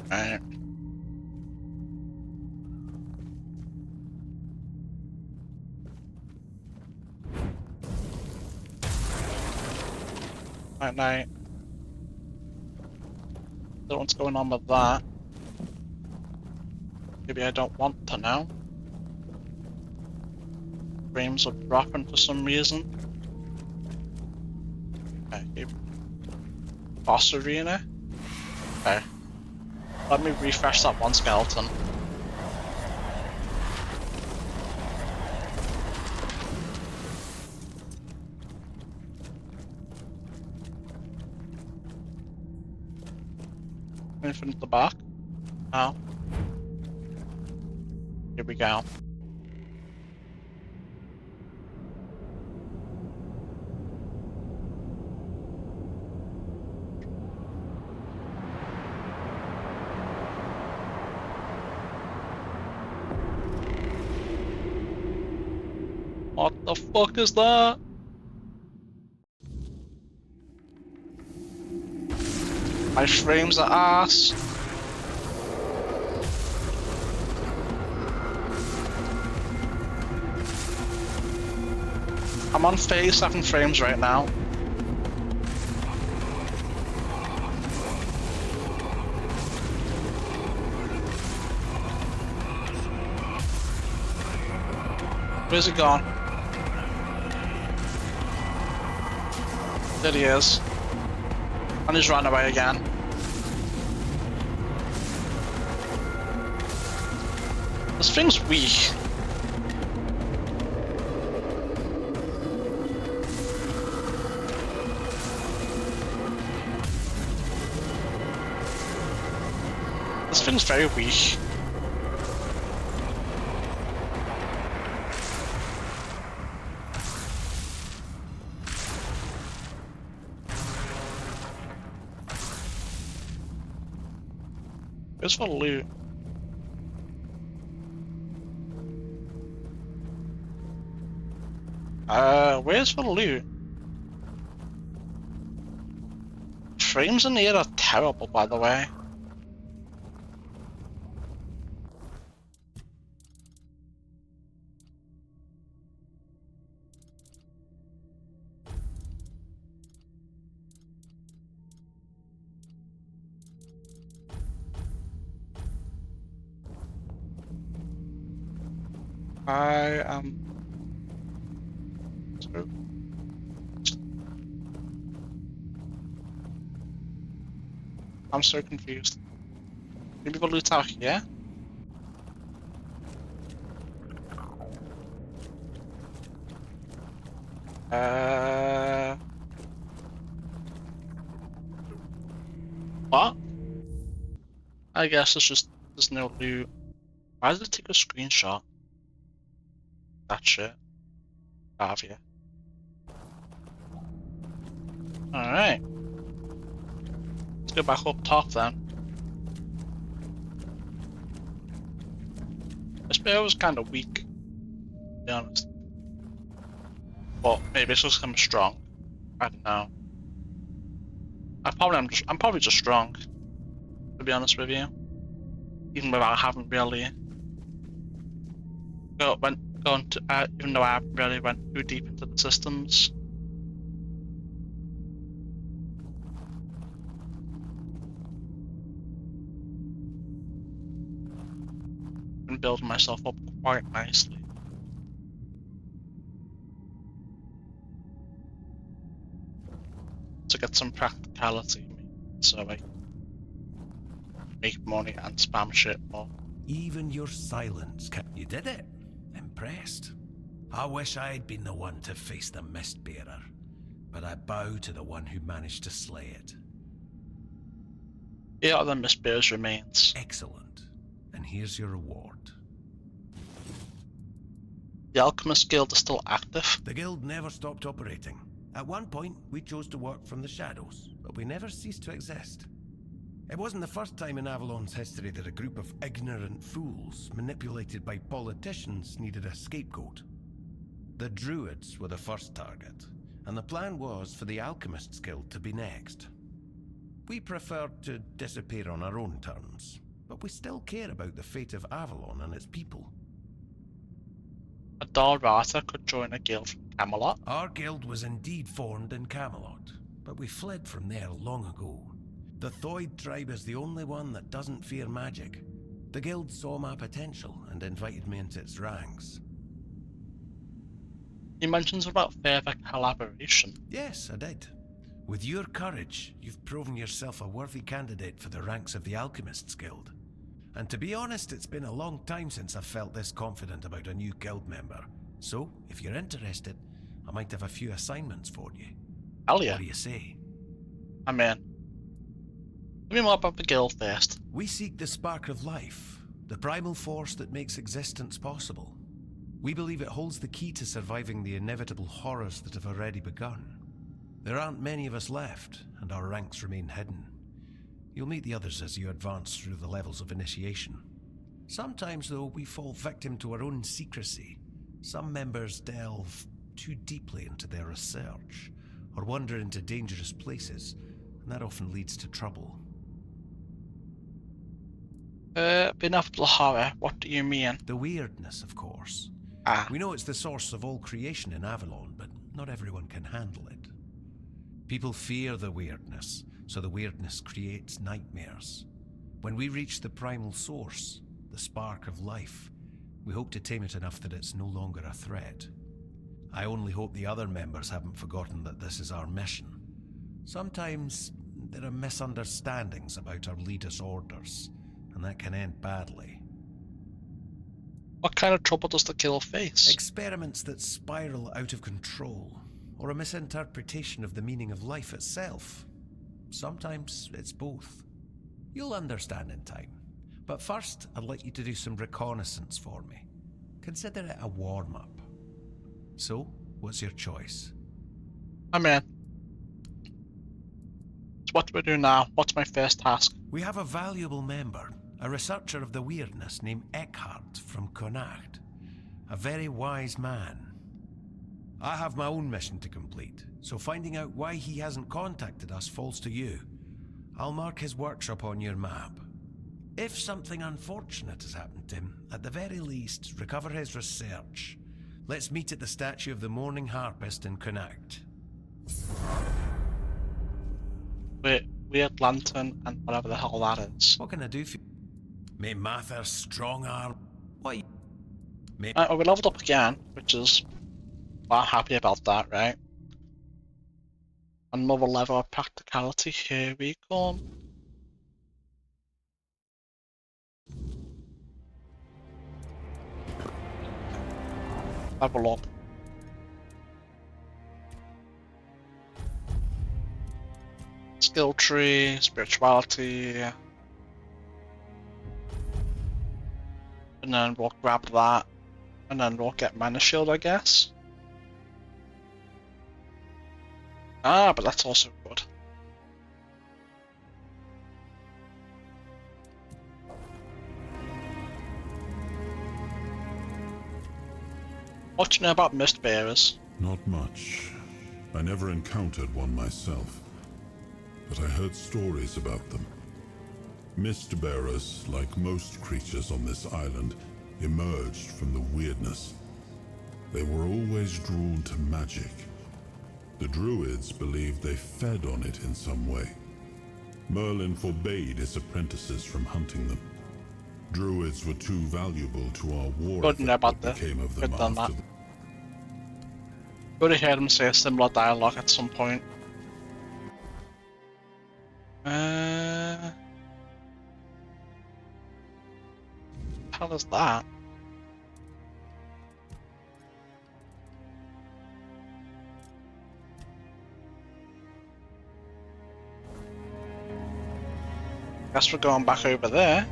Right. Night. Don't know what's going on with that. Maybe I don't want to know. Frames are dropping for some reason. Okay. Boss arena. Okay. Let me refresh that one skeleton. Anything at the back? No. Here we go. What the fuck is that? My frames are ass. I'm on 37 frames right now. Where's he gone? There he is. And he's run away again. This thing's weak. This thing's very weak. Where's the loot? Where's the loot? Frames in here are terrible, by the way. I am so I'm so confused. Maybe we'll loot out here? What? I guess it's just there's no loot. Why did it take a screenshot? That shit. Have you? Alright. Let's go back up top then. This bear was kind of weak, to be honest. But maybe it's just I'm strong. I don't know. I'm probably just strong, to be honest with you. Even without having really even though I haven't really went too deep into the systems. And building myself up quite nicely. To get some practicality, so I make money and spam shit more. Even your silence You did it. Impressed. I wish I'd been the one to face the Mistbearer, but I bow to the one who managed to slay it. Here are the Mistbearer's remains. Excellent. And here's your reward. The Alchemist Guild is still active. The guild never stopped operating. At one point, we chose to work from the shadows, but we never ceased to exist. It wasn't the first time in Avalon's history that a group of ignorant fools, manipulated by politicians, needed a scapegoat. The Druids were the first target, and the plan was for the Alchemist's Guild to be next. We preferred to disappear on our own terms, but we still care about the fate of Avalon and its people. A dull writer could join a guild from Camelot. Our guild was indeed formed in Camelot, but we fled from there long ago. The Thoid tribe is the only one that doesn't fear magic. The guild saw my potential and invited me into its ranks. He mentions about further collaboration. Yes, I did. With your courage, you've proven yourself a worthy candidate for the ranks of the Alchemist's Guild. And to be honest, it's been a long time since I've felt this confident about a new guild member. So, if you're interested, I might have a few assignments for you. Hell yeah. What do you say? I'm in. Tell me more about the guild first. We seek the spark of life, the primal force that makes existence possible. We believe it holds the key to surviving the inevitable horrors that have already begun. There aren't many of us left, and our ranks remain hidden. You'll meet the others as you advance through the levels of initiation. Sometimes, though, we fall victim to our own secrecy. Some members delve too deeply into their research, or wander into dangerous places, and that often leads to trouble. Ineffable horror, what do you mean? The weirdness, of course. We know it's the source of all creation in Avalon, but not everyone can handle it. People fear the weirdness, so the weirdness creates nightmares. When we reach the primal source, the spark of life, we hope to tame it enough that it's no longer a threat. I only hope the other members haven't forgotten that this is our mission. Sometimes there are misunderstandings about our leaders' orders, and that can end badly. What kind of trouble does the guild face? Experiments that spiral out of control, or a misinterpretation of the meaning of life itself. Sometimes it's both. You'll understand in time. But first, I'd like you to do some reconnaissance for me. Consider it a warm-up. So, what's your choice? I'm in. So what do we do now? What's my first task? We have a valuable member, a researcher of the weirdness named Eckhart from Connacht. A very wise man. I have my own mission to complete, so finding out why he hasn't contacted us falls to you. I'll mark his workshop on your map. If something unfortunate has happened to him, at the very least, recover his research. Let's meet at the statue of the Morning Harpist in Connacht. Weird lantern and whatever the hell that is. What can I do for you? May Mather's strong arm... What? We leveled up again, which is... I'm happy about that, right? Another level of practicality, here we come. Have a look. Skill tree, spirituality. And then we'll grab that. And then we'll get mana shield, I guess. Ah, but that's also good. What do you know about mist bearers? Not much. I never encountered one myself, but I heard stories about them. Mist bearers, like most creatures on this island, emerged from the weirdness. They were always drawn to magic. The druids believed they fed on it in some way. Merlin forbade his apprentices from hunting them. Druids were too valuable to our war effort that became of them after the... Would have heard him say a similar dialogue at some point. What the hell is that? Guess we're going back over there.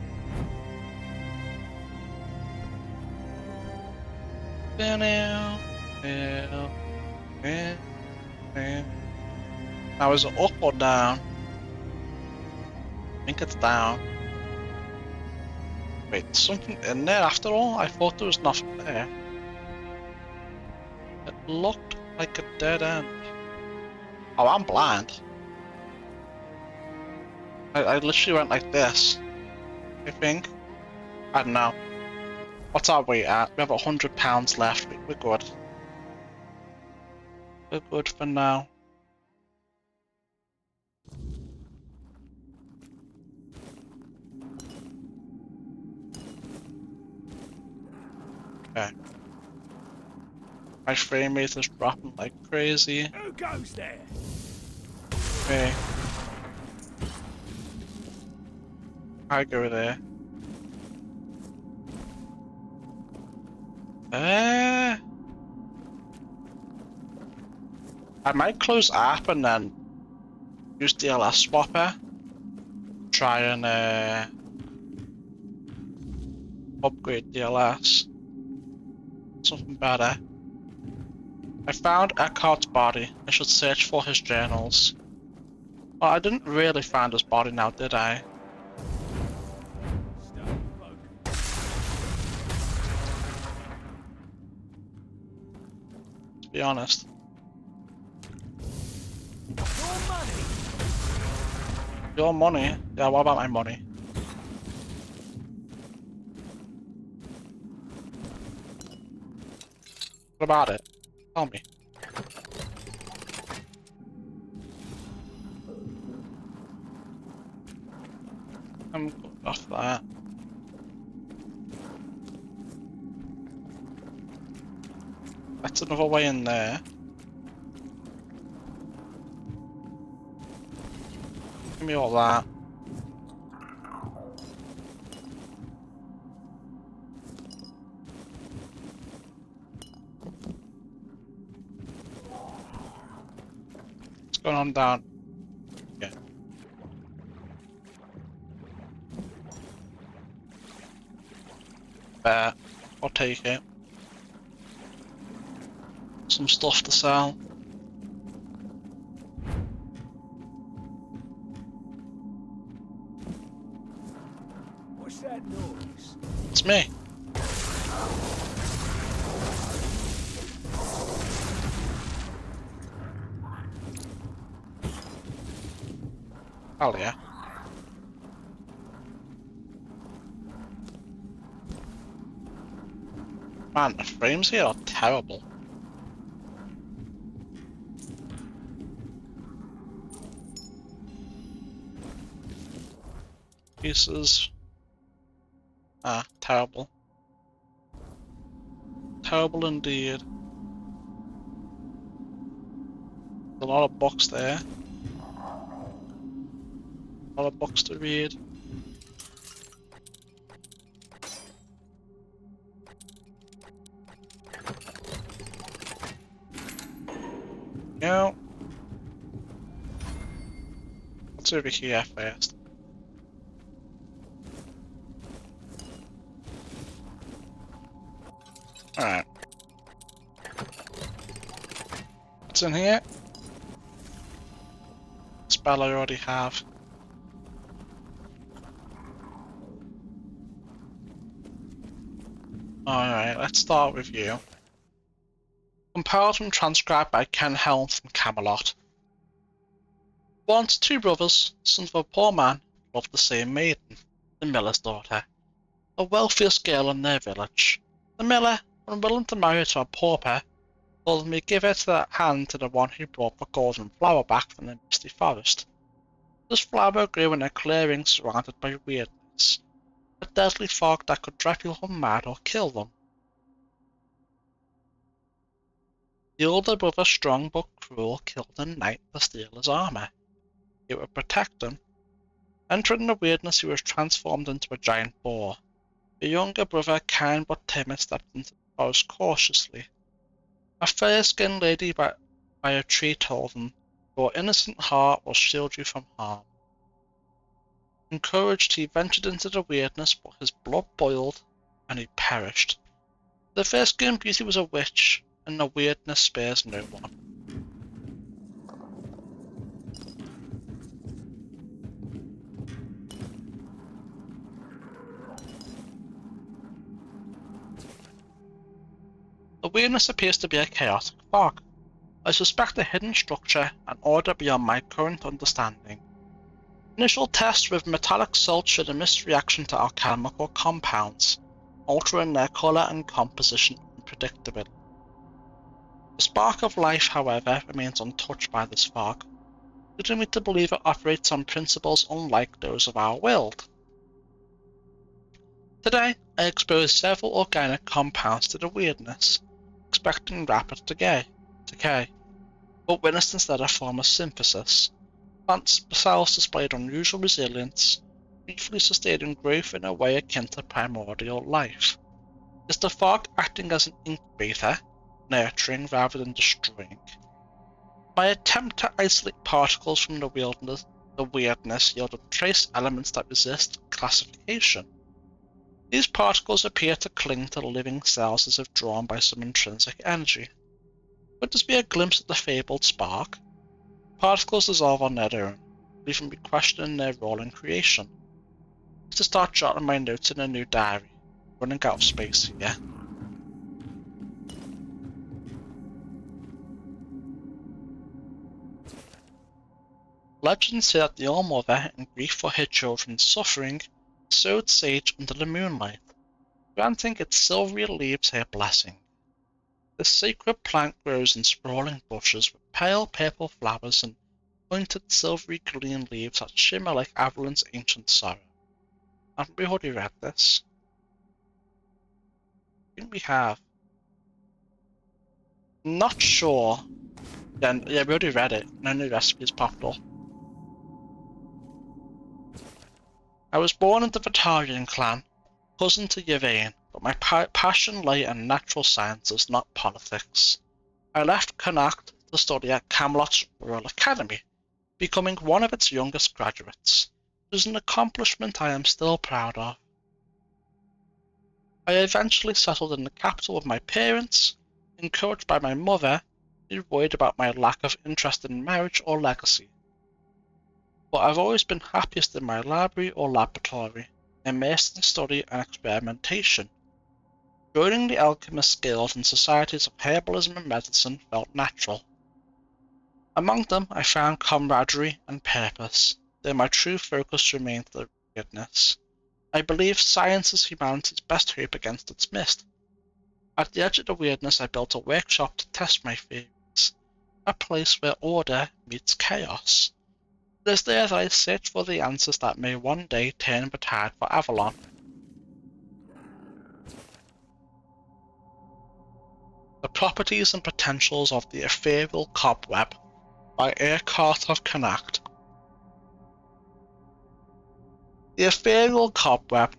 Now is it up or down? I think it's down. Wait, there's something in there after all? I thought there was nothing there. It looked like a dead end. Oh, I'm blind. I literally went like this. I think. I don't know. What's our weight at? We have £100 left. We're good. We're good for now. Okay. My frame rate is dropping like crazy. Who goes there? Okay. I go there. I might close app and then use DLS swapper. Try and upgrade DLS. Something better. I found Eckhart's body. I should search for his journals. Well, I didn't really find his body now, did I? To be honest. Your money? Yeah, what about my money? What about it? Tell me. I'm good off that. That's another way in there. Give me all that. What's going on down? Yeah. There. I'll take it. Some stuff to sell. What's that noise? It's me. Oh yeah. Man, the frames here are terrible. Pieces. Ah, terrible. Terrible indeed. There's a lot of books there. A lot of books to read. go. What's over here first? Alright. What's in here? Spell I already have. Alright, let's start with you. Compiled and transcribed by Ken Helm from Camelot. Once two brothers, sons of a poor man, loved the same maiden, the miller's daughter, the wealthiest girl in their village. The miller, unwilling to marry her to a pauper, told him he'd give her to that hand to the one who brought the golden flower back from the misty forest. This flower grew in a clearing surrounded by weirdness, a deadly fog that could drive people mad or kill them. The older brother, strong but cruel, killed a knight to steal his armor. It would protect him. Entering the weirdness, he was transformed into a giant boar. The younger brother, kind but timid, stepped into the forest cautiously. A fair-skinned lady by a tree told him, "Your innocent heart will shield you from harm." Encouraged, he ventured into the weirdness, but his blood boiled, and he perished. The fair-skinned beauty was a witch, and the weirdness spares no one. The weirdness appears to be a chaotic fog. I suspect a hidden structure and order beyond my current understanding. Initial tests with metallic salt showed a misreaction to alchemical compounds, altering their color and composition unpredictably. The spark of life, however, remains untouched by this fog, leading me to believe it operates on principles unlike those of our world. Today, I exposed several organic compounds to the weirdness, expecting rapid decay, but witnessed instead a form of synthesis. Plant cells displayed unusual resilience, briefly sustaining growth in a way akin to primordial life. Is the fog acting as an incubator, nurturing rather than destroying? My attempt to isolate particles from the weirdness yielded trace elements that resist classification. These particles appear to cling to living cells as if drawn by some intrinsic energy. Would this be a glimpse at the fabled spark? Particles dissolve on their own, leaving me questioning their role in creation. I need to start jotting my notes in a new diary, running out of space here. Legends say that the All-Mother, in grief for her children's suffering, sowed sage under the moonlight, granting its silvery leaves her blessing. The sacred plant grows in sprawling bushes with pale purple flowers and pointed silvery green leaves that shimmer like Avalon's ancient sorrow. Haven't we already read this? I think we have. Not sure. Yeah, we already read it. No new recipes popped up. I was born into the Vitarian clan, cousin to Yvain, but my passion lay in natural sciences, not politics. I left Connacht to study at Camelot's Royal Academy, becoming one of its youngest graduates. It is an accomplishment I am still proud of. I eventually settled in the capital with my parents, encouraged by my mother, who worried about my lack of interest in marriage or legacy. But I've always been happiest in my library or laboratory, immersed in study and experimentation. Joining the alchemist guild and societies of herbalism and medicine felt natural. Among them, I found camaraderie and purpose, though my true focus remained the weirdness. I believe science is humanity's best hope against its mist. At the edge of the weirdness, I built a workshop to test my theories, a place where order meets chaos. It is there that I search for the answers that may one day turn the tide for Avalon. The Properties and Potentials of the Ethereal Cobweb by Urquhart of Connacht. The Ethereal Cobweb,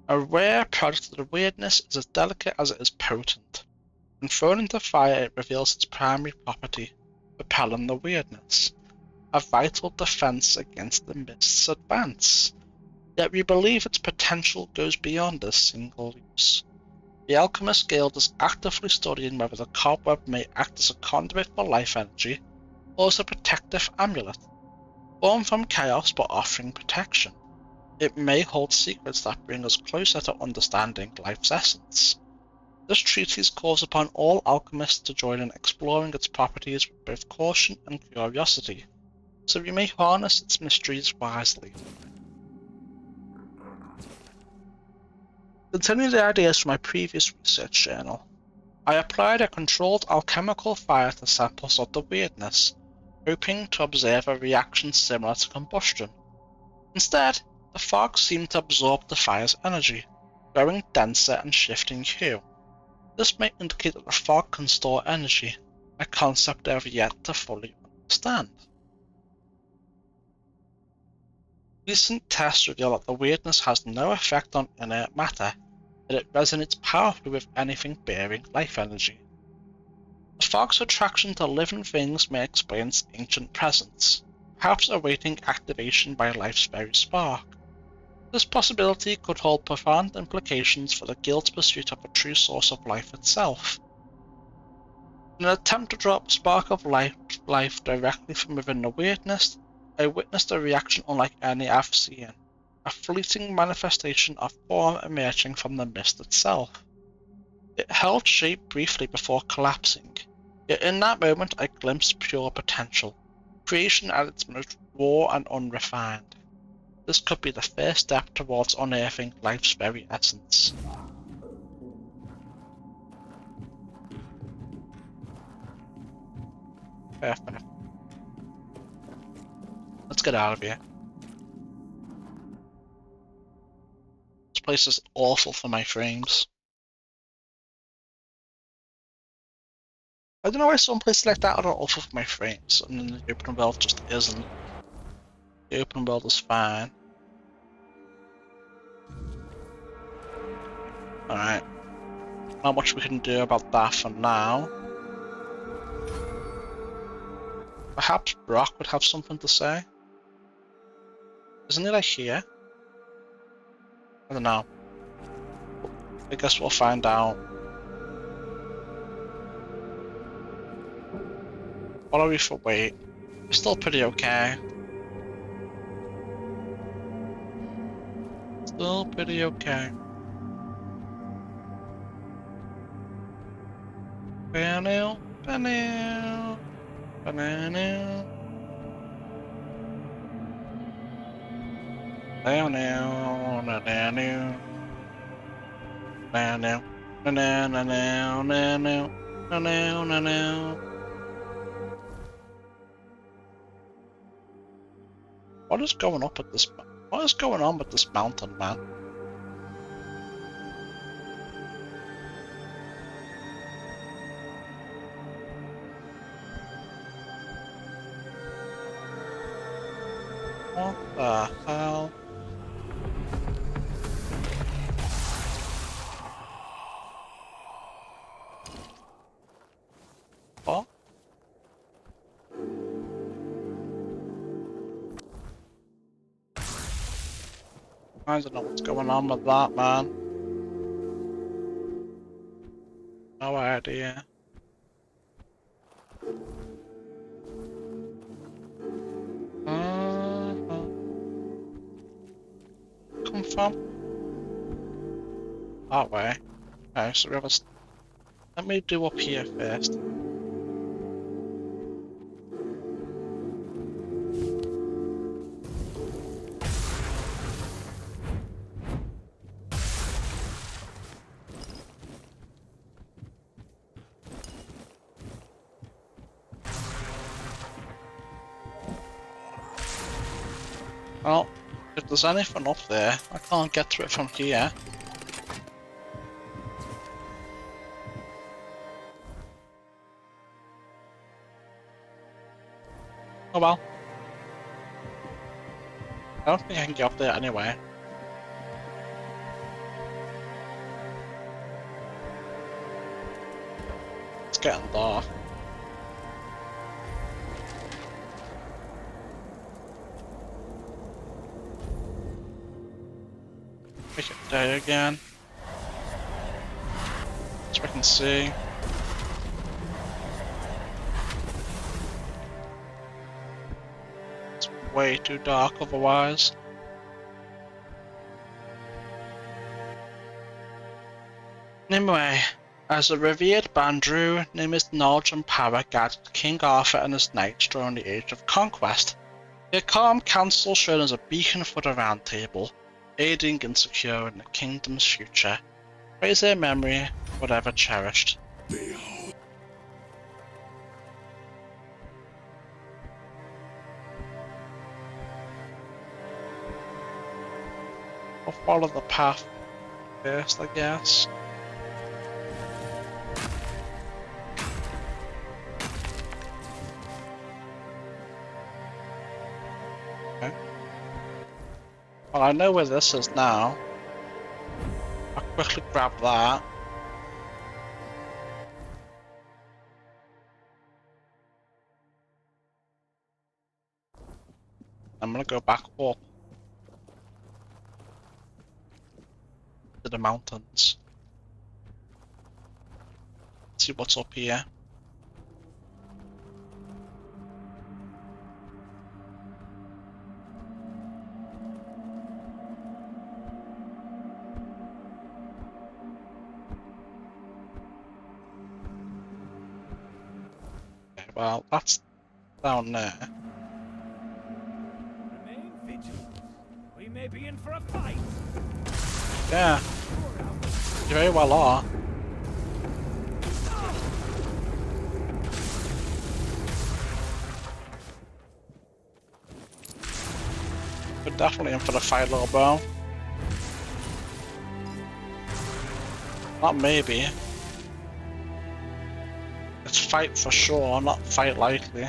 a rare product of the weirdness, is as delicate as it is potent. When thrown into fire, it reveals its primary property, repelling the weirdness, a vital defense against the mist's advance. Yet we believe its potential goes beyond this single use. The Alchemist Guild is actively studying whether the cobweb may act as a conduit for life energy or as a protective amulet, born from chaos but offering protection. It may hold secrets that bring us closer to understanding life's essence. This treatise calls upon all alchemists to join in exploring its properties with both caution and curiosity, so we may harness its mysteries wisely. Continuing the ideas from my previous research journal, I applied a controlled alchemical fire to samples of the weirdness, hoping to observe a reaction similar to combustion. Instead, the fog seemed to absorb the fire's energy, growing denser and shifting hue. This may indicate that the fog can store energy, a concept I have yet to fully understand. Recent tests reveal that the weirdness has no effect on inert matter, yet it resonates powerfully with anything bearing life energy. The fog's attraction to living things may explain its ancient presence, perhaps awaiting activation by life's very spark. This possibility could hold profound implications for the Guild's pursuit of a true source of life itself. In an attempt to draw up a spark of life directly from within the weirdness, I witnessed a reaction unlike any I've seen, a fleeting manifestation of form emerging from the mist itself. It held shape briefly before collapsing, yet in that moment I glimpsed pure potential, creation at its most raw and unrefined. This could be the first step towards unearthing life's very essence. Perfect. Let's get out of here. This place is awful for my frames. I don't know why some places like that are awful for my frames, and then the open world just isn't. The open world is fine. Alright. Not much we can do about that for now. Perhaps Brock would have something to say? Isn't he like here? I don't know. I guess we'll find out. What are we for weight? We're still pretty okay. Still pretty okay. Banana, banana, banana. Banana, banana. Banana, banana, banana, banana, banana. What is going up with this? What is going on with this mountain, man? What the hell? What? I don't know what's going on with that, man. No idea. Come from? That way. Okay, so we have a... Let me do up here first. Well, if there's anything up there, I can't get to it from here. Oh well. I don't think I can get up there anyway. It's getting dark. Make it day again. So we can see. It's way too dark otherwise. Anyway, as a revered Bandrew, Nim's knowledge and power guided King Arthur and his knights during the Age of Conquest. Their calm counsel shone as a beacon for the Round Table, aiding in securing the kingdom's future. Praise their memory, forever cherished. I'll follow the path first, I guess. Okay. Well, I know where this is now. I'll quickly grab that. I'm gonna go back up to the mountains. See what's up here. Okay, well, that's down there. Remain vigilant. We may be in for a fight. Yeah, you very well are. We're definitely in for the fight, little bro. Not maybe. It's fight for sure, not fight likely.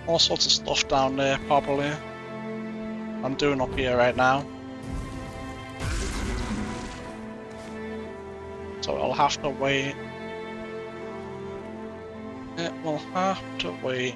All sorts of stuff down there, probably. I'm doing up here right now. So I'll have to wait. It will have to wait.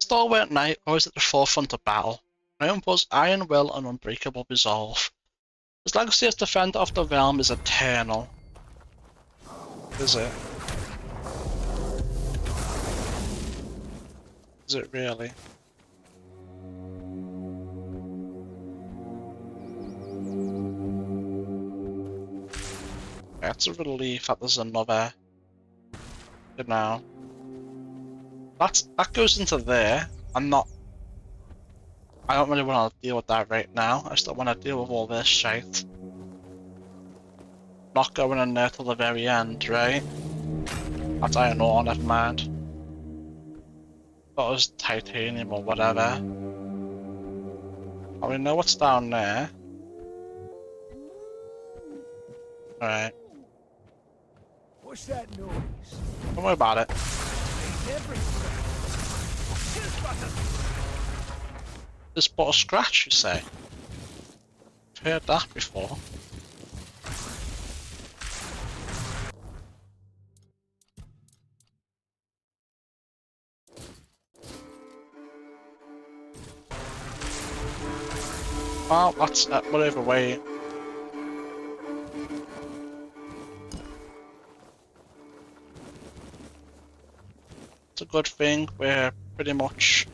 Stalwart knight always at the forefront of battle, known for his iron will and unbreakable resolve. His legacy as defender of the realm is eternal. Is it? Is it really? Yeah, it's a relief that there's another. You know. That goes into there. I don't really want to deal with that right now. I still want to deal with all this shit. Not going in there till the very end, right? That's iron ore, never mind. Thought it was titanium or whatever. Oh, we know what's down there. Alright. What's that noise? Don't worry about it. Just but a scratch, you say? I've heard that before. Well, that's whatever way. It's a good thing we're pretty much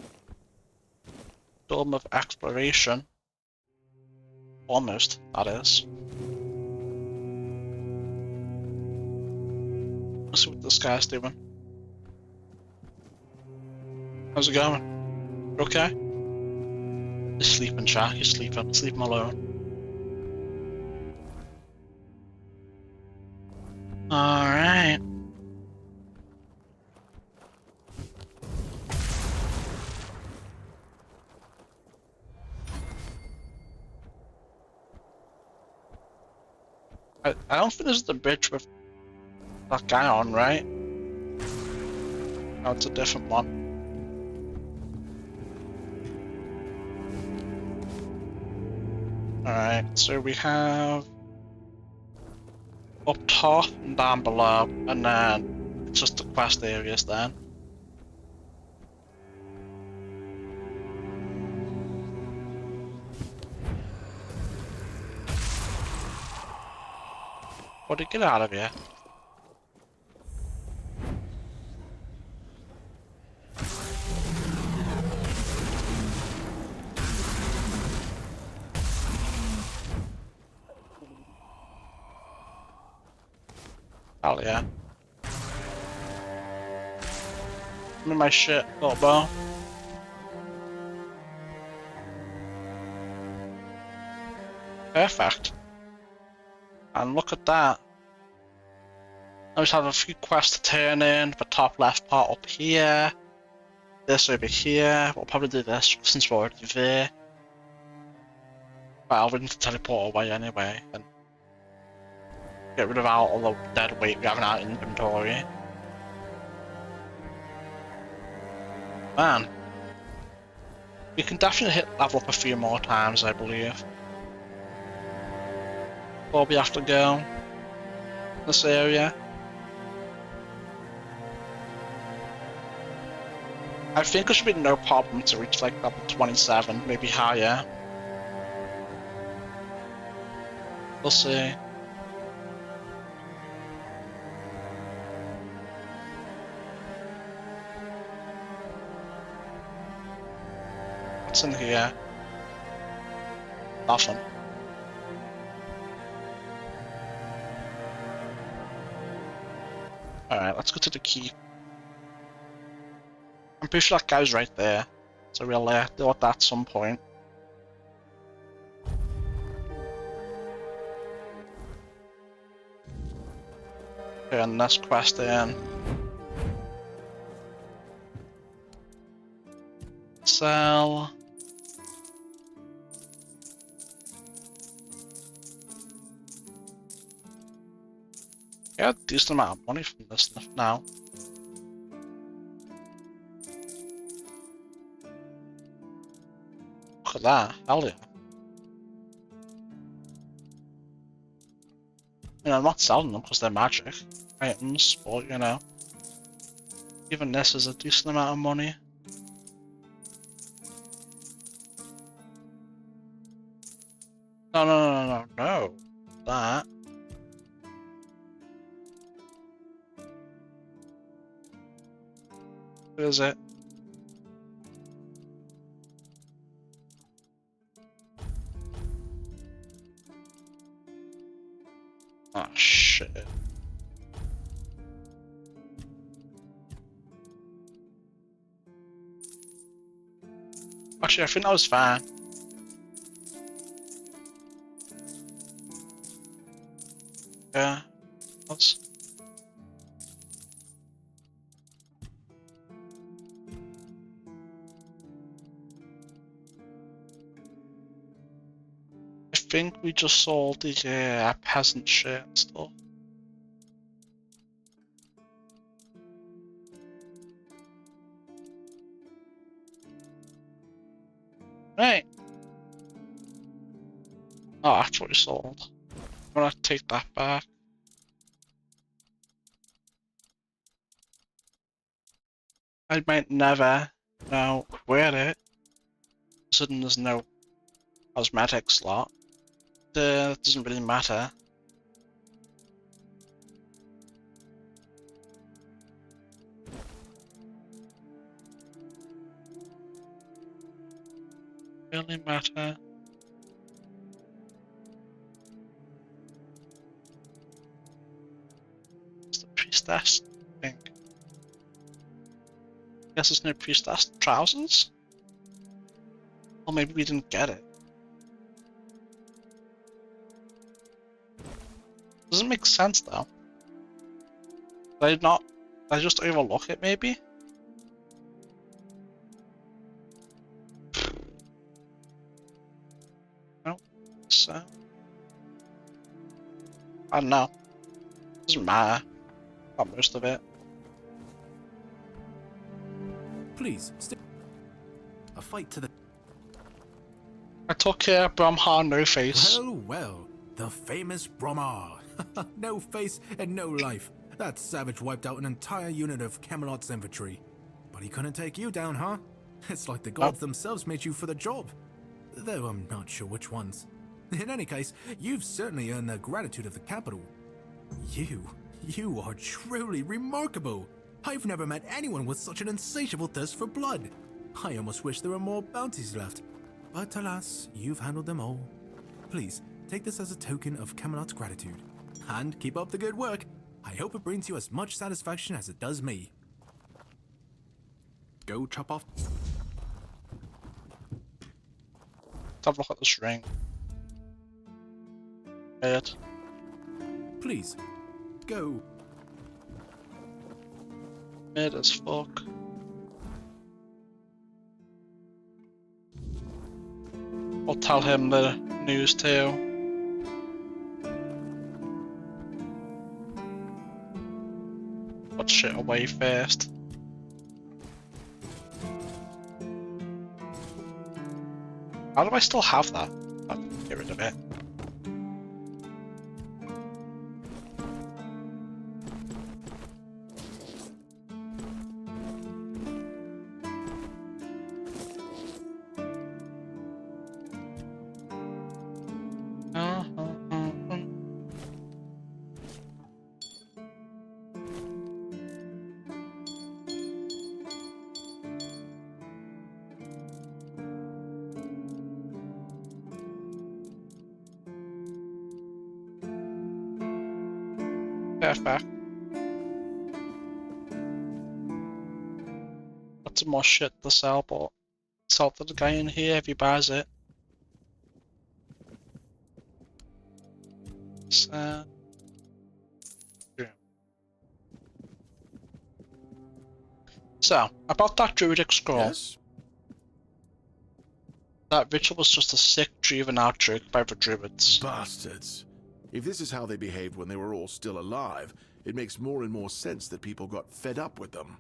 done with exploration. Almost, that is. Let's see what this guy's doing. How's it going? You okay? You're sleeping, Jack. You're sleeping. Sleep him alone. Alright. I don't think this is the bridge with that guy on, right? No, it's a different one. Alright, so we have up top and down below, and then it's just the quest areas then. Buddy, get out of here. Hell yeah. I'm in my shit, little bow. Perfect. And look at that. I just have a few quests to turn in. The top left part up here. This over here. We'll probably do this since we're already there. But I'll need to teleport away anyway and get rid of all the dead weight we have in our inventory. Man. We can definitely hit level up a few more times, I believe. Before we have to go in this area. I think it should be no problem to reach like level 27, maybe higher. We'll see. What's in here? Nothing. Alright, let's go to the keep. I'm pretty sure that guy's right there, so we'll deal with that at some point. Turn this quest in. Sell. Get a decent amount of money from this stuff now. Look at that, hell yeah. I mean, I'm not selling them because they're magic items, but you know. Even this is a decent amount of money. No. That. What is it? Oh shit. Actually, I think that was fine. Yeah, that's. I think we just sold the peasant shit and stuff. Right. Oh, that's what we sold. I'm gonna take that back. I might never know where it. Suddenly there's no cosmetic slot. It doesn't really matter. Really matter. It's the priestess thing. Guess there's no priestess trousers? Or maybe we didn't get it. Doesn't make sense though. Did I just overlook it maybe? No, so I don't know. Doesn't matter. Got most of it. Please, stay. A fight to the... I took care of Bromhar No Face. Well, well, the famous Bromhar. No face and no life. That savage wiped out an entire unit of Camelot's infantry. But he couldn't take you down, huh? It's like the gods themselves made you for the job. Though I'm not sure which ones. In any case, you've certainly earned the gratitude of the capital. You are truly remarkable. I've never met anyone with such an insatiable thirst for blood. I almost wish there were more bounties left. But alas, you've handled them all. Please, take this as a token of Camelot's gratitude. And keep up the good work. I hope it brings you as much satisfaction as it does me. Go chop off. Let's have a look at this ring. It. Please, go. Mid as fuck. I'll tell him the news too. Put shit away first. How do I still have that? I'll get rid of it. Perfect. Got some more shit to sell, but sell to the guy in here if he buys it. So, yeah. So, about that druidic scroll. Yes? That ritual was just a sick juvenile trick by the druids. Bastards. If this is how they behaved when they were all still alive, it makes more and more sense that people got fed up with them.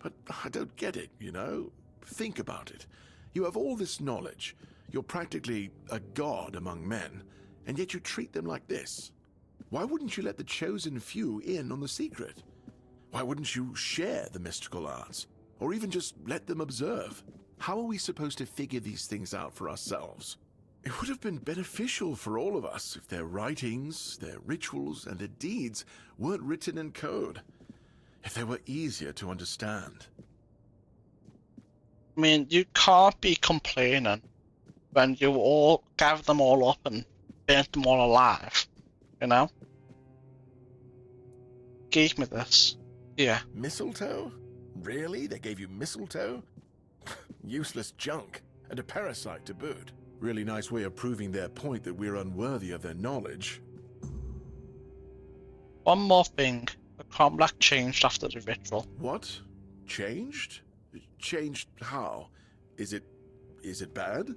But I don't get it, you know? Think about it. You have all this knowledge. You're practically a god among men, and yet you treat them like this. Why wouldn't you let the chosen few in on the secret? Why wouldn't you share the mystical arts? Or even just let them observe? How are we supposed to figure these things out for ourselves? It would have been beneficial for all of us if their writings, their rituals, and their deeds weren't written in code. If they were easier to understand. I mean, you can't be complaining when you all gathered them all up and burnt them all alive, you know? Gave me this. Yeah. Mistletoe? Really? They gave you mistletoe? Useless junk, and a parasite to boot. Really nice way of proving their point that we're unworthy of their knowledge. One more thing. The Cromlech changed after the ritual. What? Changed? Changed how? Is it bad?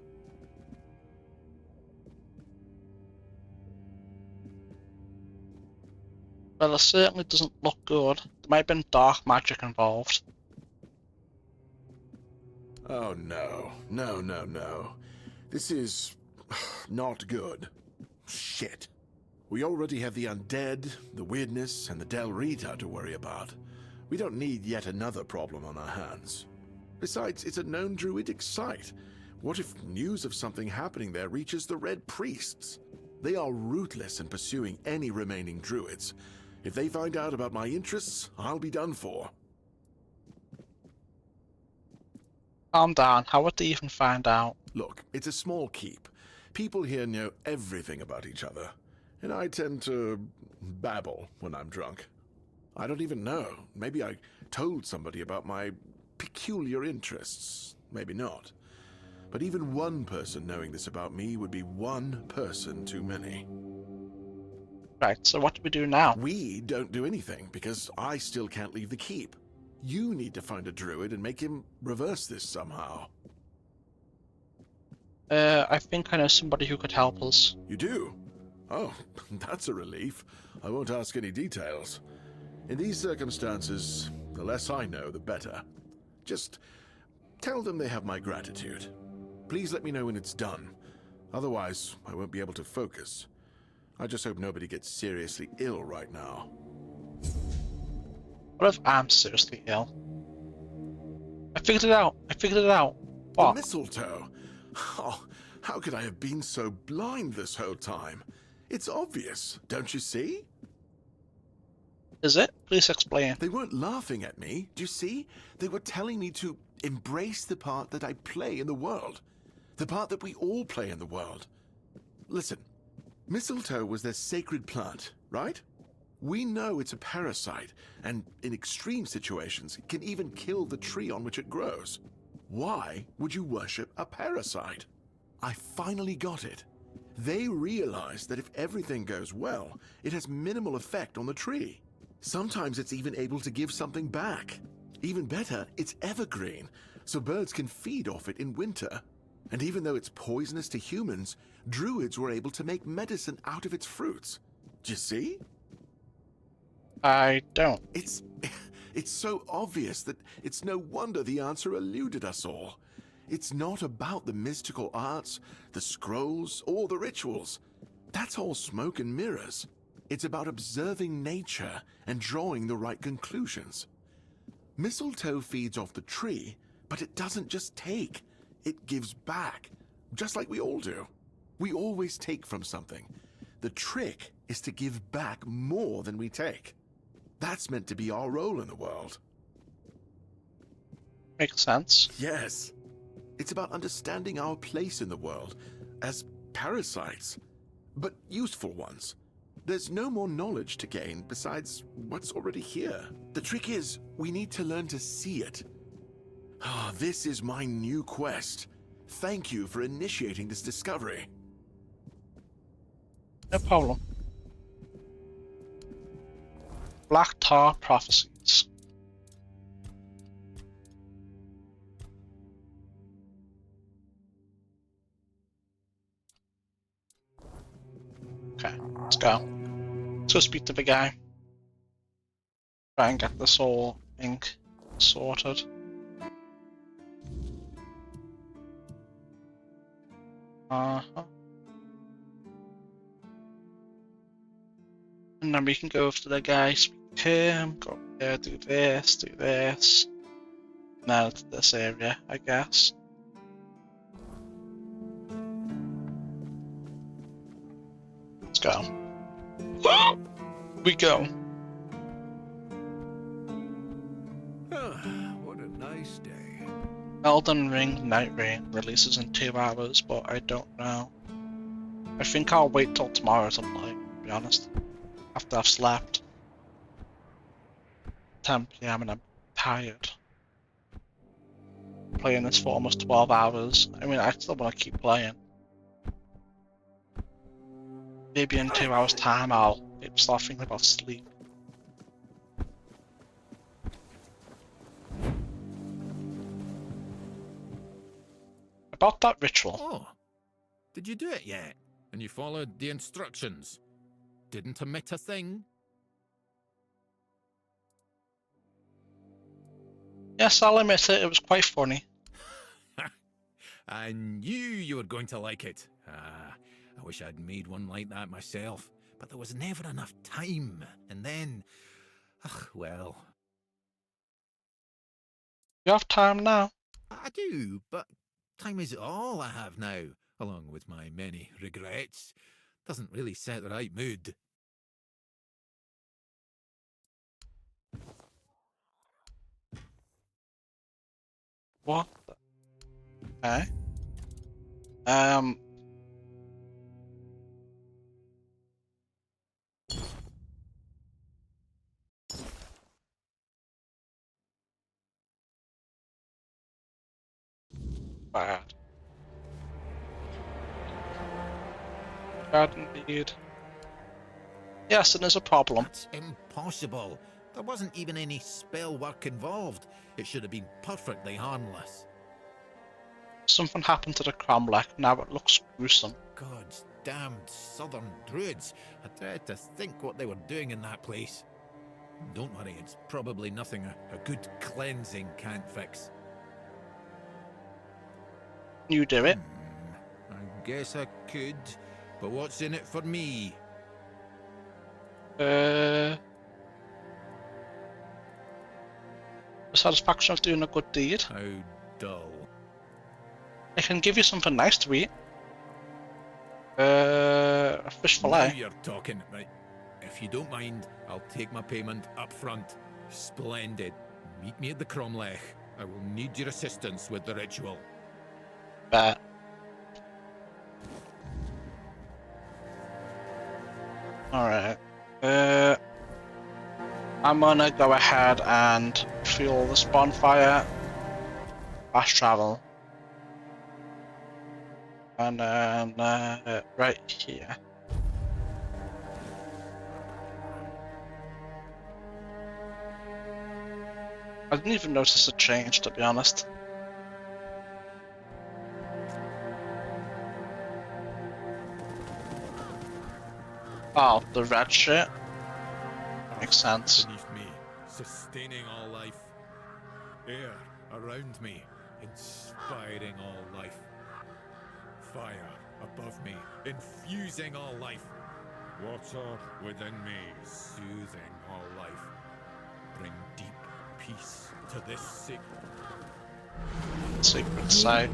Well, it certainly doesn't look good. There might have been dark magic involved. Oh no. No. This is not good. Shit. We already have the undead, the weirdness, and the Del Rita to worry about. We don't need yet another problem on our hands. Besides, it's a known druidic site. What if news of something happening there reaches the Red Priests? They are ruthless in pursuing any remaining druids. If they find out about my interests, I'll be done for. Calm down. How would they even find out? Look, it's a small keep. People here know everything about each other, and I tend to babble when I'm drunk. I don't even know. Maybe I told somebody about my peculiar interests. Maybe not. But even one person knowing this about me would be one person too many. Right, so what do we do now? We don't do anything, because I still can't leave the keep. You need to find a druid and make him reverse this somehow. I think I know somebody who could help us. You do? Oh, that's a relief. I won't ask any details. In these circumstances, the less I know, the better. Just tell them they have my gratitude. Please let me know when it's done. Otherwise, I won't be able to focus. I just hope nobody gets seriously ill right now. What if I'm seriously ill? I figured it out. I figured it out. What? The mistletoe. Oh, how could I have been so blind this whole time? It's obvious, don't you see? Is it? Please explain. They weren't laughing at me, do you see? They were telling me to embrace the part that I play in the world. The part that we all play in the world. Listen, mistletoe was their sacred plant, right? We know it's a parasite, and in extreme situations, it can even kill the tree on which it grows. Why would you worship a parasite? I finally got it. They realized that if everything goes well, it has minimal effect on the tree. Sometimes it's even able to give something back. Even better, it's evergreen, so birds can feed off it in winter. And even though it's poisonous to humans, druids were able to make medicine out of its fruits. Do you see? I don't. It's so obvious that it's no wonder the answer eluded us all. It's not about the mystical arts, the scrolls, or the rituals. That's all smoke and mirrors. It's about observing nature and drawing the right conclusions. Mistletoe feeds off the tree, but it doesn't just take. It gives back, just like we all do. We always take from something. The trick is to give back more than we take. That's meant to be our role in the world. Makes sense. Yes. It's about understanding our place in the world as parasites, but useful ones. There's no more knowledge to gain besides what's already here. The trick is, we need to learn to see it. Ah, this is my new quest. Thank you for initiating this discovery. No problem. Black Tar Prophecies. Okay, let's go. Let's go speak to the guy. Try and get this whole ink sorted. And then we can go to the guy, speak to him, go there, do this. Now to this area, I guess. Let's go. We go. What a nice day. Elden Ring Night Rain releases in 2 hours, but I don't know. I think I'll wait till tomorrow to play, to be honest. After I've slept. 10 PM and I'm tired. Playing this for almost 12 hours. I mean, I still want to keep playing. Maybe in 2 hours time I'll start thinking about sleep. About that ritual. Oh, did you do it yet? And you followed the instructions? Didn't omit a thing? Yes, I'll admit it, it was quite funny. I knew you were going to like it. I wish I'd made one like that myself, but there was never enough time. And then, well. You have time now? I do, but time is all I have now, along with my many regrets. Doesn't really set the right mood. What? Okay. Bad. Bad indeed. Yes, and there's a problem. That's impossible. There wasn't even any spell work involved. It should have been perfectly harmless. Something happened to the cromlech, now it looks gruesome. God's damned southern druids. I dread to think what they were doing in that place. Don't worry, it's probably nothing a good cleansing can't fix. You do it. I guess I could, but what's in it for me? The satisfaction of doing a good deed. How dull. I can give you something nice to eat. A fish Now fillet. you're talking, right? If you don't mind, I'll take my payment up front. Splendid. Meet me at the cromlech. I will need your assistance with the ritual. Bet. Alright. I'm gonna go ahead and fuel this bonfire. Fast travel. And then right here. I didn't even notice a change, to be honest. Oh, the red shit? Makes sense. Beneath me, sustaining all life. Air around me, inspiring all life. Fire above me, infusing all life. Water within me, soothing all life. Bring deep peace to this secret site.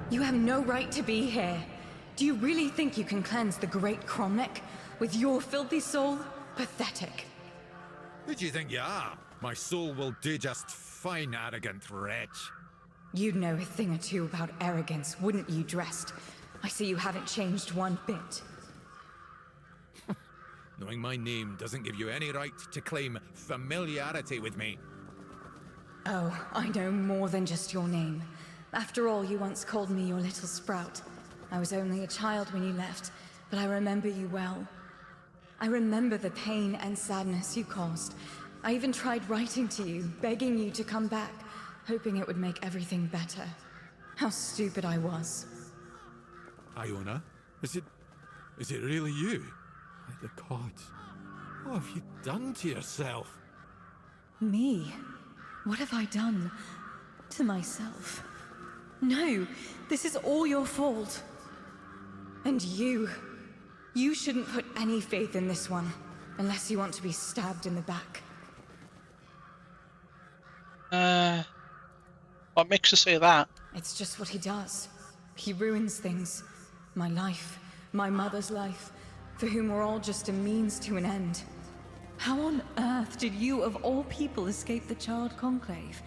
You have no right to be here. Do you really think you can cleanse the great cromlech with your filthy soul? Pathetic. Who do you think you are? My soul will do just fine, arrogant wretch. You'd know a thing or two about arrogance, wouldn't you, Dressed? I see you haven't changed one bit. Knowing my name doesn't give you any right to claim familiarity with me. Oh, I know more than just your name. After all, you once called me your little sprout. I was only a child when you left, but I remember you well. I remember the pain and sadness you caused. I even tried writing to you, begging you to come back, hoping it would make everything better. How stupid I was. Iona? Is it really you? By the gods. What have you done to yourself? Me? What have I done? To myself? No, this is all your fault. And you shouldn't put any faith in this one, unless you want to be stabbed in the back. What makes you say that? It's just what he does. He ruins things. My life, my mother's life, for whom we're all just a means to an end. How on earth did you, of all people, escape the Child Conclave?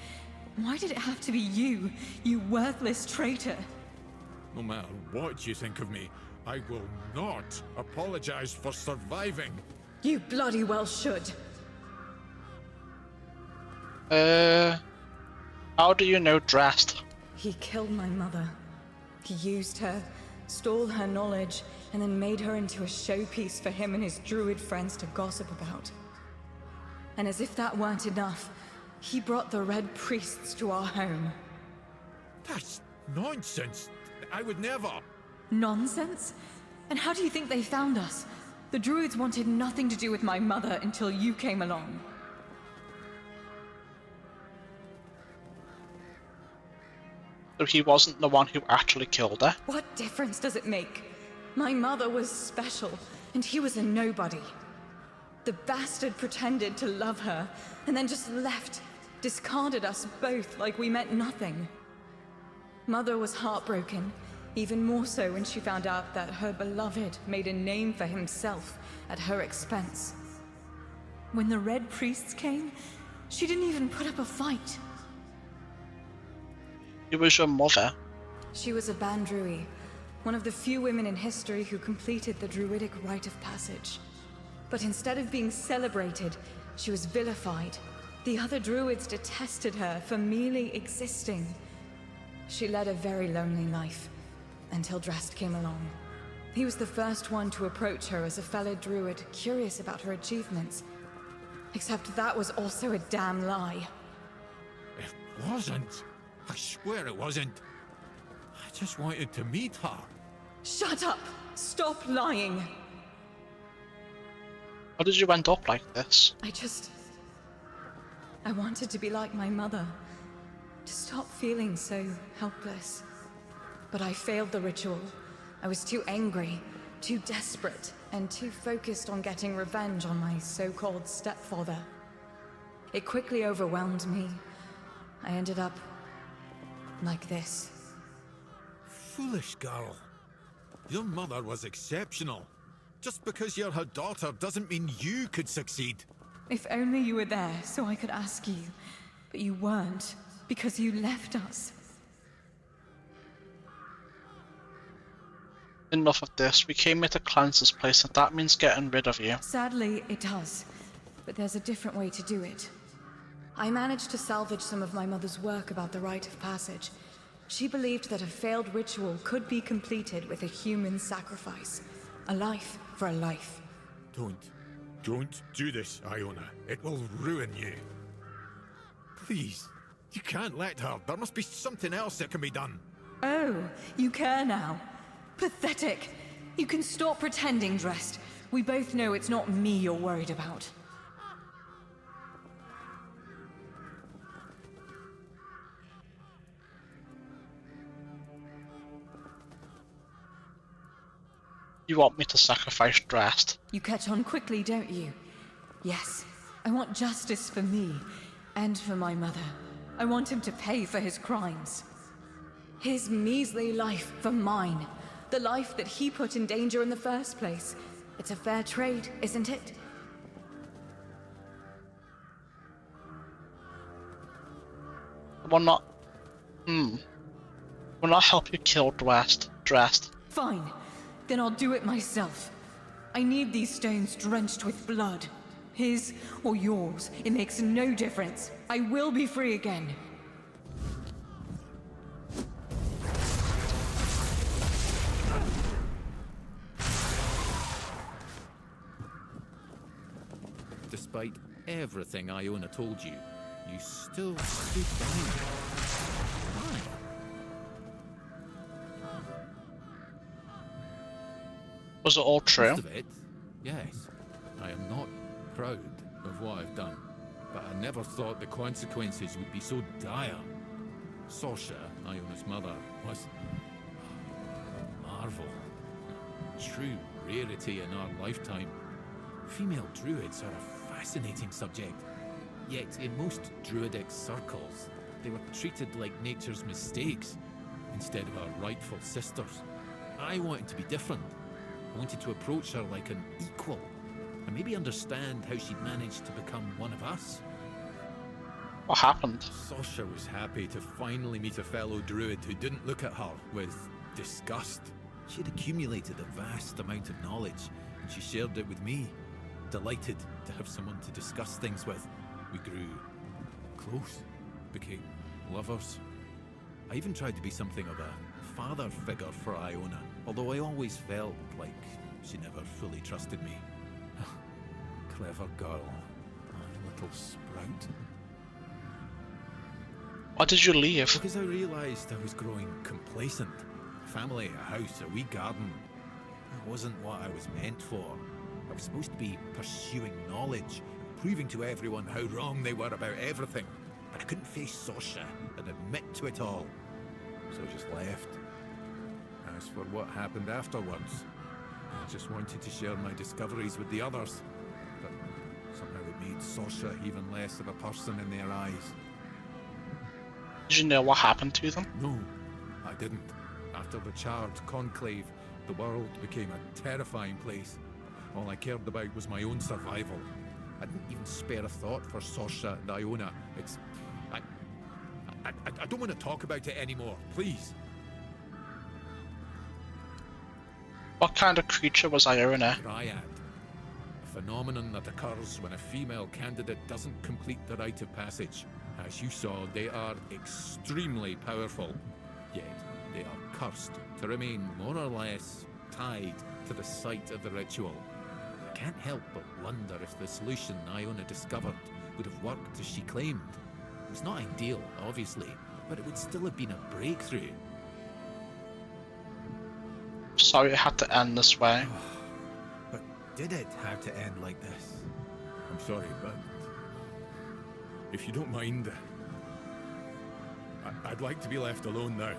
Why did it have to be you, you worthless traitor? No matter what you think of me, I will not apologize for surviving. You bloody well should. How do you know Dressed? He killed my mother. He used her, stole her knowledge, and then made her into a showpiece for him and his druid friends to gossip about. And as if that weren't enough, he brought the Red Priests to our home. That's nonsense. I would never. Nonsense? And how do you think they found us? The druids wanted nothing to do with my mother until you came along. So he wasn't the one who actually killed her? What difference does it make? My mother was special, and he was a nobody. The bastard pretended to love her, and then just left, discarded us both like we meant nothing. Mother was heartbroken, even more so when she found out that her beloved made a name for himself at her expense. When the Red Priests came, she didn't even put up a fight. It was your mother. She was a Bandrui, one of the few women in history who completed the druidic rite of passage. But instead of being celebrated, she was vilified. The other druids detested her for merely existing. She led a very lonely life, until Drast came along. He was the first one to approach her as a fellow druid, curious about her achievements. Except that was also a damn lie. It wasn't. I swear it wasn't. I just wanted to meet her. Shut up! Stop lying! How did you end up like this? I wanted to be like my mother. To stop feeling so helpless. But I failed the ritual. I was too angry, too desperate, and too focused on getting revenge on my so-called stepfather. It quickly overwhelmed me. I ended up like this. Foolish girl. Your mother was exceptional. Just because you're her daughter doesn't mean you could succeed. If only you were there so I could ask you. But you weren't, because you left us. Enough of this. We came here to cleanse this place, and that means getting rid of you. Sadly, it does. But there's a different way to do it. I managed to salvage some of my mother's work about the rite of passage. She believed that a failed ritual could be completed with a human sacrifice. A life for a life. Don't do this, Iona. It will ruin you. Please, you can't let her. There must be something else that can be done. Oh, you care now. Pathetic. You can stop pretending, Drast. We both know it's not me you're worried about. You want me to sacrifice Drast? You catch on quickly, don't you? Yes. I want justice for me, and for my mother. I want him to pay for his crimes. His measly life for mine. The life that he put in danger in the first place. It's a fair trade, isn't it? Will not help you kill Drast. Fine. Then I'll do it myself. I need these stones drenched with blood. His or yours, it makes no difference. I will be free again. Despite everything Iona told you, you still stood by me. Why? Was it all true? Most of it, yes. I am not proud of what I've done, but I never thought the consequences would be so dire. Sorsha, Iona's mother, was a marvel. A true rarity in our lifetime. Female druids are a fascinating subject. Yet in most druidic circles, they were treated like nature's mistakes, instead of our rightful sisters. I wanted to be different. I wanted to approach her like an equal, and maybe understand how she'd managed to become one of us. What happened? Sorsha was happy to finally meet a fellow druid who didn't look at her with disgust. She'd accumulated a vast amount of knowledge, and she shared it with me. Delighted to have someone to discuss things with. We grew close, became lovers. I even tried to be something of a father figure for Iona, although I always felt like she never fully trusted me. Clever girl, my little sprout. Why did you leave? Because I realized I was growing complacent. A family, a house, a wee garden. It wasn't what I was meant for. I was supposed to be pursuing knowledge, proving to everyone how wrong they were about everything. But I couldn't face Sorsha and admit to it all. So I just left. As for what happened afterwards, I just wanted to share my discoveries with the others. But somehow it made Sorsha even less of a person in their eyes. Did you know what happened to them? No, I didn't. After the Charred Conclave, the world became a terrifying place. All I cared about was my own survival. I didn't even spare a thought for Sorsha and Iona. It's... I don't want to talk about it anymore, please. What kind of creature was Iona? Dryad. A phenomenon that occurs when a female candidate doesn't complete the rite of passage. As you saw, they are extremely powerful. Yet they are cursed to remain more or less tied to the site of the ritual. I can't help but wonder if the solution Iona discovered would have worked as she claimed. It's not ideal, obviously, but it would still have been a breakthrough. Sorry it had to end this way. But did it have to end like this? I'm sorry, but if you don't mind, I'd like to be left alone now.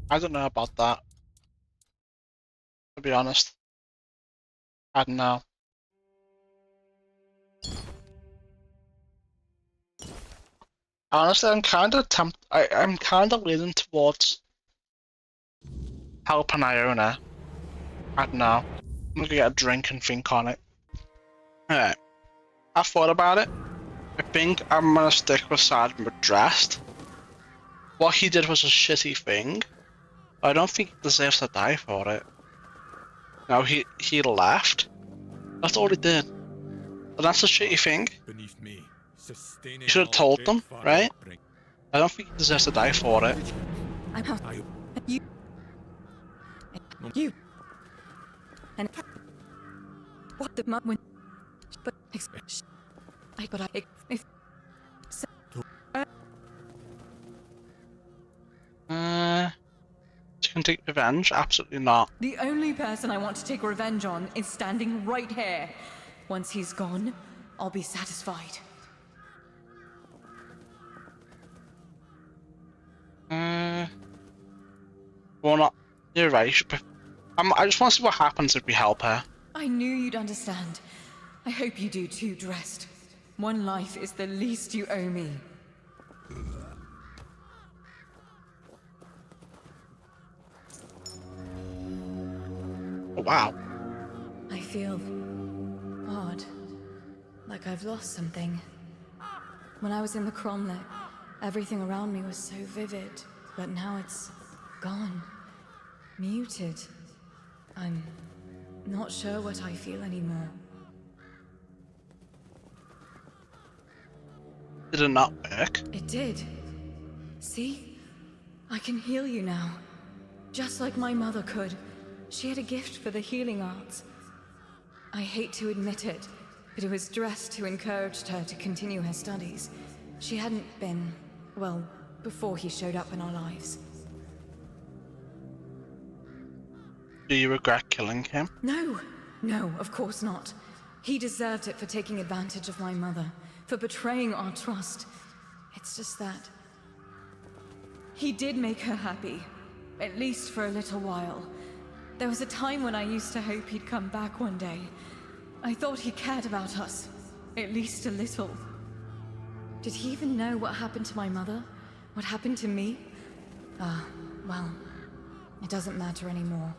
I don't know about that. To be honest. I don't know. Honestly, I'm kind of I'm kind of leaning towards helping Iona. I don't know. I'm gonna get a drink and think on it. Alright. I thought about it. I think I'm gonna stick with Sergeant Dressed. What he did was a shitty thing. I don't think he deserves to die for it. No, he left. That's all he did. And that's a shitty thing. Beneath me, You should have told them, right? I don't think he deserves to die for it. You. And what the when but You can take revenge? Absolutely not. the only person I want to take revenge on is standing right here. Once he's gone, I'll be satisfied. Well, not. You're right. You should I just want to see what happens if we help her. I knew you'd understand. I hope you do too, Dressed. One life is the least you owe me. Oh, wow. I feel odd. Like I've lost something. When I was in the Cromlech, everything around me was so vivid, but now it's gone. Muted. I'm not sure what I feel anymore. Did it not work? It did. See? I can heal you now. Just like my mother could. She had a gift for the healing arts. I hate to admit it, but it was Dressed who encouraged her to continue her studies. She hadn't been, well, before he showed up in our lives. Do you regret killing him? No, of course not. He deserved it for taking advantage of my mother, for betraying our trust. It's just that he did make her happy, at least for a little while. There was a time when I used to hope he'd come back one day. I thought he cared about us, at least a little. Did he even know what happened to my mother? What happened to me? Well, it doesn't matter anymore.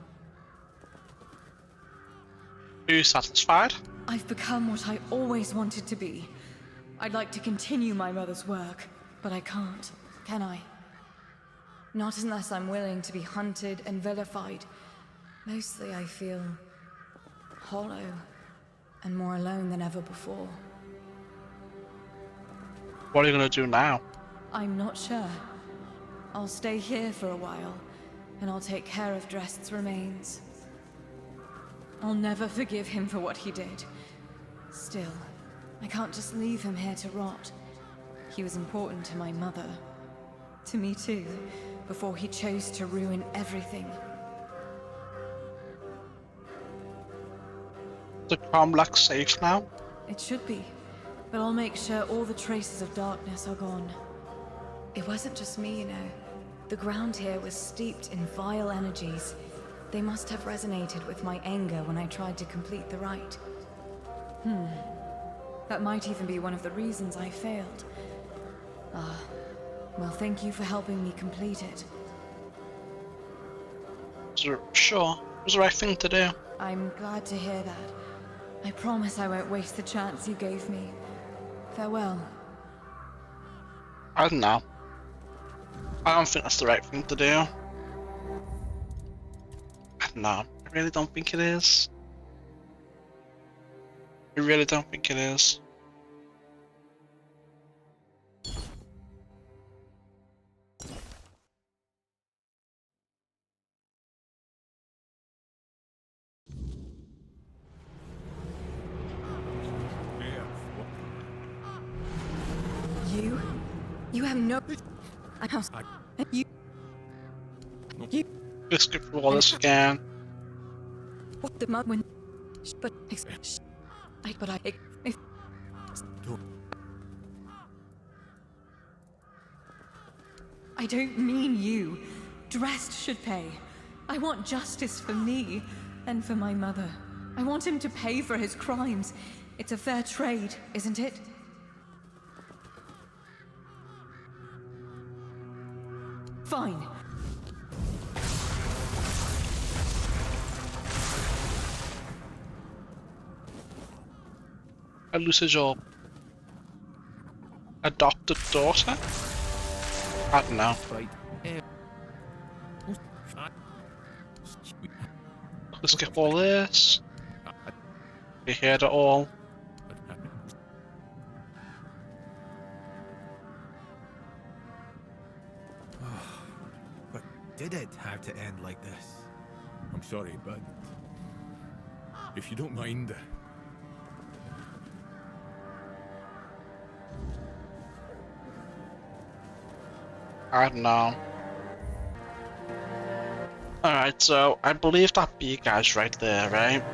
Are you satisfied? I've become what I always wanted to be. I'd like to continue my mother's work, but I can't, can I? Not unless I'm willing to be hunted and vilified. Mostly I feel hollow and more alone than ever before. What are you gonna do now? I'm not sure. I'll stay here for a while, and I'll take care of Dressed's remains. I'll never forgive him for what he did. Still, I can't just leave him here to rot. He was important to my mother. To me too, before he chose to ruin everything. The Cromlech safe now? It should be, but I'll make sure all the traces of darkness are gone. It wasn't just me, you know. The ground here was steeped in vile energies. They must have resonated with my anger when I tried to complete the rite. That might even be one of the reasons I failed. Well, thank you for helping me complete it. Sure, it was the right thing to do. I'm glad to hear that. I promise I won't waste the chance you gave me. Farewell. I don't know. I don't think that's the right thing to do. I don't know. I really don't think it is. I really don't think it is. You have no. You. Let's go through all this again. What the mud when. But. I don't mean you. Drest should pay. I want justice for me and for my mother. I want him to pay for his crimes. It's a fair trade, isn't it? Fine. I lose your adopted daughter? I don't know. Let's skip all this. You heard it all. But did it have to end like this? I'm sorry, but if you don't mind, I don't know. Alright, so I believe that bee guy's right there, right?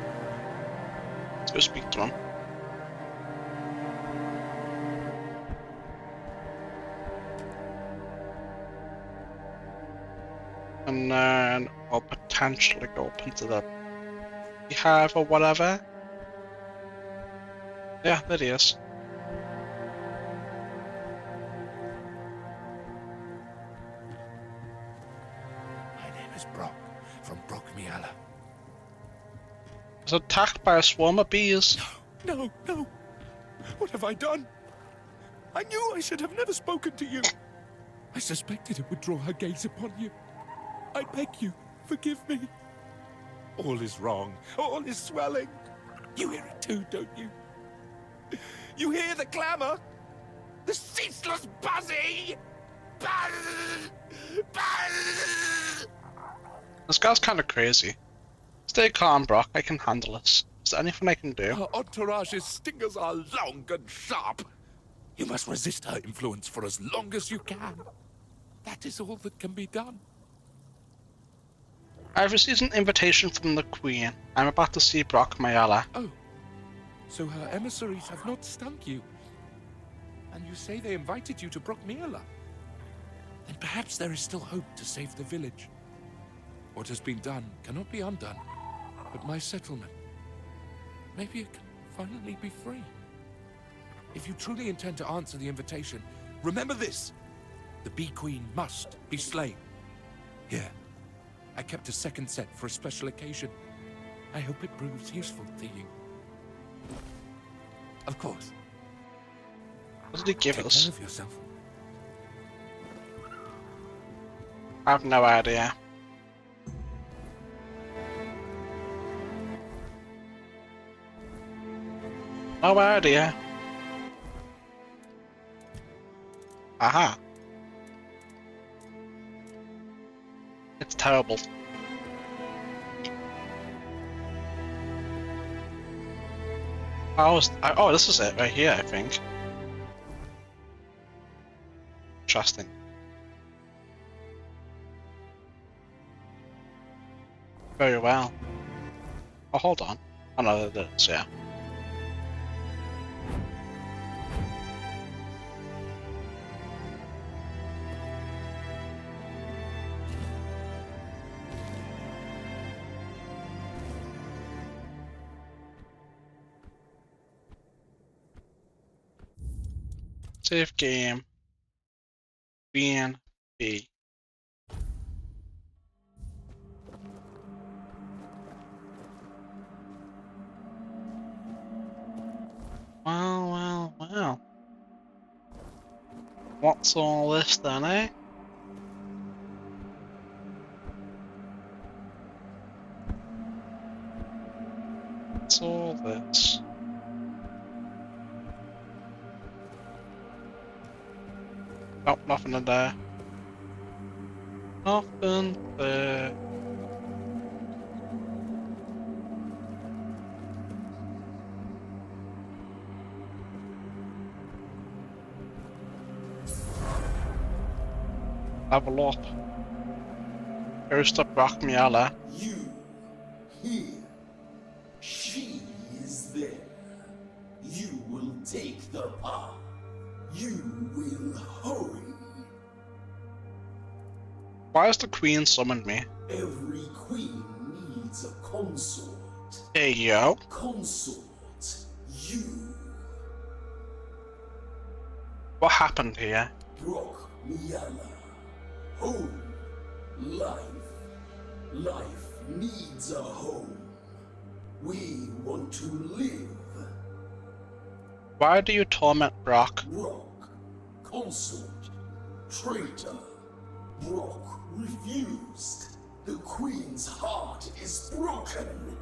Let's go speak to him. And then I'll potentially go up into the Hive or whatever. Yeah, there he is. Brock from Brockmiala. I was attacked by a swarm of bees. No. What have I done? I knew I should have never spoken to you. I suspected it would draw her gaze upon you. I beg you, forgive me. All is wrong. All is swelling. You hear it too, don't you? You hear the clamour? The ceaseless buzzing! Buzz! Buzz! This guy's kind of crazy. Stay calm, Brock. I can handle this. Is there anything I can do? Her entourage's stingers are long and sharp. You must resist her influence for as long as you can. That is all that can be done. I've received an invitation from the Queen. I'm about to see Brockmiala. Oh, so her emissaries have not stunk you. And you say they invited you to Brockmiala. Then perhaps there is still hope to save the village. What has been done cannot be undone, but my settlement, maybe it can finally be free. If you truly intend to answer the invitation, remember this. The Bee Queen must be slain. Here, I kept a second set for a special occasion. I hope it proves useful to you. Of course. What did he give us? Take care of yourself. I have no idea. No idea. Aha. It's terrible. Oh, this is it right here, I think. Interesting. Very well. Oh, hold on. Oh no, there it is, yeah. Save game. BNB. Well. What's all this then, eh? What's all this? Oh, nothing in there. Nothing there. Level up. Here's the Brock Miala. You here. She is there. You will take the path. You will hurry. Why has the Queen summoned me? Every queen needs a consort. Hey, yo. Consort. You. What happened here? Brock Miala. Home. Life. Life needs a home. We want to live. Why do you torment Brock? Brock. Consort. Traitor. Brock refused. The Queen's heart is broken.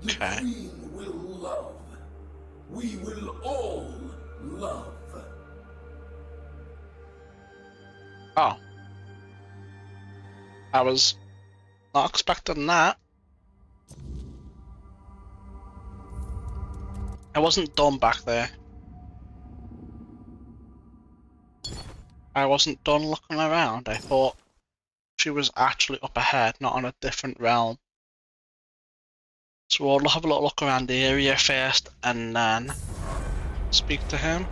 The Queen will love. We will all love. Oh. I was not expecting that. I wasn't done back there. I wasn't done looking around. I thought she was actually up ahead, not on a different realm. So we'll have a little look around the area first and then speak to him.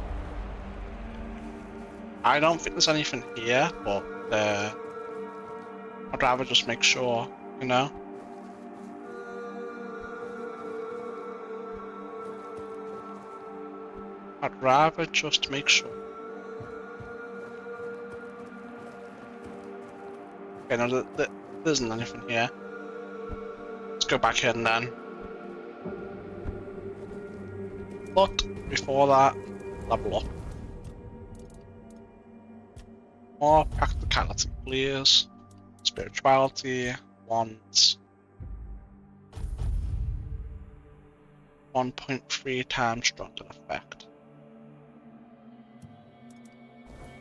I don't think there's anything here, but I'd rather just make sure, you know? I'd rather just make sure. Okay, no, there isn't anything here. Let's go back in then. But before that, level up. More practicality, please. Spirituality, wands. 1.3 times stronger effect.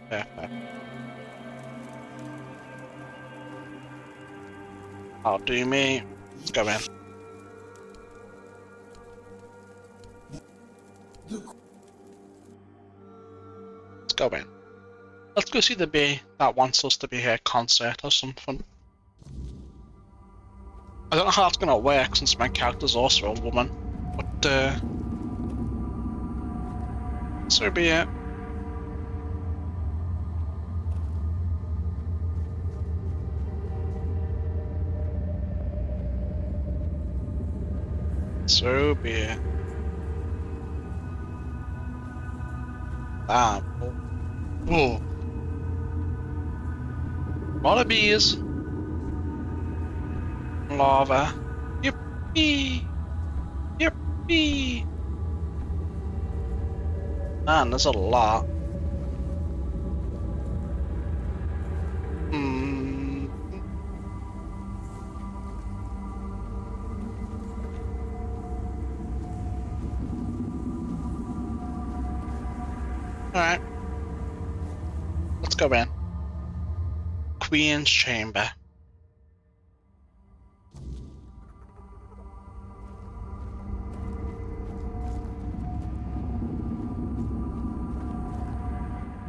Perfect. I'll do me. Let's go in. Let's go in. Let's go see the bee that wants us to be here concert or something. I don't know how that's gonna work since my character's also a woman, but so be it. So be it. Damn. Whoa. Lot of bees. Lava. Yippee! Yippee! Man, there's a lot. Alright. Let's go in. Queen's Chamber.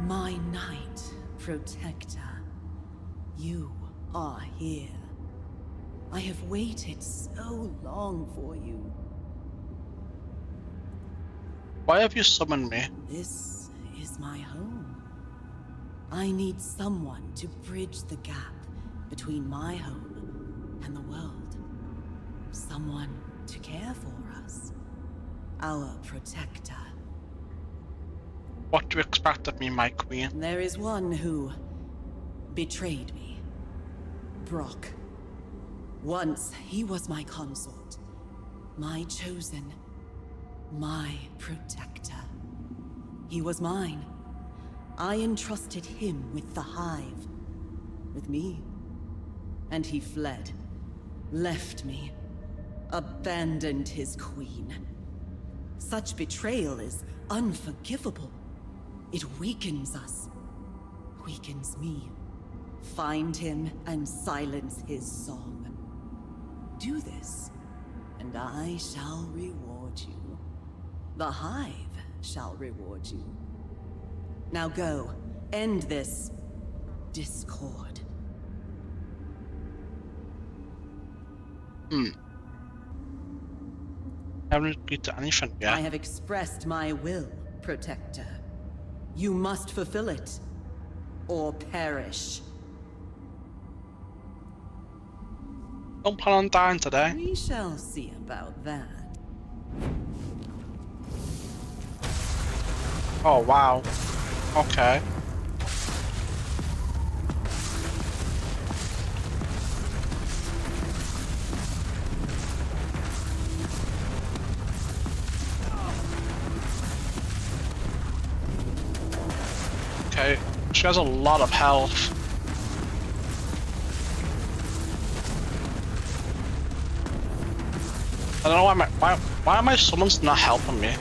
My knight, protector, you are here. I have waited so long for you. Why have you summoned me? This is my home. I need someone to bridge the gap between my home and the world. Someone to care for us. Our protector. What do you expect of me, my queen? There is one who betrayed me. Brock. Once he was my consort. My chosen. My protector. He was mine. I entrusted him with the Hive. With me. And he fled. Left me. Abandoned his queen. Such betrayal is unforgivable. It weakens us. Weakens me. Find him and silence his song. Do this, and I shall reward you. The Hive shall reward you. Now go, end this discord. Haven't agreed to anything yet. I have expressed my will, Protector. You must fulfill it, or perish. Don't plan on dying today. We shall see about that. Oh wow. Okay. Okay, she has a lot of health. I don't know why are my summons not helping me?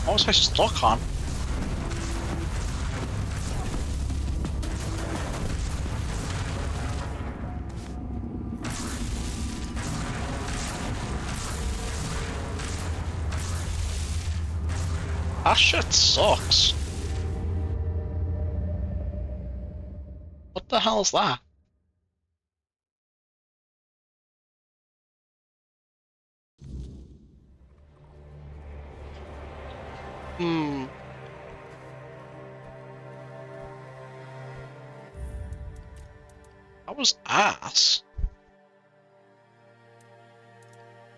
What was I stuck on? That shit sucks. What the hell is that? That was ass.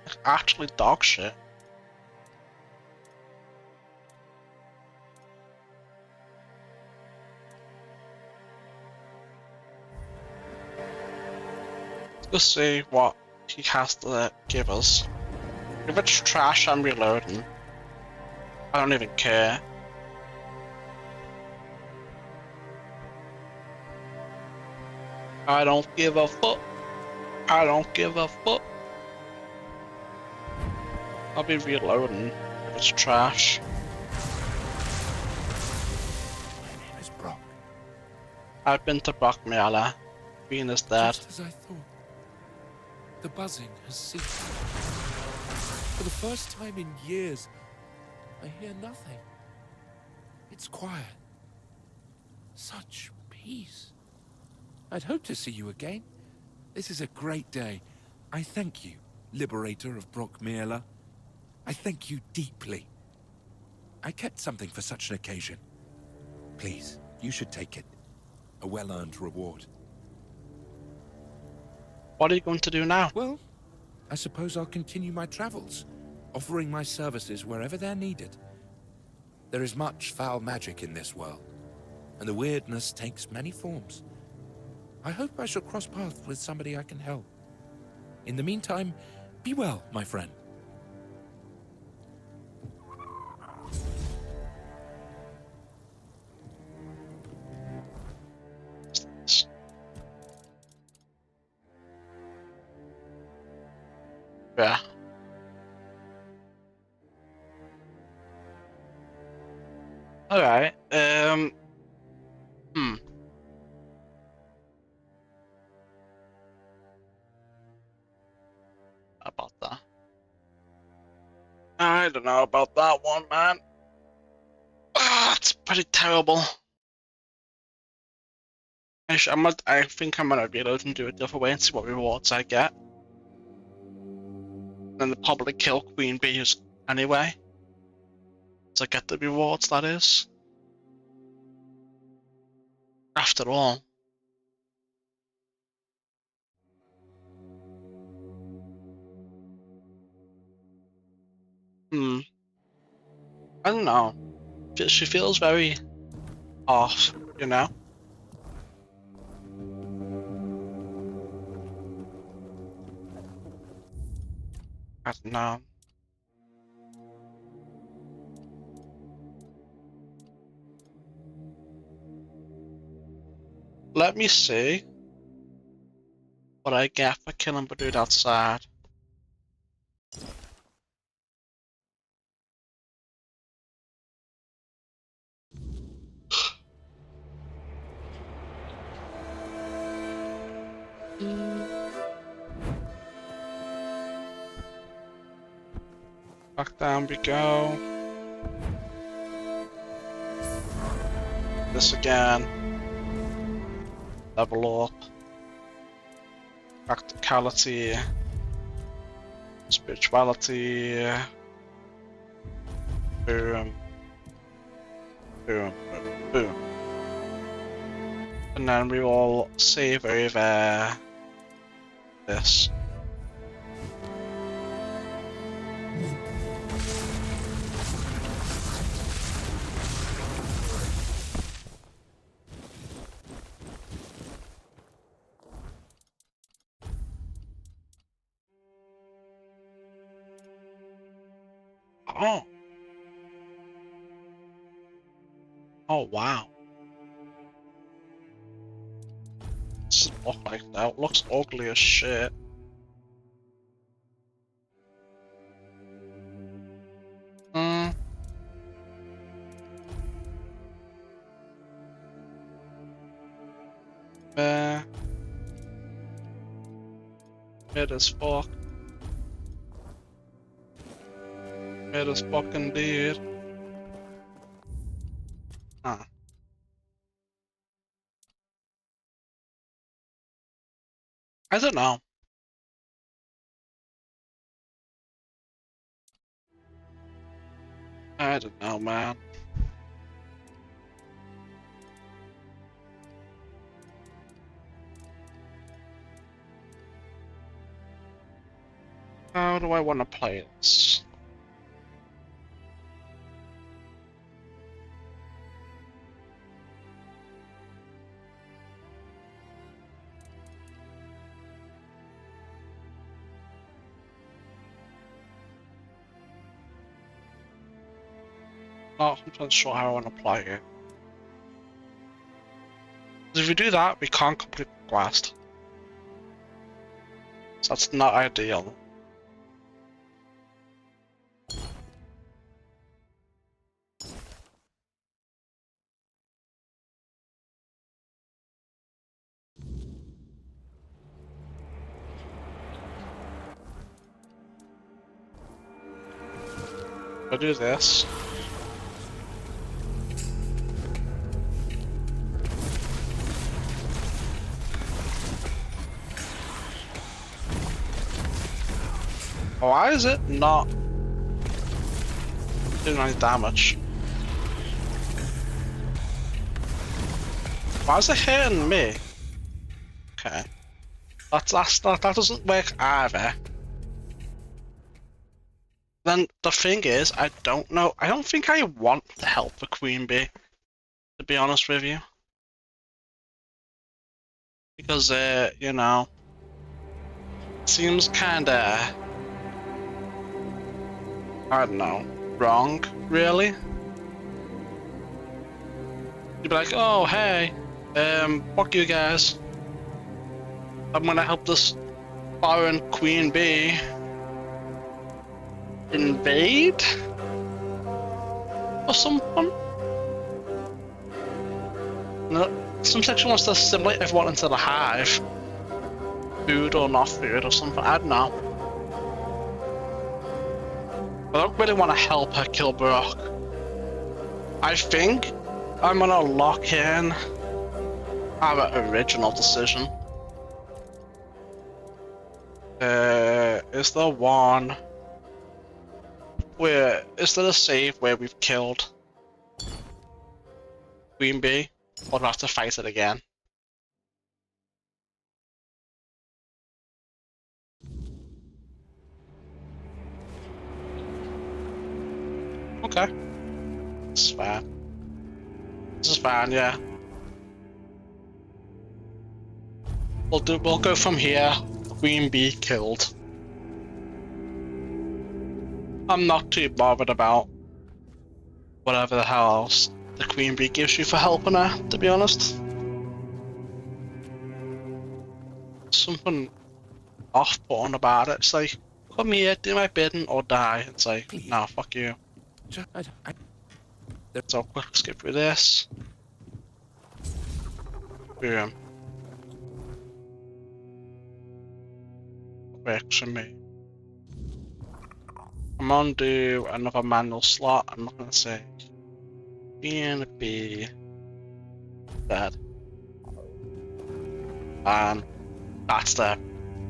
Like, actually dog shit. Let's see what he has to give us. If it's trash, I'm reloading. I don't even care. I don't give a fuck. I don't give a fuck. I'll be reloading if it's trash. My name is Brock. I've been to Brock Miala. Bean is dead. Just as I thought. The buzzing has ceased. For the first time in years, I hear nothing. It's quiet. Such peace. I'd hoped to see you again. This is a great day. I thank you, Liberator of Brock Miela. I thank you deeply. I kept something for such an occasion. Please, you should take it. A well-earned reward. What are you going to do now? Well, I suppose I'll continue my travels, offering my services wherever they're needed. There is much foul magic in this world, and the weirdness takes many forms. I hope I shall cross paths with somebody I can help. In the meantime, be well, my friend. Yeah. Alright, About that. I don't know about that one, man. It's pretty terrible. I think I'm gonna reload and do it the other way and see what rewards I get. Then they'll probably kill Queen Bees anyway. To get the rewards, that is. After all. I don't know. She feels very off, you know? I don't know. Let me see what I get for killing the dude outside. Back down we go. This again. Level up. Practicality. Spirituality. Boom. Boom. Boom. Boom. And then we will save over this. Oh. Oh wow. This doesn't look like that. It looks ugly as shit. It is fuck. It is fuck indeed. Huh. I don't know. I don't know, man. How do I want to play this? Not 100% sure how I want to play it. If we do that, we can't complete the quest. So that's not ideal. I'll do this. Why is it not doing any damage? Why is it hitting me? Okay. That doesn't work either. Then the thing is, I don't know. I don't think I want to help the Queen Bee, to be honest with you. Because, you know, it seems kinda, I don't know, wrong, really? You'd be like, oh, hey, fuck you guys. I'm gonna help this foreign Queen Bee invade? Or something? No, some section wants to assimilate everyone into the Hive. Food or not food or something, I don't know. I don't really want to help her kill Brock. I think I'm gonna lock in our original decision. Is there one where, is there a save where we've killed Queen Bee? Or do I have to fight it again? Okay. This is fine. This is fine, yeah. We'll go from here. Queen Bee killed. I'm not too bothered about whatever the hell else the Queen Bee gives you for helping her, to be honest. Something off-putting about it. It's like, come here, do my bidding, or die. It's like, no, fuck you. So quick skip through this. Boom. Works for me. I'm gonna do another manual slot. I'm not gonna say gonna be dead. And that's the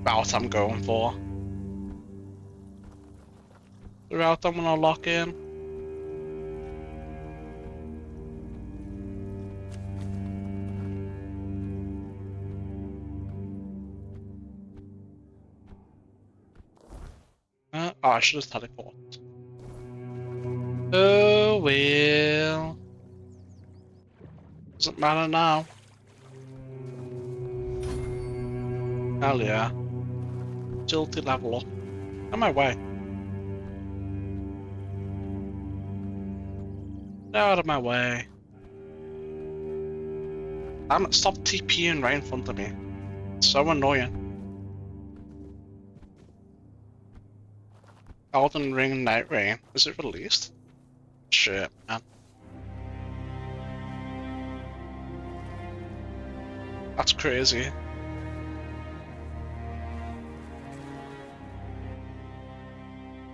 route I'm going for. The route I'm gonna lock in. Oh, I should have teleported. Oh well. Doesn't matter now. Hell yeah. Agility level up. On my way. Get out of my way. Damn it, stop TPing right in front of me. It's so annoying. Elden Ring Night Rain. Is it released? Shit, man. That's crazy.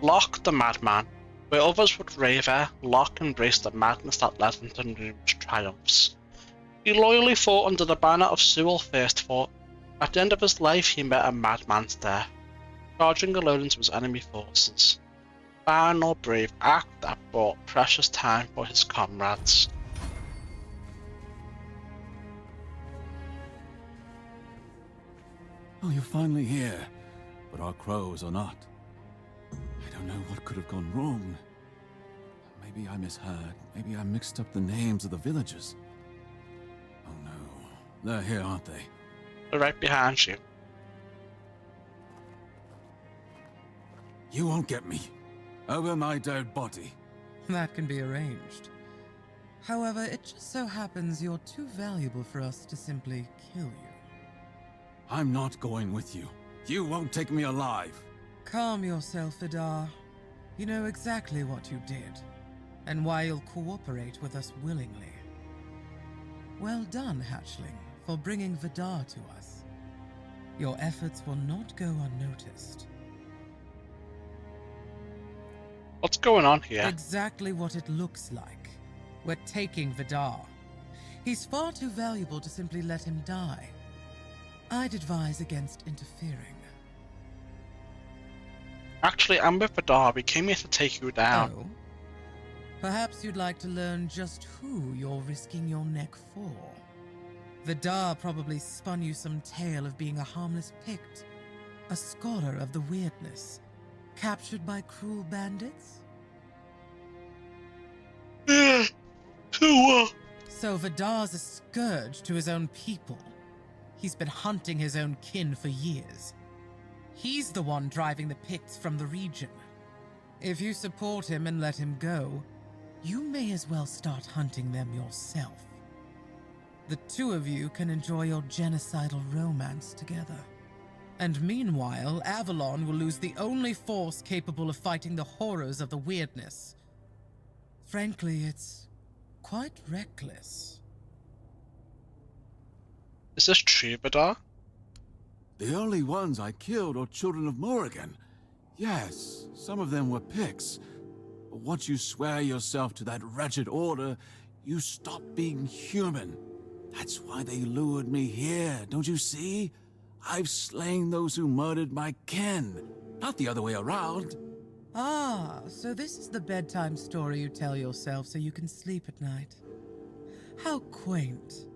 Locke the Madman. Where others would raver, Locke embraced the madness that led him to numerous triumphs. He loyally fought under the banner of Sewell First Fought. At the end of his life, he met a madman's death, charging alone into his enemy forces. Final brave act that brought precious time for his comrades. Oh, you're finally here, but our crows are not. I don't know what could have gone wrong. Maybe I misheard. Maybe I mixed up the names of the villagers. Oh no, they're here, aren't they? They're right behind you. You won't get me. Over my dead body. That can be arranged. However, it just so happens you're too valuable for us to simply kill you. I'm not going with you. You won't take me alive. Calm yourself, Vidar. You know exactly what you did, and why you'll cooperate with us willingly. Well done, Hatchling, for bringing Vidar to us. Your efforts will not go unnoticed. What's going on here? Exactly what it looks like. We're taking Vidar. He's far too valuable to simply let him die. I'd advise against interfering. Actually, I'm with Vidar. We came here to take you down. Oh? Perhaps you'd like to learn just who you're risking your neck for. Vidar probably spun you some tale of being a harmless Pict, a scholar of the weirdness, captured by cruel bandits? So Vidar's a scourge to his own people. He's been hunting his own kin for years. He's the one driving the Picts from the region. If you support him and let him go, you may as well start hunting them yourself. The two of you can enjoy your genocidal romance together. And meanwhile, Avalon will lose the only force capable of fighting the horrors of the weirdness. Frankly, it's quite reckless. Is this true, Vidar? The only ones I killed are children of Morrigan. Yes, some of them were Picts. But once you swear yourself to that wretched order, you stop being human. That's why they lured me here, don't you see? I've slain those who murdered my kin, not the other way around. Ah, so this is the bedtime story you tell yourself so you can sleep at night. How quaint.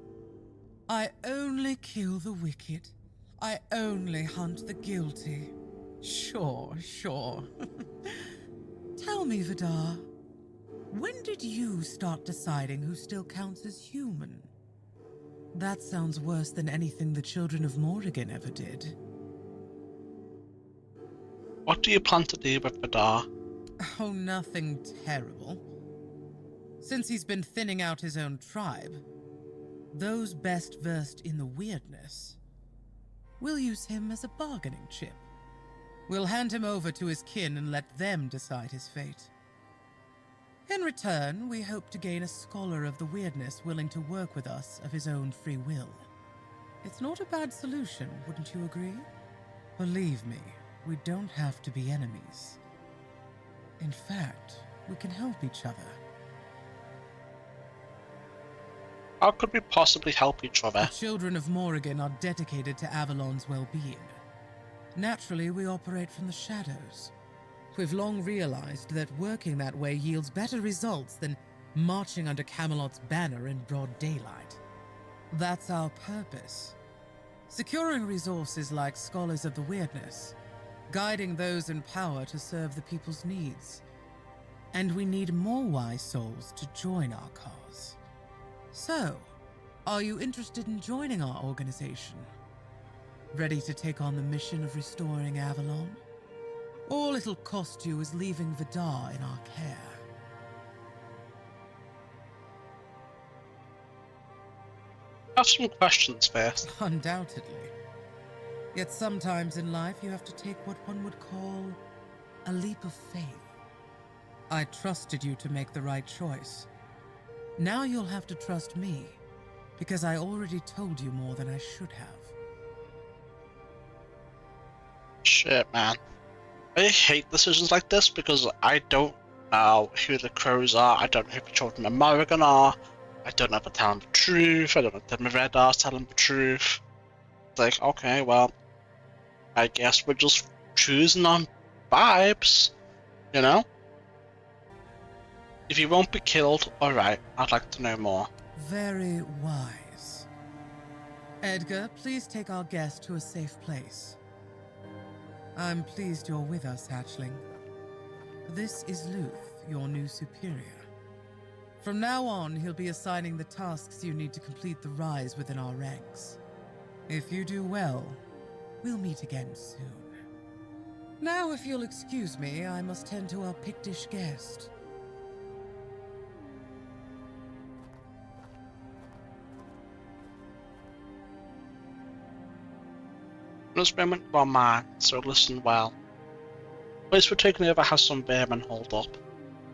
I only kill the wicked. I only hunt the guilty. Sure. Tell me, Vidar, when did you start deciding who still counts as human? That sounds worse than anything the children of Morrigan ever did. What do you plan to do with Vidar? Oh, nothing terrible. Since he's been thinning out his own tribe, those best versed in the weirdness, we'll use him as a bargaining chip. We'll hand him over to his kin and let them decide his fate. In return, we hope to gain a scholar of the weirdness willing to work with us of his own free will. It's not a bad solution, wouldn't you agree? Believe me, we don't have to be enemies. In fact, we can help each other. How could we possibly help each other? The children of Morrigan are dedicated to Avalon's well-being. Naturally, we operate from the shadows. We've long realized that working that way yields better results than marching under Camelot's banner in broad daylight. That's our purpose. Securing resources like scholars of the weirdness, guiding those in power to serve the people's needs. And we need more wise souls to join our cause. So, are you interested in joining our organization? Ready to take on the mission of restoring Avalon? All it'll cost you is leaving Vidar in our care. I have some questions first. Undoubtedly. Yet sometimes in life you have to take what one would call a leap of faith. I trusted you to make the right choice. Now you'll have to trust me, because I already told you more than I should have. Shit, man. I hate decisions like this because I don't know who the crows are, I don't know who the children of Morrigan are, I don't know if they're telling the truth, I don't know if the Red Ar's telling the truth. It's like, okay, well, I guess we're just choosing on vibes, you know? If you won't be killed, alright, I'd like to know more. Very wise. Edgar, please take our guest to a safe place. I'm pleased you're with us, Hatchling. This is Luth, your new superior. From now on, he'll be assigning the tasks you need to complete the rise within our ranks. If you do well, we'll meet again soon. Now, if you'll excuse me, I must tend to our Pictish guest. This moment were mine, so listen well. The place we're taking over has some vermin holed up.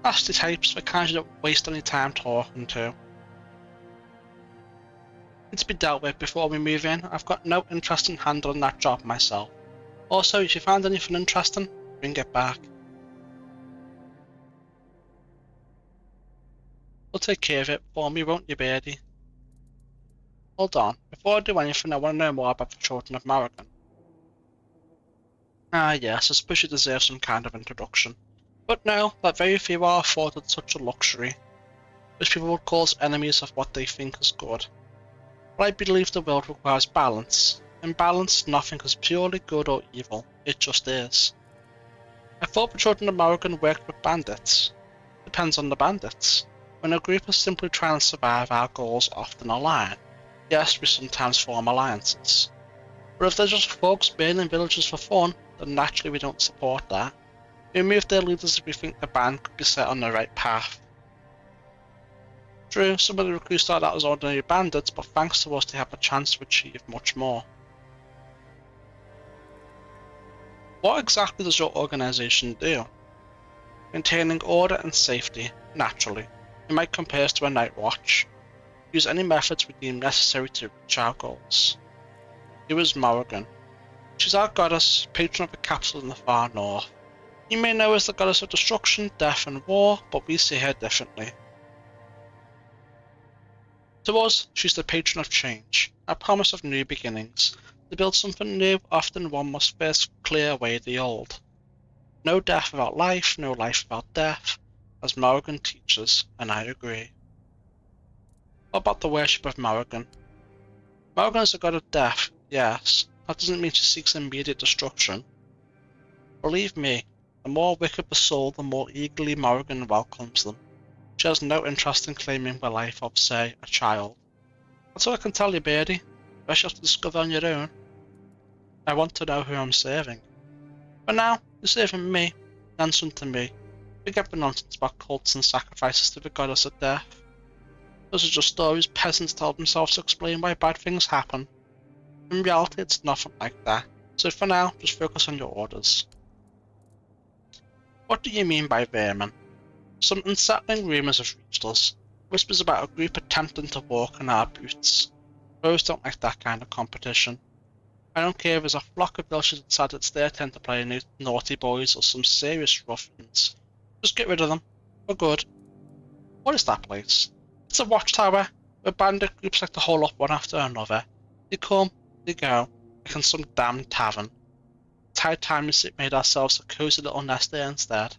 Nasty types, the kind you don't waste any time talking to. Need to be dealt with before we move in. I've got no interest in handling that job myself. Also, if you find anything interesting, bring it back. We'll take care of it for me, won't you, Birdie? Hold on, before I do anything, I want to know more about the children of Morrigan. Ah yes, I suppose you deserve some kind of introduction. But no, that very few are afforded such a luxury. Most people would call us enemies of what they think is good. But I believe the world requires balance. In balance, nothing is purely good or evil, it just is. I thought the children of Morrigan worked with bandits. Depends on the bandits. When a group is simply trying to survive, our goals often align. Yes, we sometimes form alliances. But if they're just folks burning villages for fun, then naturally we don't support that. We remove their leaders if we think the band could be set on the right path. True, some of the recruits start out as ordinary bandits, but thanks to us they have a chance to achieve much more. What exactly does your organisation do? Maintaining order and safety, naturally. It might compare us to a night watch. Use any methods we deem necessary to reach our goals. Here is Morrigan. She's our goddess, patron of the capital in the far north. You may know her as the goddess of destruction, death and war, but we see her differently. To us, she's the patron of change, a promise of new beginnings. To build something new, often one must first clear away the old. No death without life, no life without death, as Morrigan teaches, and I agree. What about the worship of Morrigan? Morrigan is a god of death, yes. That doesn't mean she seeks immediate destruction. Believe me, the more wicked the soul, the more eagerly Morrigan welcomes them. She has no interest in claiming the life of, say, a child. That's all I can tell you, Birdie. The rest you have to discover on your own. I want to know who I'm serving. For now, you're serving me, answering to me. Forget the nonsense about cults and sacrifices to the goddess of death. Those are just stories peasants tell themselves to explain why bad things happen. In reality, it's nothing like that, so for now, just focus on your orders. What do you mean by vermin? Some unsettling rumours have reached us. Whispers about a group attempting to walk in our boots. Pros don't like that kind of competition. I don't care if there's a flock of villagers that decide it's their turn to play naughty boys or some serious ruffians. Just get rid of them. We're good. What is that place? It's a watchtower, where bandit groups like to hole up one after another. They come, they go, like in some damn tavern. It's high time we made ourselves a cozy little nest there instead.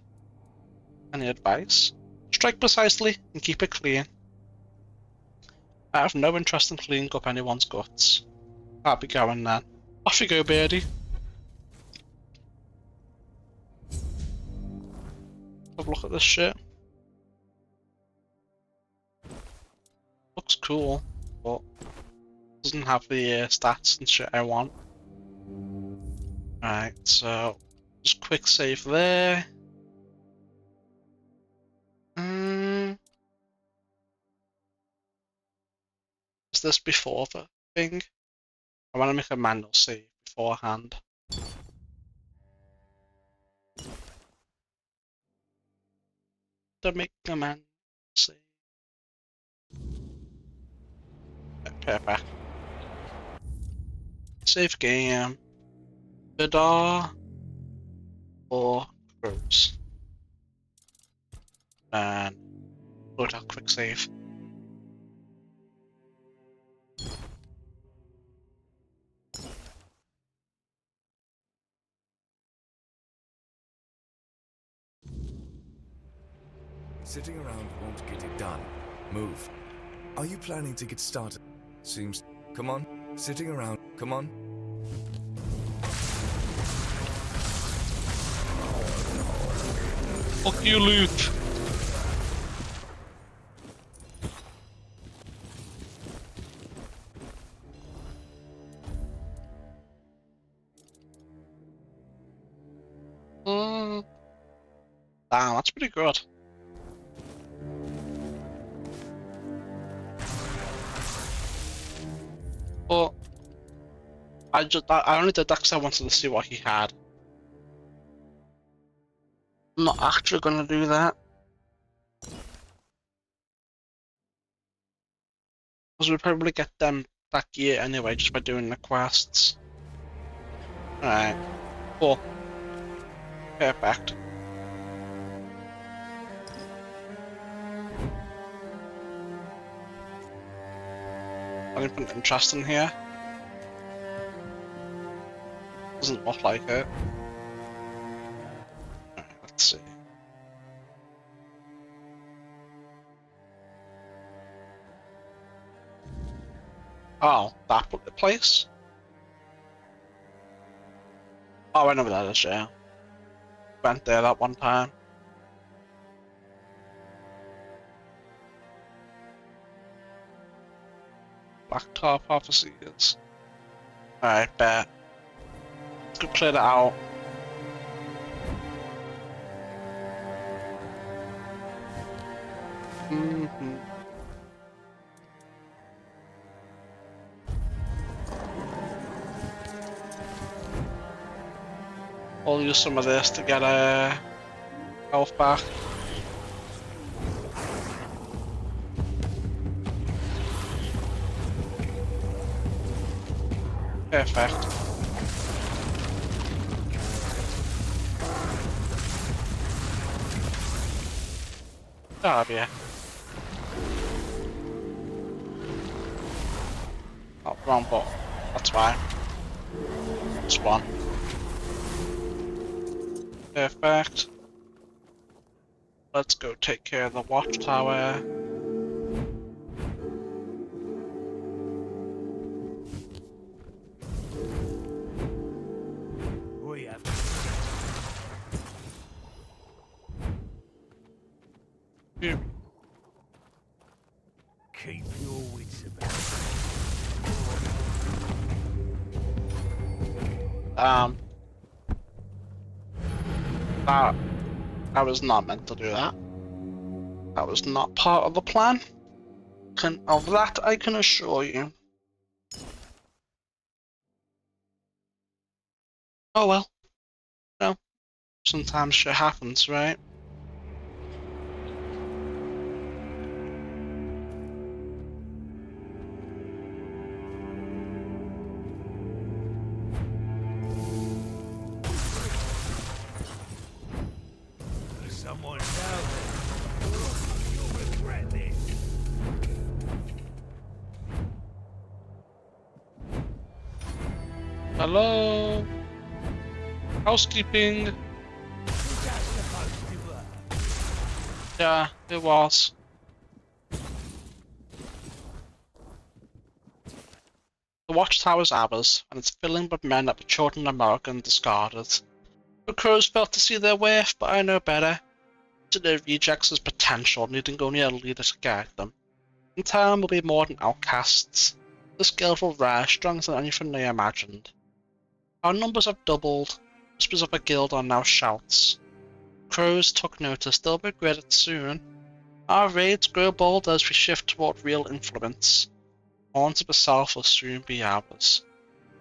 Any advice? Strike precisely and keep it clean. I have no interest in cleaning up anyone's guts. I'll be going then. Off you go, birdie. Have a look at this shit. Looks cool, but doesn't have the stats and shit I want. Right, so just quick save there. Is this before the thing? I want to make a manual save beforehand. To make a manual save. Perfect. Save game. Vidar or Crows. And load out quick save. Sitting around won't get it done. Move. Are you planning to get started? Seems... Come on. Sitting around. Come on. Fuck you, Luke. Damn, that's pretty good. But I only did that because I wanted to see what he had. I'm not actually gonna do that. Because we'll probably get them that gear anyway, just by doing the quests. Alright. Cool. Perfect. Anything interesting here? Doesn't look like it. Alright, let's see. Oh, that place? Oh, I know where that is, yeah. Went there that one time. Blacktop offices. Alright, bet. Let's go clear that out. I'll use some of this to get a health back. Perfect. Oh, yeah. Oh, wrong button. That's fine. Just one. Perfect. Let's go take care of the watchtower. We have. Here. Keep your wits about. I was not meant to do that. That was not part of the plan. Of that I can assure you. Oh well. No. Sometimes shit happens, right? Someone down there. You'll regret this. Hello? Housekeeping? Yeah, it was. The watchtower's ours, and it's filling with men that the children of Morrigan discarded. The crows felt to see their worth, but I know better. To their rejects as potential, needing only a leader to guide them. In time, we'll be more than outcasts. This guild will rise stronger than anything they imagined. Our numbers have doubled. Whispers of a guild are now shouts. Crows took notice, they'll regret it soon. Our raids grow bolder as we shift toward real influence. Horns of the South will soon be ours.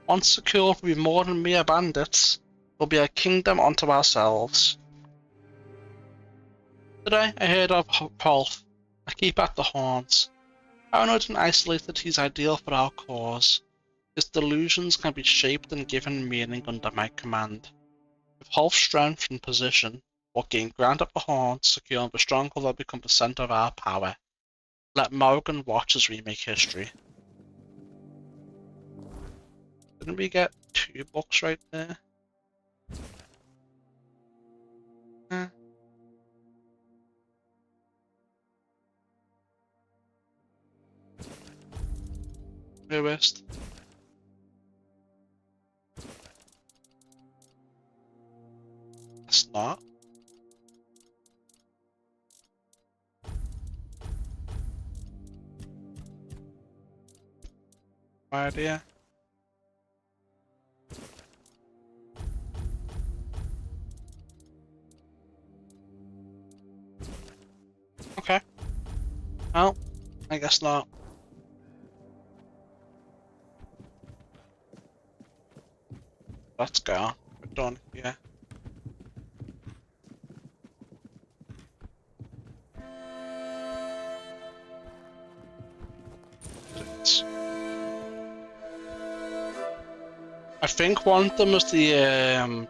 Once secure, we'll be more than mere bandits. We'll be a kingdom unto ourselves. Today, I heard of Rolf. I keep at the horns. Paranoid and isolated, he's ideal for our cause. His delusions can be shaped and given meaning under my command. With Rolf's strength and position, we'll gain ground at the horns, securing the stronghold will become the center of our power. Let Morrigan watch as we make history. Didn't we get 2 books right there? Newest. It's not. My idea. Okay. Well, I guess not. Let's go. We're done here. I think one of them was the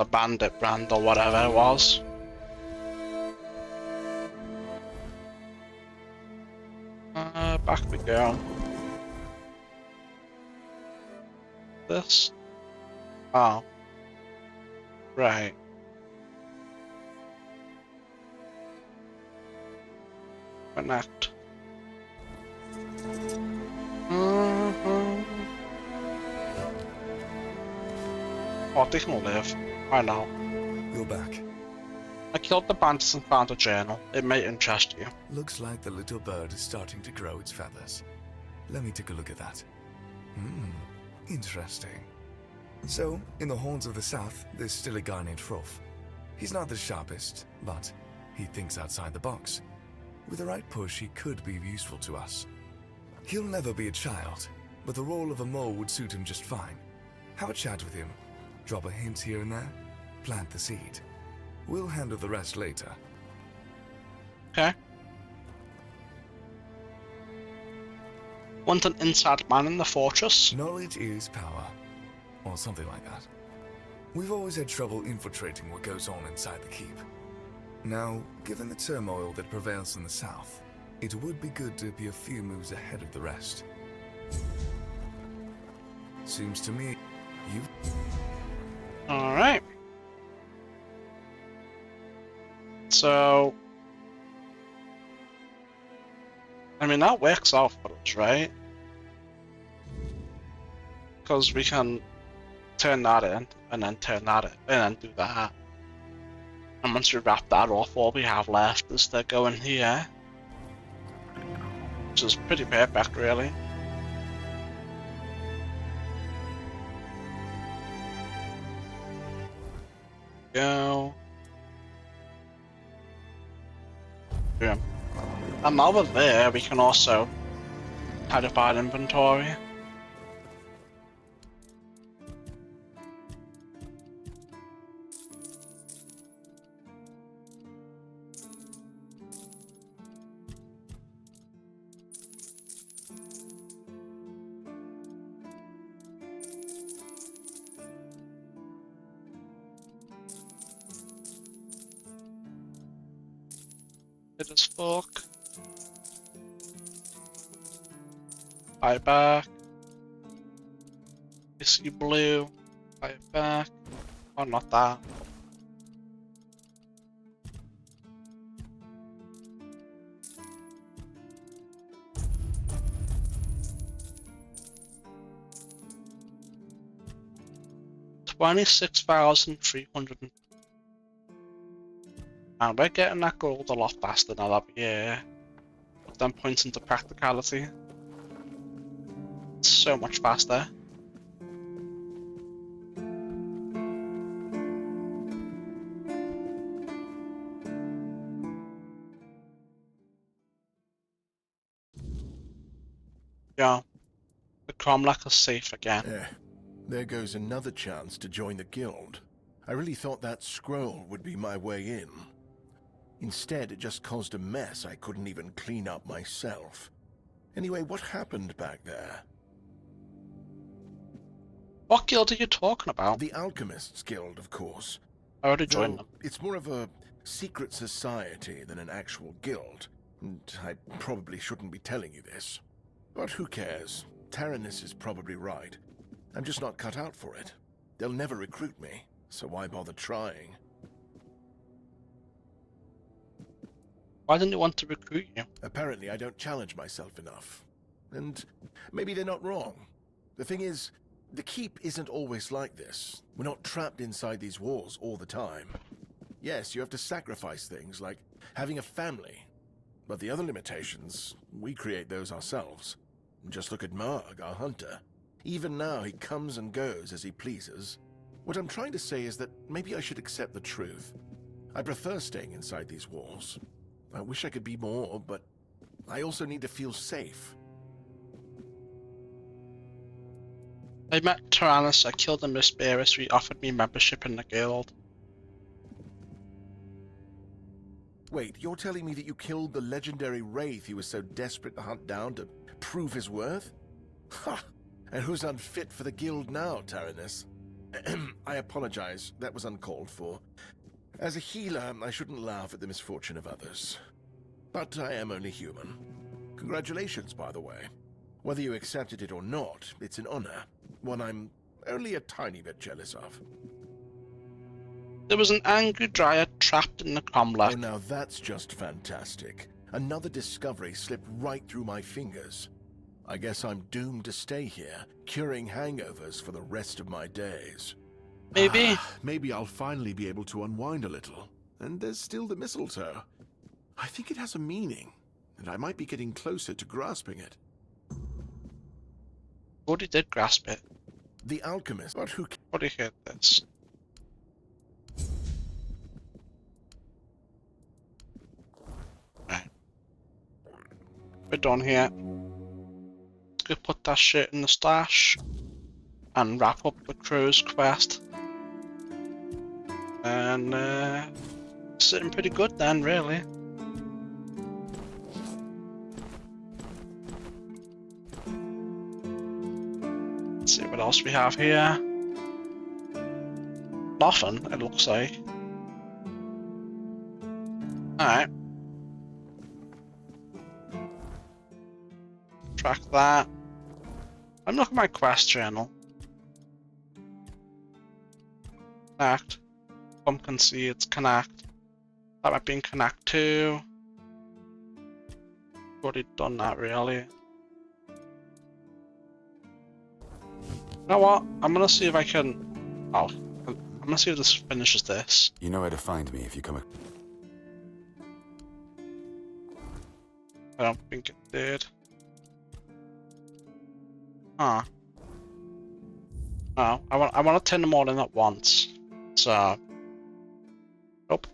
bandit brand or whatever it was. Back we go. This? Oh. Right. Connect. Oh, they can live. I know. You're back. I killed the bandits and found a journal. It may interest you. Looks like the little bird is starting to grow its feathers. Let me take a look at that. Interesting. So, in the Horns of the South, there's still a guy named Rolf. He's not the sharpest, but he thinks outside the box. With the right push, he could be useful to us. He'll never be a child, but the role of a mole would suit him just fine. Have a chat with him. Drop a hint here and there. Plant the seed. We'll handle the rest later. Okay. Want an inside man in the fortress? Knowledge is power. Or something like that. We've always had trouble infiltrating what goes on inside the keep. Now, given the turmoil that prevails in the south, it would be good to be a few moves ahead of the rest. Seems to me, you've... Alright. So... I mean, that works out for us, right? Because we can turn that in, and then turn that in, and then do that. And once we wrap that off, all we have left is to go in here. Which is pretty perfect, really. Go. room. And while we're there, we can also tidy up our inventory. It is fuck. Buy back. You see blue. Buy it back. Oh, not that. $26,300. And we're getting that gold a lot faster now that we put them points into practicality. It's so much faster. Yeah, the Cromlech is safe again. There goes another chance to join the guild. I really thought that scroll would be my way in. Instead, it just caused a mess I couldn't even clean up myself. Anyway, what happened back there? What guild are you talking about? The Alchemists Guild, of course. I already joined them. It's more of a secret society than an actual guild, and I probably shouldn't be telling you this. But who cares? Taranis is probably right. I'm just not cut out for it. They'll never recruit me, so why bother trying? Why didn't you want to recruit you? Apparently I don't challenge myself enough. And maybe they're not wrong. The thing is, the keep isn't always like this. We're not trapped inside these walls all the time. Yes, you have to sacrifice things like having a family. But the other limitations, we create those ourselves. Just look at Marg, our hunter. Even now, he comes and goes as he pleases. What I'm trying to say is that maybe I should accept the truth. I prefer staying inside these walls. I wish I could be more, but I also need to feel safe. I met Tyrannus, I killed the Mistbearers, he offered me membership in the guild. Wait, you're telling me that you killed the legendary wraith he was so desperate to hunt down to prove his worth? Ha! And who's unfit for the guild now, Taranis? I apologize, that was uncalled for. As a healer, I shouldn't laugh at the misfortune of others. But I am only human. Congratulations, by the way. Whether you accepted it or not, it's an honor. One I'm only a tiny bit jealous of. There was an angry dryad trapped in the Cromlech. Oh, now that's just fantastic. Another discovery slipped right through my fingers. I guess I'm doomed to stay here, curing hangovers for the rest of my days. Maybe. Maybe I'll finally be able to unwind a little. And there's still the mistletoe. I think it has a meaning, and I might be getting closer to grasping it. Already did grasp it. The alchemist, but who... Already heard this. Right. We're done here. Let's go put that shit in the stash and wrap up the crew's quest. And sitting pretty good then, really. Let's see what else we have here. Nothing, it looks like. Alright. Track that. I'm looking at my quest journal. Connect. Pumpkin seeds, connect. That might be in connect too. Already done that, really. You know what? I'm gonna see if I can... Oh. I'm gonna see if this finishes this. You know where to find me if you come... I don't think it did. Huh. Oh, I want to turn them all in at once. So... Nope.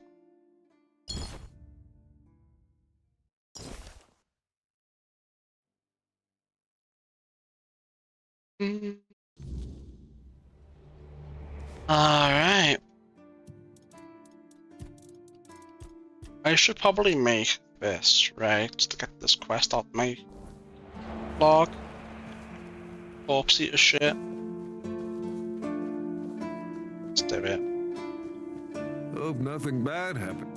Alright. I should probably make this, right? To get this quest out my log. Corpse eater shit. Let's do it. Hope nothing bad happened.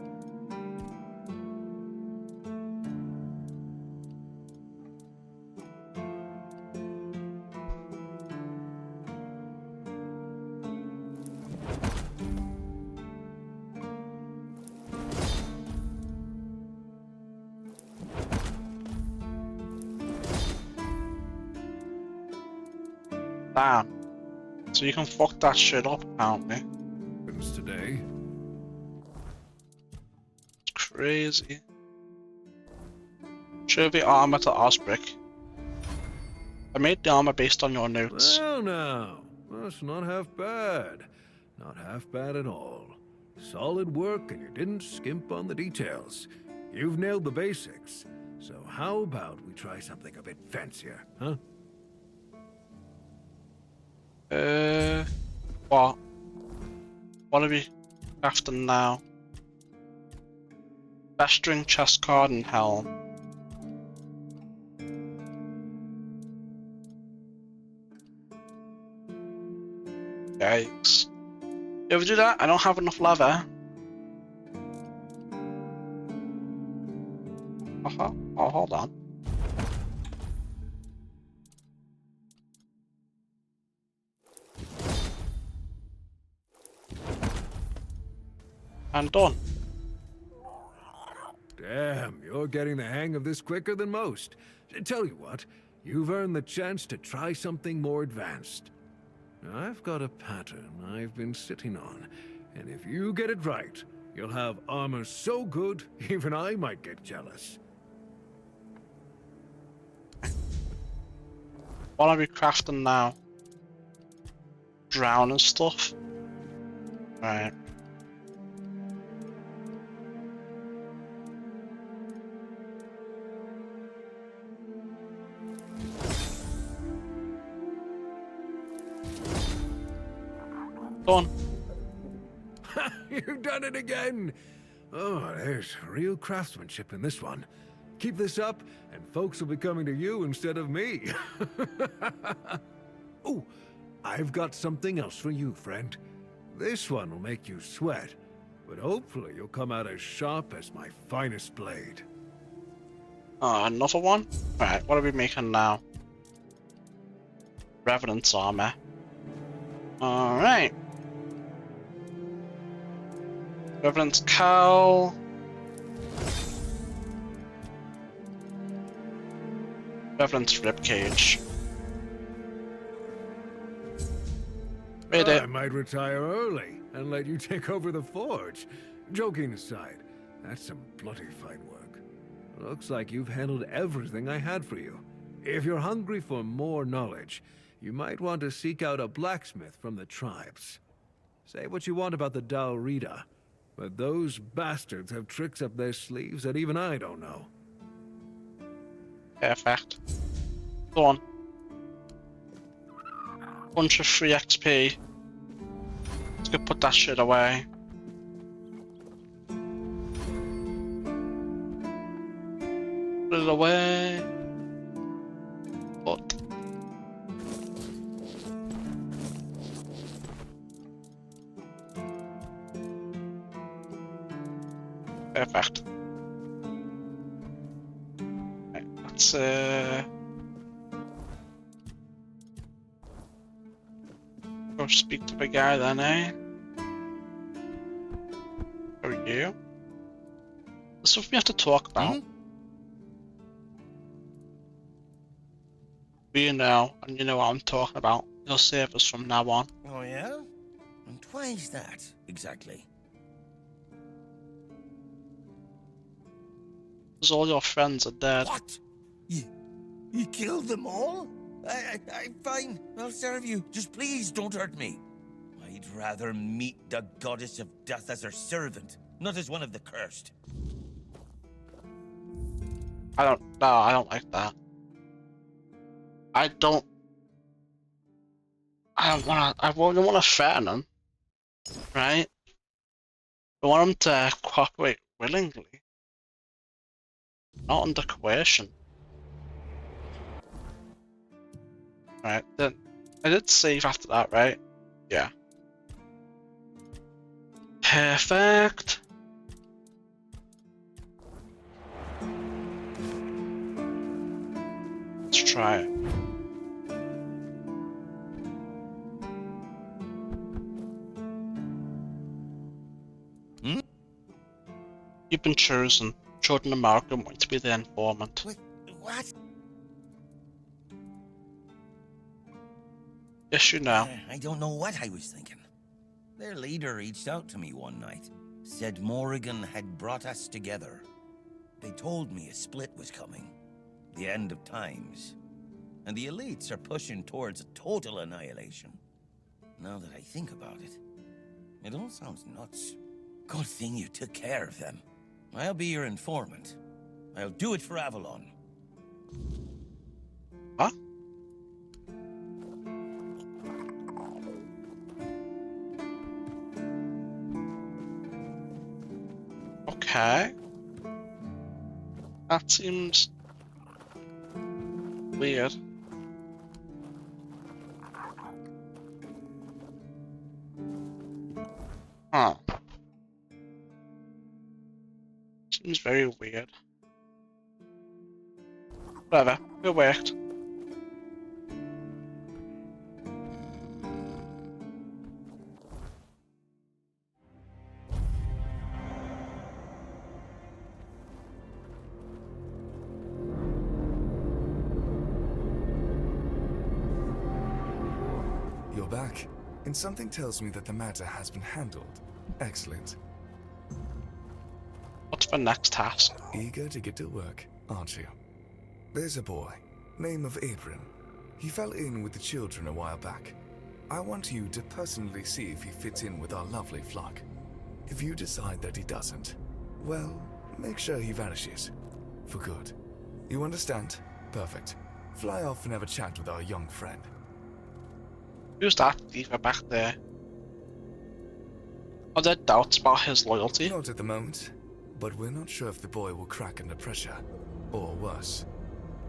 Damn. So you can fuck that shit up, apparently. Today. It's crazy. Show the armor to Osbrick. I made the armor based on your notes. Well, now, that's not half bad. Not half bad at all. Solid work, and you didn't skimp on the details. You've nailed the basics. So how about we try something a bit fancier, huh? What? What are we after now? Festering chest card and helm. Yikes. If we do that, I don't have enough leather. Oh, hold on. I'm done. Damn, you're getting the hang of this quicker than most. Tell you what, you've earned the chance to try something more advanced. I've got a pattern I've been sitting on, and if you get it right, you'll have armor so good, even I might get jealous. What are we crafting now? Drown and stuff? Right. Done. You've done it again! Oh, there's real craftsmanship in this one. Keep this up, and folks will be coming to you instead of me. Oh, I've got something else for you, friend. This one will make you sweat, but hopefully you'll come out as sharp as my finest blade. Oh, another one? Right, what are we making now? Revenant's armor. Alright. Revenant's cowl. Revenant's ribcage. I might retire early and let you take over the forge. Joking aside, that's some bloody fine work. Looks like you've handled everything I had for you. If you're hungry for more knowledge, you might want to seek out a blacksmith from the tribes. Say what you want about the Dal Rita, but those bastards have tricks up their sleeves that even I don't know. Perfect. Go on. Bunch of free XP. Let's go put that shit away. Put it away. Put. Perfect. Right, let's go speak to the guy then, eh? How are you? There's something we have to talk about. You know, and you know what I'm talking about. You'll save us from now on. Oh, yeah? And why is that, exactly? Because all your friends are dead. What? You killed them all? I'm fine. I'll serve you. Just please don't hurt me. I'd rather meet the goddess of death as her servant, not as one of the cursed. I don't like that. I don't I wouldn't want to threaten them, right? I want them to cooperate willingly, not under coercion. Right, then I did save after that, right? Yeah. Perfect. Let's try it. You've been chosen. Jordan American wants to be the informant. What? Yes, you know. I don't know what I was thinking. Their leader reached out to me one night. Said Morrigan had brought us together. They told me a split was coming. The end of times. And the elites are pushing towards a total annihilation. Now that I think about it, it all sounds nuts. Good thing you took care of them. I'll be your informant. I'll do it for Avalon. Huh? Okay. That seems weird. Huh. Seems very weird. Whatever, it worked. You're back, and something tells me that the matter has been handled. Excellent. What's the next task? Eager to get to work, aren't you? There's a boy, name of Abram. He fell in with the children a while back. I want you to personally see if he fits in with our lovely flock. If you decide that he doesn't, well, make sure he vanishes. For good. You understand? Perfect. Fly off and have a chat with our young friend. Who's that diva back there? Are there doubts about his loyalty? Not at the moment, but we're not sure if the boy will crack under pressure. Or worse.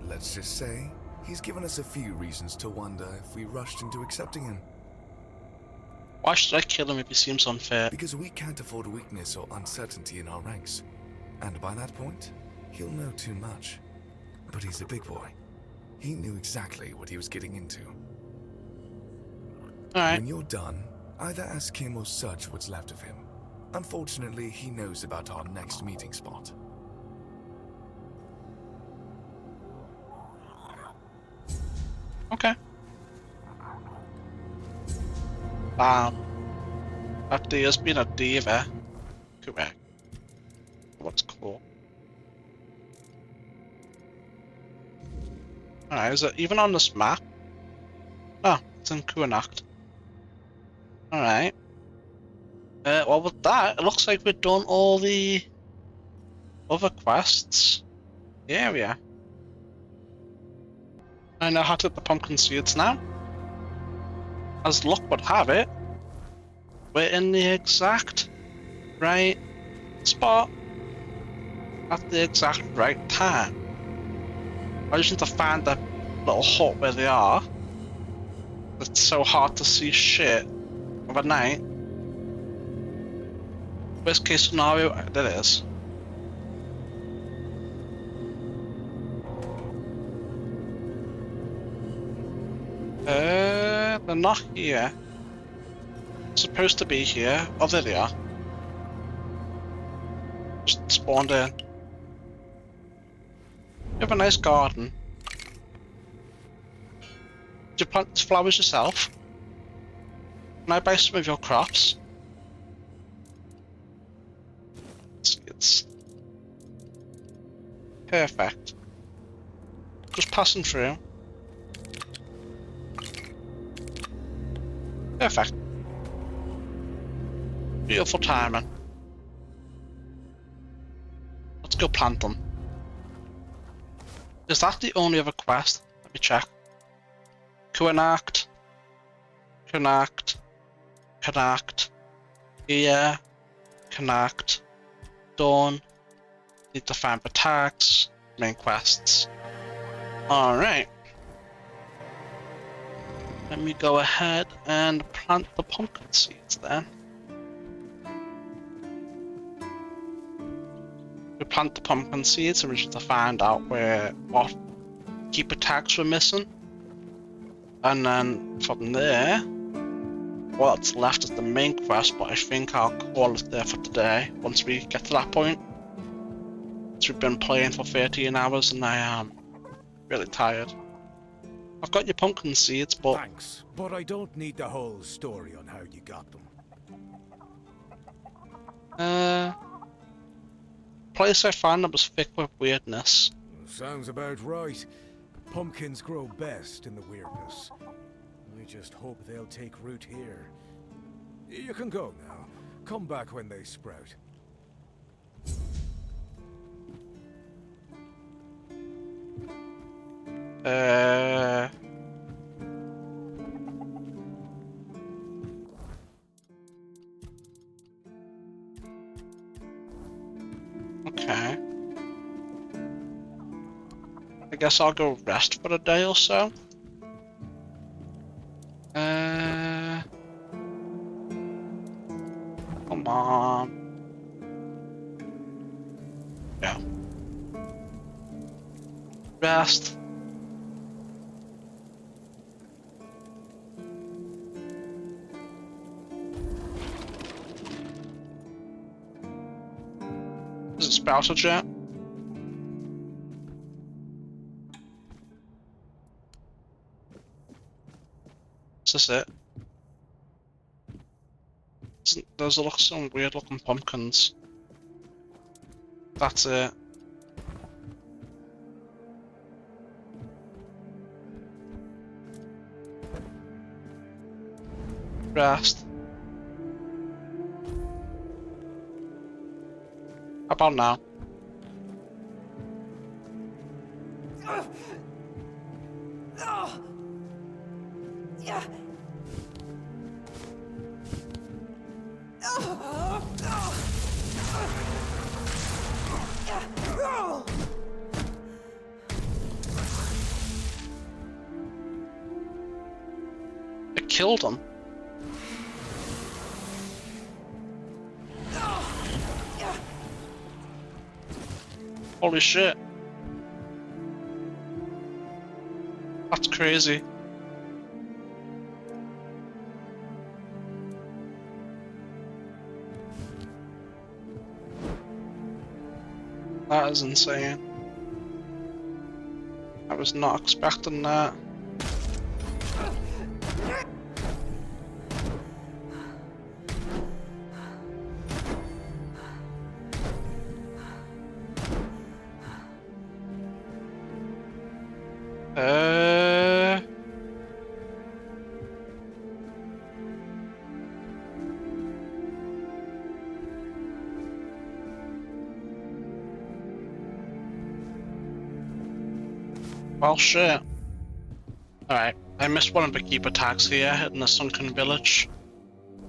Let's just say, he's given us a few reasons to wonder if we rushed into accepting him. Why should I kill him if he seems unfair? Because we can't afford weakness or uncertainty in our ranks. And by that point, he'll know too much. But he's a big boy. He knew exactly what he was getting into. Alright. When you're done, either ask him or search what's left of him. Unfortunately, he knows about our next meeting spot. Okay. After he has been a diva. Correct. What's cool? Alright, is it even on this map? Oh, it's in Kuanacht. Alright. Well, with that, it looks like we've done all the other quests in the area. I know how to get the pumpkin seeds now. As luck would have it, we're in the exact right spot at the exact right time. I just need to find the little hut where they are. It's so hard to see shit overnight. Worst case scenario, there it is. They're not here. Supposed to be here. Oh, there they are. Just spawned in. You have a nice garden. Did you plant flowers yourself? Can I buy some of your crops? It's perfect. Just passing through. Perfect. Beautiful timing. Let's go plant them. Is that the only other quest? Let me check. Kuanacht. Connect. Here. Connect. Done. Need to find the tags. Main quests. Alright. Let me go ahead and plant the pumpkin seeds then. We plant the pumpkin seeds and we just have to find out what keeper tags we're missing. And then from there, what's left is the main quest, but I think I'll call it there for today once we get to that point. So we've been playing for 13 hours and I am really tired. I've got your pumpkin seeds, but... Thanks, but I don't need the whole story on how you got them. Place I found them was thick with weirdness. Sounds about right. Pumpkins grow best in the weirdness. I just hope they'll take root here. You can go now. Come back when they sprout. Okay. I guess I'll go rest for a day or so. Come on. Yeah. Rest. Is it sprouted yet? Is this it? Those look some weird looking pumpkins. That's it. Rest. How about now? It killed him. Holy shit. That's crazy. That is insane. I was not expecting that. Well, shit. Alright, I missed one of the keeper tags here in the sunken village.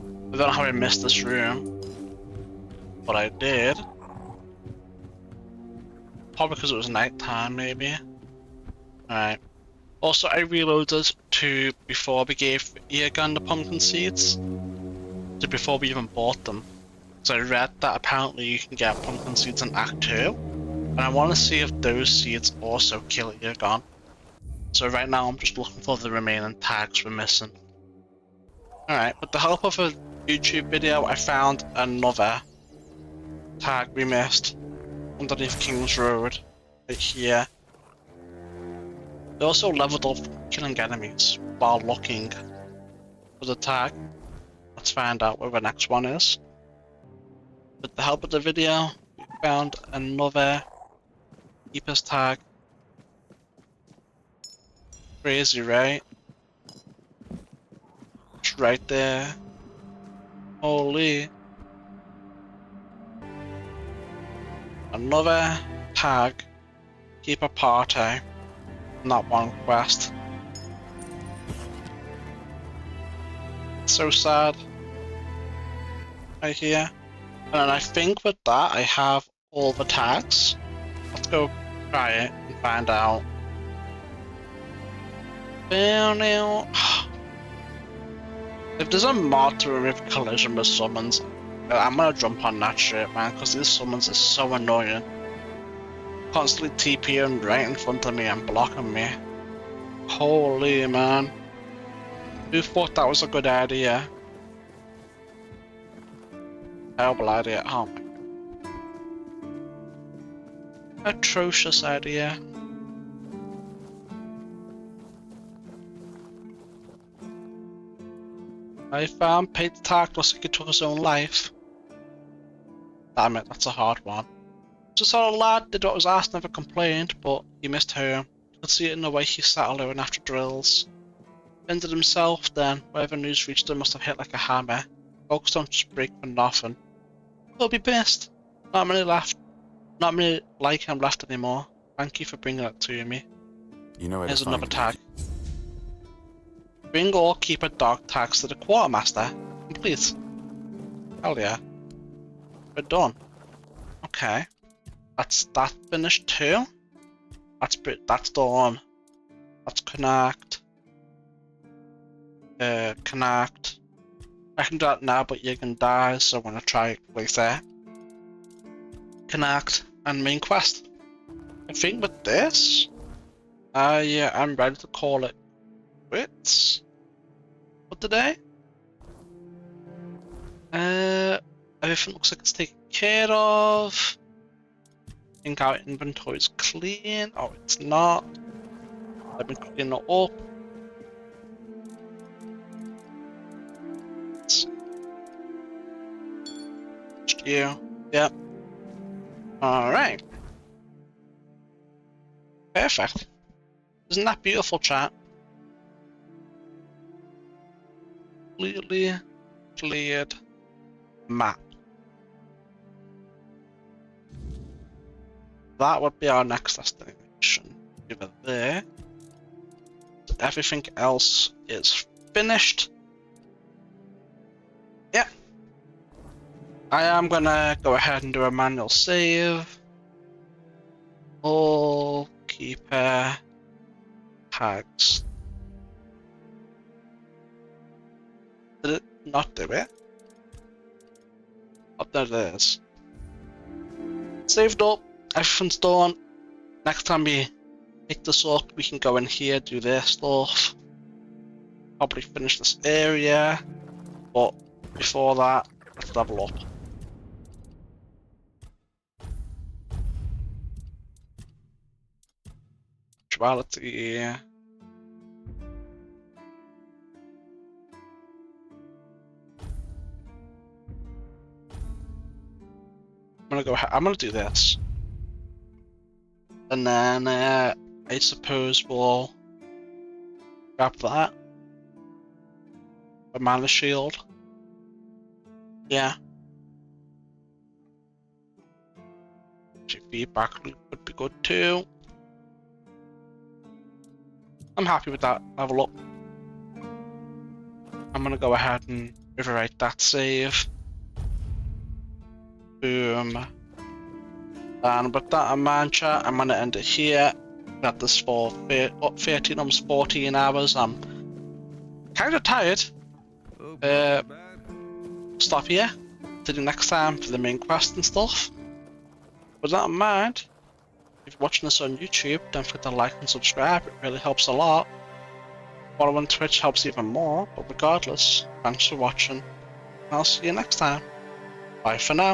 I don't know how I missed this room, but I did. Probably because it was night time, maybe. Alright. Also, I reloaded to before we gave Eargun the pumpkin seeds, to before we even bought them. So I read that apparently you can get pumpkin seeds in Act 2. And I want to see if those seeds also kill Eargon. So right now I'm just looking for the remaining tags we're missing. Alright, with the help of a YouTube video I found another tag we missed underneath King's Road, right here. They also leveled up killing enemies while looking for the tag. Let's find out where the next one is. With the help of the video, we found another Keeper's tag. Crazy, right? It's right there. Holy. Another tag. Keeper party. Not one quest. So sad. Right here. And then I think with that I have all the tags. Let's go try it and find out. If there's a mod to remove collision with summons, I'm gonna jump on that shit, man, because these summons are so annoying. Constantly TPing right in front of me and blocking me. Holy man. Who thought that was a good idea? Terrible idea. Oh my. Atrocious idea. I found Peter Tark looks like he took his own life. Damn it, that's a hard one. Just saw a lad, did what was asked, never complained, but he missed home. You could see it in the way he sat alone after drills. Ended himself then, whatever news reached him must have hit like a hammer. Focused on just break for nothing. He'll be pissed. Not many like him left anymore. Thank you for bringing that to me. You know where Here's to another find tag. Bring all keeper dog tags to the quartermaster. Complete. Hell yeah. We're done. Okay. That's that finished too. That's done. Let's connect. Connect. I can do that now, but you can die, so I'm gonna try it later. Connect and main quest. I think with this, yeah, I'm ready to call it quits for today. Everything looks like it's taken care of. I think our inventory is clean. Oh, it's not. Let me clean it up. Just you. Yep. Alright. Perfect. Isn't that beautiful, chat? Completely cleared map. That would be our next destination. Over there. Everything else is finished. Yeah. I am gonna go ahead and do a manual save. All keeper tags. Did it not do it? Oh, there it is. Saved up. Everything's done. Next time we pick this up, we can go in here, do this stuff. Probably finish this area. But before that, let's level up. Duality. I'm gonna do this. And then I suppose we'll grab that. A mana shield. Yeah. Feedback would be good too. I'm happy with that level up. I'm gonna go ahead and overwrite that save. Boom. And with that in mind, chat, I'm gonna end it here. Got this for 13, almost 14 hours. I'm kind of tired. Stop here. Till the next time for the main quest and stuff. With that in mind, if you're watching this on YouTube, don't forget to like and subscribe. It really helps a lot. Follow on Twitch helps even more. But regardless, thanks for watching. I'll see you next time. Bye for now.